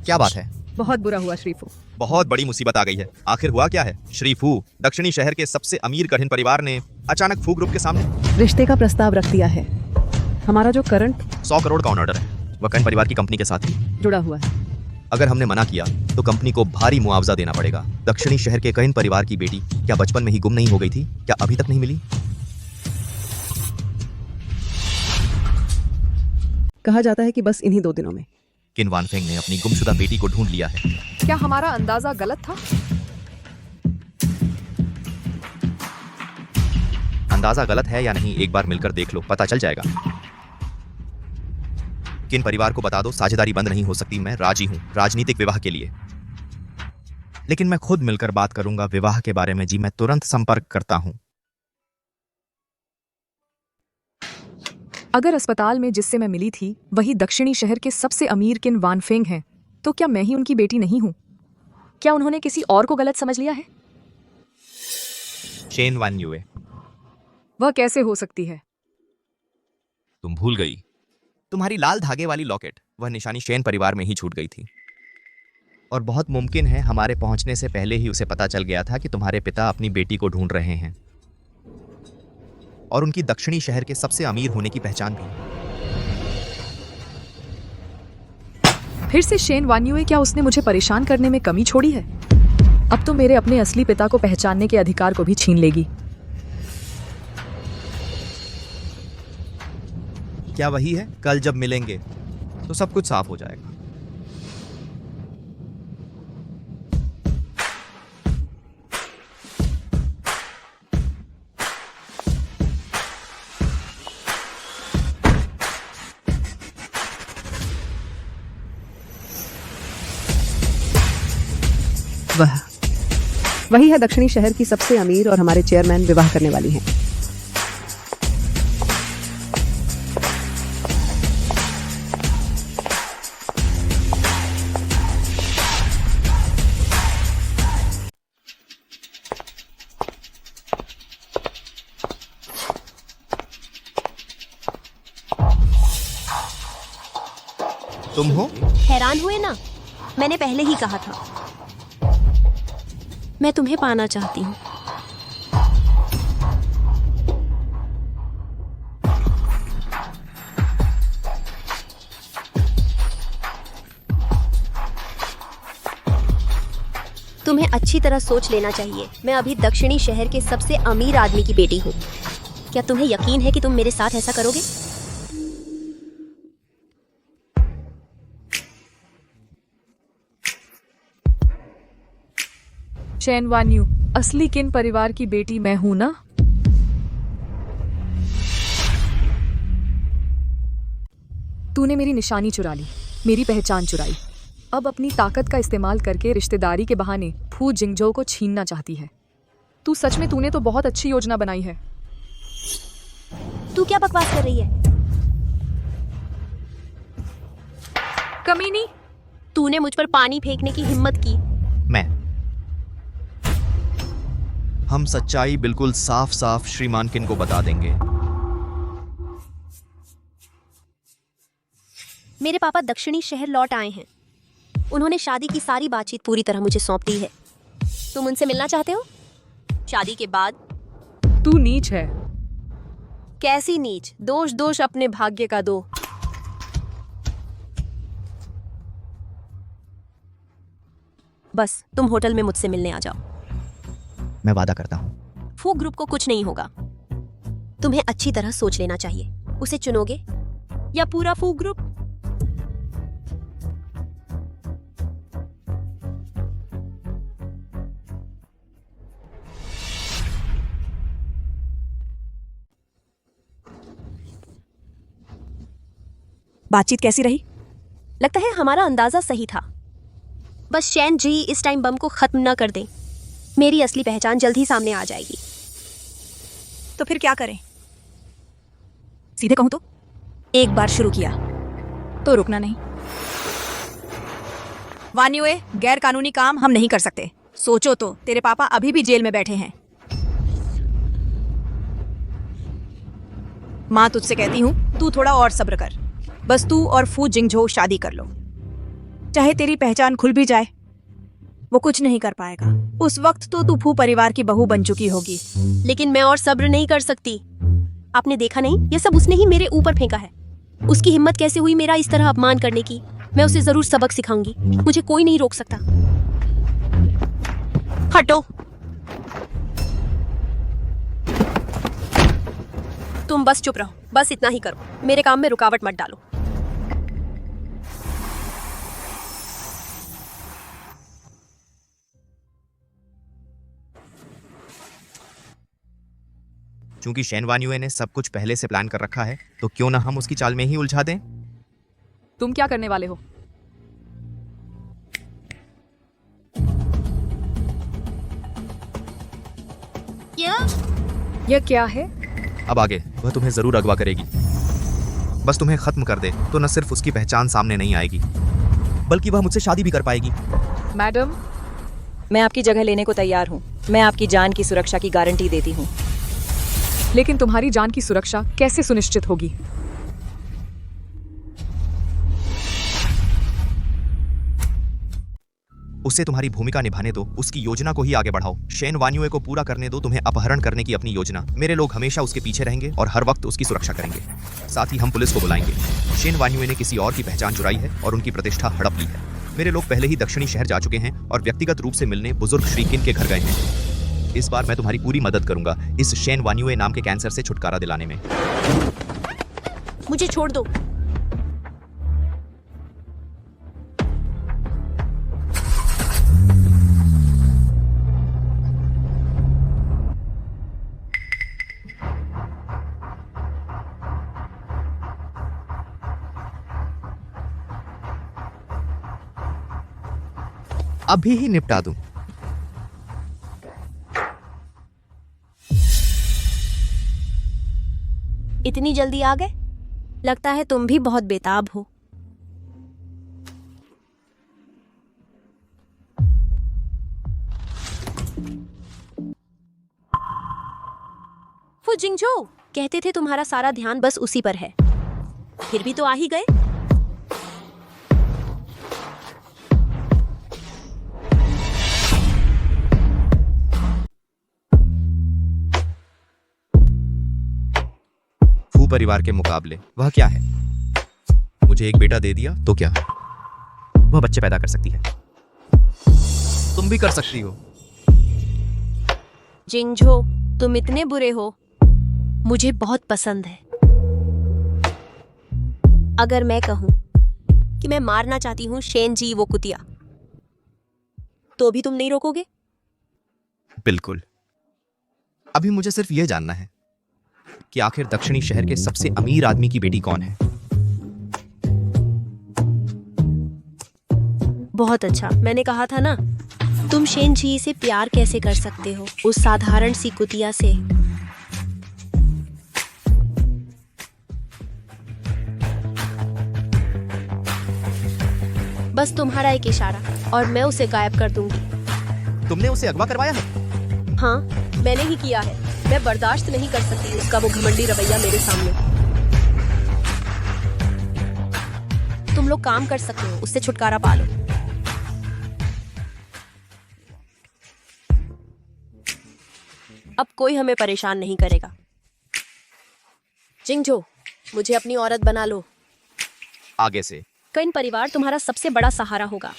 क्या बात है? बहुत बुरा हुआ श्रीफू। बहुत बड़ी मुसीबत आ गई है। आखिर हुआ क्या है? श्रीफू, दक्षिणी शहर के सबसे अमीर कठिन परिवार ने अचानक फू ग्रुप के सामने रिश्ते का प्रस्ताव रख दिया है। हमारा जो करंट 100 करोड़ का ऑर्डर है, वह कठिन परिवार की कंपनी के साथ ही जुड़ा हुआ है। अगर हमने मना किया तो कंपनी को भारी मुआवजा देना पड़ेगा। दक्षिणी शहर के कठिन परिवार की बेटी क्या बचपन में ही गुम नहीं हो गई थी? क्या अभी तक नहीं मिली? कहा जाता है कि बस इन्हीं 2 दिनों में किन वानफेंग ने अपनी गुमशुदा बेटी को ढूंढ लिया है। क्या हमारा अंदाजा गलत था? अंदाजा गलत है या नहीं, एक बार मिलकर देख लो, पता चल जाएगा। किन परिवार को बता दो, साझेदारी बंद नहीं हो सकती। मैं राजी हूं राजनीतिक विवाह के लिए, लेकिन मैं खुद मिलकर बात करूंगा विवाह के बारे में। जी, मैं तुरंत संपर्क करता हूं। अगर अस्पताल में जिससे मैं मिली थी वही दक्षिणी शहर के सबसे अमीर किन वानफेंग हैं, तो क्या मैं ही उनकी बेटी नहीं हूं? क्या उन्होंने किसी और को गलत समझ लिया है? शेन वान यूए। वह कैसे हो सकती है? तुम भूल गई, तुम्हारी लाल धागे वाली लॉकेट, वह निशानी शेन परिवार में ही छूट गई थी। और बहुत मुमकिन है हमारे पहुंचने से पहले ही उसे पता चल गया था कि तुम्हारे पिता अपनी बेटी को ढूंढ रहे हैं, और उनकी दक्षिणी शहर के सबसे अमीर होने की पहचान भी। फिर से शेन वान्यूए, क्या उसने मुझे परेशान करने में कमी छोड़ी है? अब तो मेरे अपने असली पिता को पहचानने के अधिकार को भी छीन लेगी। क्या वही है? कल जब मिलेंगे तो सब कुछ साफ हो जाएगा। वही है दक्षिणी शहर की सबसे अमीर और हमारे चेयरमैन विवाह करने वाली हैं। तुम हो? हैरान हुए ना? मैंने पहले ही कहा था, मैं तुम्हें पाना चाहती हूँ। तुम्हें अच्छी तरह सोच लेना चाहिए। मैं अभी दक्षिणी शहर के सबसे अमीर आदमी की बेटी हूँ। क्या तुम्हें यकीन है कि तुम मेरे साथ ऐसा करोगे? शेन वान्यू, असली किन परिवार की बेटी मैं हूं ना? तूने मेरी निशानी चुरा ली, मेरी पहचान चुराई। अब अपनी ताकत का इस्तेमाल करके रिश्तेदारी के बहाने फू जिंगजो को छीनना चाहती है। तू सच में, तूने तो बहुत अच्छी योजना बनाई है। तू क्या बकवास कर रही है? कमीनी, तूने मुझ पर पानी फेंकने की हिम्मत की। हम सच्चाई बिल्कुल साफ साफ श्रीमान किन को बता देंगे। मेरे पापा दक्षिणी शहर लौट आए हैं। उन्होंने शादी की सारी बातचीत पूरी तरह मुझे सौंप दी है। तुम उनसे मिलना चाहते हो? शादी के बाद? तू नीच है। कैसी नीच? दोष दोष अपने भाग्य का दो। बस तुम होटल में मुझसे मिलने आ जाओ। मैं वादा करता हूँ। फू ग्रुप को कुछ नहीं होगा। तुम्हें अच्छी तरह सोच लेना चाहिए। उसे चुनोगे या पूरा फू ग्रुप? बातचीत कैसी रही? लगता है हमारा अंदाजा सही था। बस शैन जी इस टाइम बम को खत्म न कर दें, मेरी असली पहचान जल्द ही सामने आ जाएगी। तो फिर क्या करें? सीधे कहूं तो एक बार शुरू किया तो रुकना नहीं। वान्युए, गैर कानूनी काम हम नहीं कर सकते। सोचो तो, तेरे पापा अभी भी जेल में बैठे हैं। माँ तुझसे कहती हूँ, तू थोड़ा और सब्र कर। बस तू और फू जिंगझो शादी कर लो। चाहे तेरी पहचान खुल भी जाए, वो कुछ नहीं कर पाएगा। उस वक्त तो तू फू परिवार की बहू बन चुकी होगी। लेकिन मैं और सब्र नहीं कर सकती। आपने देखा नहीं, ये सब उसने ही मेरे ऊपर फेंका है। उसकी हिम्मत कैसे हुई मेरा इस तरह अपमान करने की। मैं उसे जरूर सबक सिखाऊंगी। मुझे कोई नहीं रोक सकता। हटो। तुम बस चुप रहो, बस इतना ही करो। मेरे काम में रुकावट मत डालो। चूंकि शेन वान्युए ने सब कुछ पहले से प्लान कर रखा है, तो क्यों ना हम उसकी चाल में ही उलझा दें। तुम क्या करने वाले हो? यह क्या है? अब आगे वह तुम्हें जरूर अगवा करेगी। बस तुम्हें खत्म कर दे तो न सिर्फ उसकी पहचान सामने नहीं आएगी, बल्कि वह मुझसे शादी भी कर पाएगी। मैडम, मैं आपकी जगह लेने को तैयार हूँ। मैं आपकी जान की सुरक्षा की गारंटी देती हूँ। लेकिन तुम्हारी जान की सुरक्षा कैसे सुनिश्चित होगी? उसे तुम्हारी भूमिका निभाने दो, उसकी योजना को ही आगे बढ़ाओ। शेन वान्युए को पूरा करने दो तुम्हें अपहरण करने की अपनी योजना। मेरे लोग हमेशा उसके पीछे रहेंगे और हर वक्त उसकी सुरक्षा करेंगे। साथ ही हम पुलिस को बुलाएंगे। शेन वान्युए ने किसी और की पहचान चुराई है और उनकी प्रतिष्ठा हड़प ली है। मेरे लोग पहले ही दक्षिणी शहर जा चुके हैं और व्यक्तिगत रूप से मिलने बुजुर्ग श्री किन के घर गए हैं। इस बार मैं तुम्हारी पूरी मदद करूंगा इस शेन वान्युए नाम के कैंसर से छुटकारा दिलाने में। मुझे छोड़ दो। अभी ही निपटा दूं। इतनी जल्दी आ गए? लगता है तुम भी बहुत बेताब हो। फू जिंगझो, कहते थे तुम्हारा सारा ध्यान बस उसी पर है, फिर भी तो आ ही गए। फू परिवार के मुकाबले वह क्या है? मुझे एक बेटा दे दिया तो क्या वह बच्चे पैदा कर सकती है? तुम भी कर सकती हो। जिंगझो, तुम इतने बुरे हो, मुझे बहुत पसंद है। अगर मैं कहूं कि मैं मारना चाहती हूं शेन जी वो कुतिया, तो भी तुम नहीं रोकोगे? बिल्कुल। अभी मुझे सिर्फ यह जानना है कि आखिर दक्षिणी शहर के सबसे अमीर आदमी की बेटी कौन है? बहुत अच्छा, मैंने कहा था ना। तुम शेन जी से प्यार कैसे कर सकते हो, उस साधारण सी कुतिया से? बस तुम्हारा एक इशारा और मैं उसे गायब कर दूंगी। तुमने उसे अगवा करवाया है? हाँ, मैंने ही किया है। मैं बर्दाश्त नहीं कर सकती उसका वो घमंडी रवैया मेरे सामने। तुम लोग काम कर सकते हो, उससे छुटकारा पा लो। अब कोई हमें परेशान नहीं करेगा। जिंगझो, मुझे अपनी औरत बना लो। आगे से कइन परिवार तुम्हारा सबसे बड़ा सहारा होगा।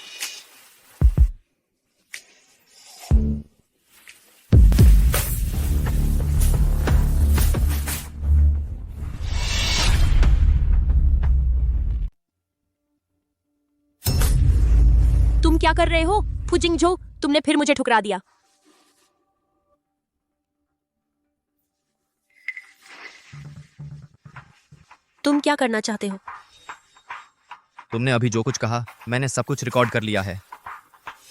तुम क्या कर रहे हो फू जिंगझो? तुमने फिर मुझे ठुकरा दिया। तुम क्या करना चाहते हो? तुमने अभी जो कुछ कहा मैंने सब कुछ रिकॉर्ड कर लिया है।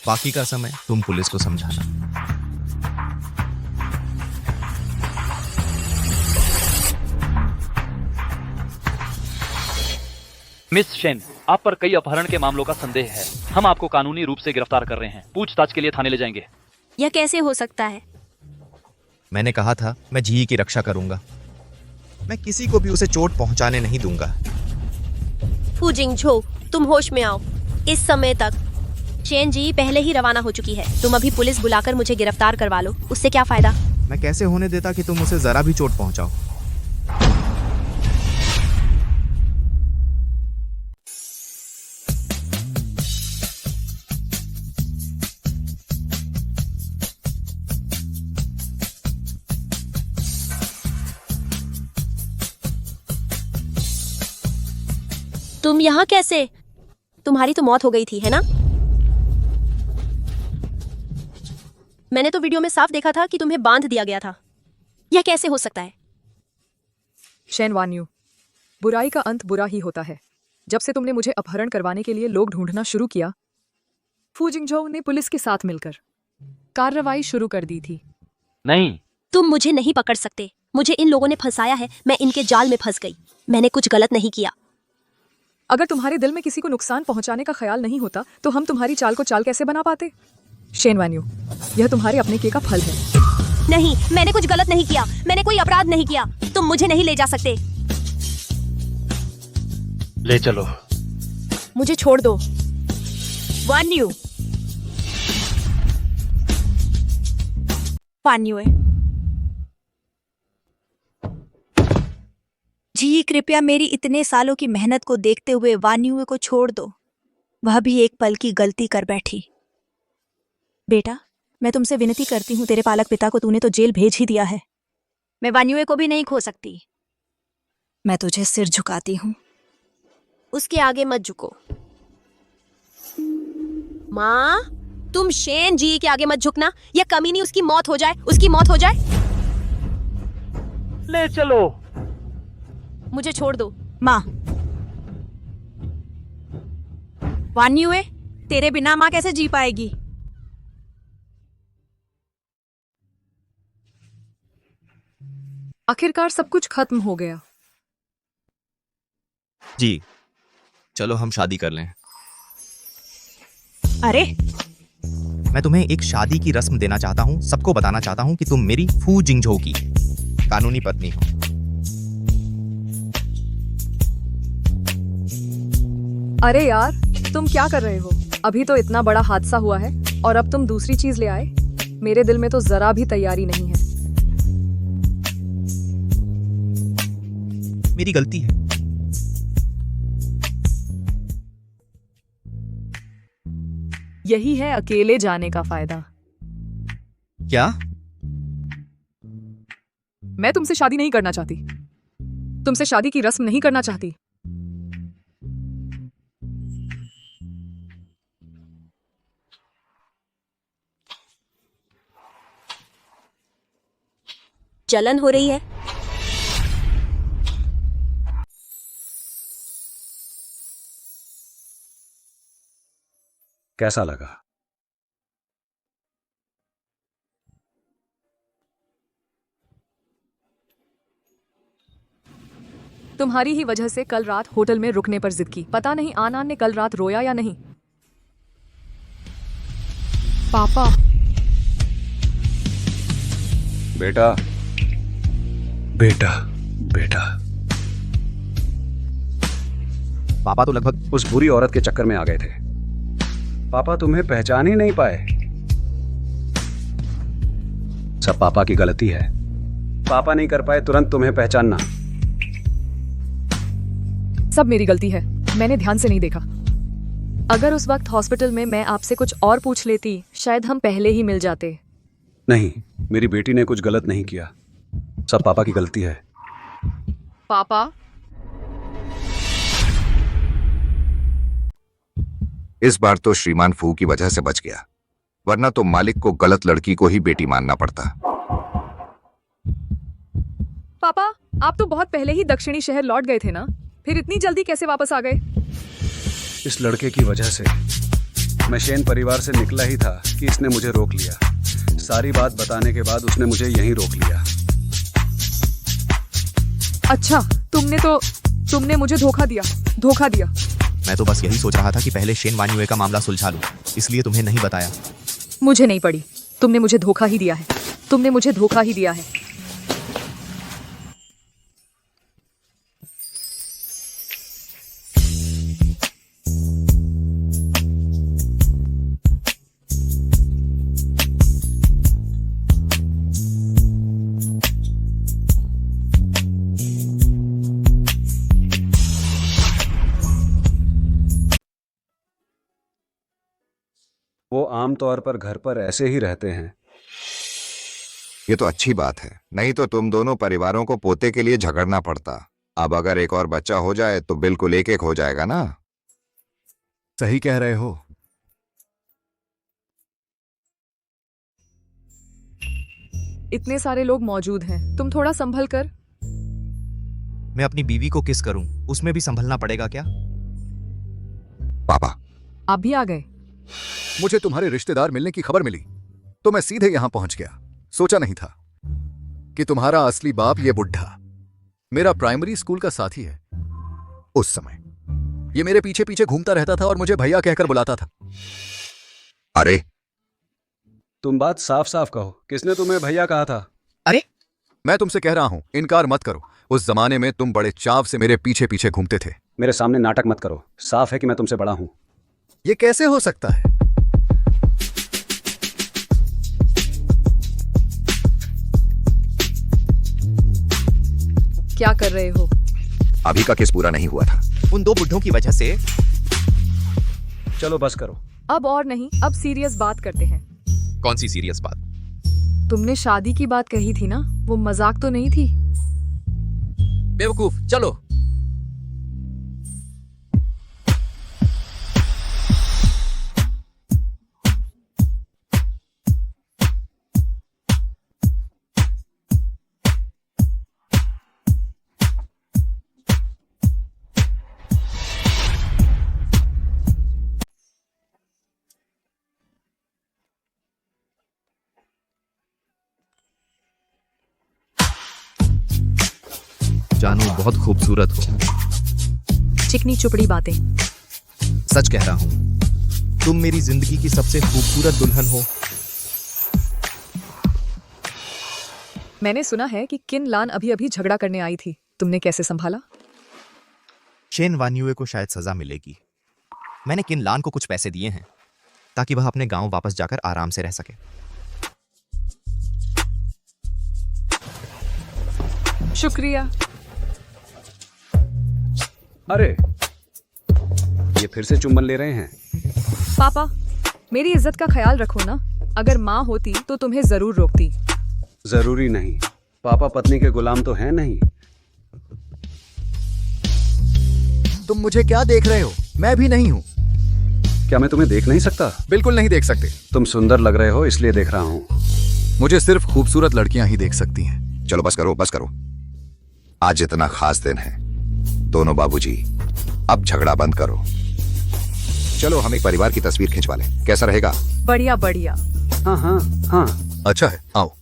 बाकी का समय तुम पुलिस को समझाना। मिस शेन, आप पर कई अपहरण के मामलों का संदेह है। हम आपको कानूनी रूप से गिरफ्तार कर रहे हैं। पूछताछ के लिए थाने ले जाएंगे। यह कैसे हो सकता है? मैंने कहा था मैं जी की रक्षा करूंगा। मैं किसी को भी उसे चोट पहुंचाने नहीं दूंगा। फू जिंगझो, तुम होश में आओ। इस समय तक शेन जी पहले ही रवाना हो चुकी है। तुम अभी पुलिस बुलाकर मुझे गिरफ्तार करवा लो, उससे क्या फायदा? मैं कैसे होने देता कि तुम उसे जरा भी चोट पहुंचाओ। तुम यहाँ कैसे? तुम्हारी तो मौत हो गई थी, है ना? मैंने तो वीडियो में साफ देखा था कि तुम्हें बांध दिया गया था। यह कैसे हो सकता है? शेन वान्यू, बुराई का अंत बुरा ही होता है। जब से तुमने मुझे अपहरण करवाने के लिए लोग ढूंढना शुरू किया, फू जिंगझो ने पुलिस के साथ मिलकर कार्रवाई शुरू कर दी थी। नहीं, तुम मुझे नहीं पकड़ सकते। मुझे इन लोगों ने फंसाया है। मैं इनके जाल में फंस गई। मैंने कुछ गलत नहीं किया। अगर तुम्हारे दिल में किसी को नुकसान पहुंचाने का ख्याल नहीं होता तो हम तुम्हारी चाल को चाल कैसे बना पाते? शेन वान्यू, यह तुम्हारे अपने के का फल है। नहीं, मैंने कुछ गलत नहीं किया। मैंने कोई अपराध नहीं किया। तुम मुझे नहीं ले जा सकते। ले चलो। मुझे छोड़ दो। वान्यू, वान्यू है जी, कृपया मेरी इतने सालों की मेहनत को देखते हुए वान्यू को छोड़ दो। वह भी एक पल की गलती कर बैठी। बेटा, मैं तुमसे विनती करती हूँ, तेरे पालक पिता को तूने तो जेल भेज ही दिया है। मैं वान्यू को भी नहीं खो सकती। मैं तुझे सिर झुकाती हूँ, उसके आगे मत झुको। माँ, तुम शेन जी के आगे मत झुकना। यह कमीनी उसकी मौत हो जाए, उसकी मौत हो जाए। ले चलो। मुझे छोड़ दो। माँ, वान्यू है, तेरे बिना माँ कैसे जी पाएगी? आखिरकार सब कुछ खत्म हो गया। जी, चलो हम शादी कर लें। अरे, मैं तुम्हें एक शादी की रस्म देना चाहता हूँ। सबको बताना चाहता हूँ कि तुम मेरी फू जिंगझो की कानूनी पत्नी हो। अरे यार, तुम क्या कर रहे हो? अभी तो इतना बड़ा हादसा हुआ है और अब तुम दूसरी चीज ले आए। मेरे दिल में तो जरा भी तैयारी नहीं है। मेरी गलती है। यही है अकेले जाने का फायदा। क्या? मैं तुमसे शादी नहीं करना चाहती। तुमसे शादी की रस्म नहीं करना चाहती। जलन हो रही है। कैसा लगा? तुम्हारी ही वजह से कल रात होटल में रुकने पर जिद की। पता नहीं आनान ने कल रात रोया या नहीं। पापा। बेटा, बेटा, बेटा। पापा तो लगभग उस बुरी औरत के चक्कर में आ गए थे। पापा तुम्हें पहचान ही नहीं पाए। सब पापा की गलती है। पापा नहीं कर पाए तुरंत तुम्हें पहचानना। सब मेरी गलती है। मैंने ध्यान से नहीं देखा। अगर उस वक्त हॉस्पिटल में मैं आपसे कुछ और पूछ लेती, शायद हम पहले ही मिल जाते। नहीं, मेरी बेटी ने कुछ गलत नहीं किया। सब पापा की गलती है। पापा, इस बार तो श्रीमान फू की वजह से बच गया, वरना तो मालिक को गलत लड़की को ही बेटी मानना पड़ता। पापा, आप तो बहुत पहले ही दक्षिणी शहर लौट गए थे ना? फिर इतनी जल्दी कैसे वापस आ गए? इस लड़के की वजह से। मैं शेन परिवार से निकला ही था कि इसने मुझे रोक लिया। सारी बात बताने के बाद उसने मुझे यहीं रोक लिया। अच्छा, तुमने मुझे धोखा दिया। मैं तो बस यही सोच रहा था कि पहले शेन वान्युए का मामला सुलझा लूं, इसलिए तुम्हें नहीं बताया। मुझे नहीं पड़ी। तुमने मुझे धोखा ही दिया है। वो आमतौर पर घर पर ऐसे ही रहते हैं। ये तो अच्छी बात है, नहीं तो तुम दोनों परिवारों को पोते के लिए झगड़ना पड़ता। अब अगर एक और बच्चा हो जाए तो बिल्कुल एक एक हो जाएगा ना। सही कह रहे हो। इतने सारे लोग मौजूद हैं, तुम थोड़ा संभल कर। मैं अपनी बीवी को किस करूं, उसमें भी संभलना पड़ेगा क्या? पापा, आप भी आ गए। मुझे तुम्हारे रिश्तेदार मिलने की खबर मिली तो मैं सीधे यहां पहुंच गया। सोचा नहीं था कि तुम्हारा असली बाप ये बुढ़ा मेरा प्राइमरी स्कूल का साथी है। उस समय ये मेरे पीछे पीछे घूमता रहता था और मुझे भैया कहकर बुलाता था। अरे तुम बात साफ साफ कहो, किसने तुम्हें भैया कहा था? अरे मैं तुमसे कह रहा हूं, इनकार मत करो। उस जमाने में तुम बड़े चाव से मेरे पीछे पीछे घूमते थे। मेरे सामने नाटक मत करो, साफ है कि मैं तुमसे बड़ा हूं। ये कैसे हो सकता है? क्या कर रहे हो? अभी का केस पूरा नहीं हुआ था। उन दो बुढ़ों की वजह से। चलो बस करो। अब और नहीं, अब सीरियस बात करते हैं। कौन सी सीरियस बात? तुमने शादी की बात कही थी ना, वो मजाक तो नहीं थी? बेवकूफ, चलो। जानू बहुत खूबसूरत हो। चिकनी चुपड़ी बातें। सच कह रहा हूं, तुम मेरी जिंदगी की सबसे खूबसूरत दुल्हन हो। मैंने सुना है कि किन लान अभी अभी झगड़ा करने आई थी, तुमने कैसे संभाला? शेन वान्युए को शायद सजा मिलेगी। मैंने किन लान को कुछ पैसे दिए हैं ताकि वह अपने गांव वापस जाकर आराम से रह सके। शुक्रिया। अरे ये फिर से चुम्बन ले रहे हैं। पापा, मेरी इज्जत का ख्याल रखो ना। अगर माँ होती तो तुम्हें जरूर रोकती। जरूरी नहीं, पापा पत्नी के गुलाम तो हैं नहीं। तुम मुझे क्या देख रहे हो? मैं भी नहीं हूं। क्या मैं तुम्हें देख नहीं सकता? बिल्कुल नहीं देख सकते। तुम सुंदर लग रहे हो इसलिए देख रहा हूं। मुझे सिर्फ खूबसूरत लड़कियां ही देख सकती हैं। चलो बस करो, बस करो। आज इतना खास दिन है। दोनों बाबूजी, अब झगड़ा बंद करो। चलो हम एक परिवार की तस्वीर खिंचवा लें, कैसा रहेगा? बढ़िया बढ़िया। हाँ हाँ हाँ, अच्छा है, आओ।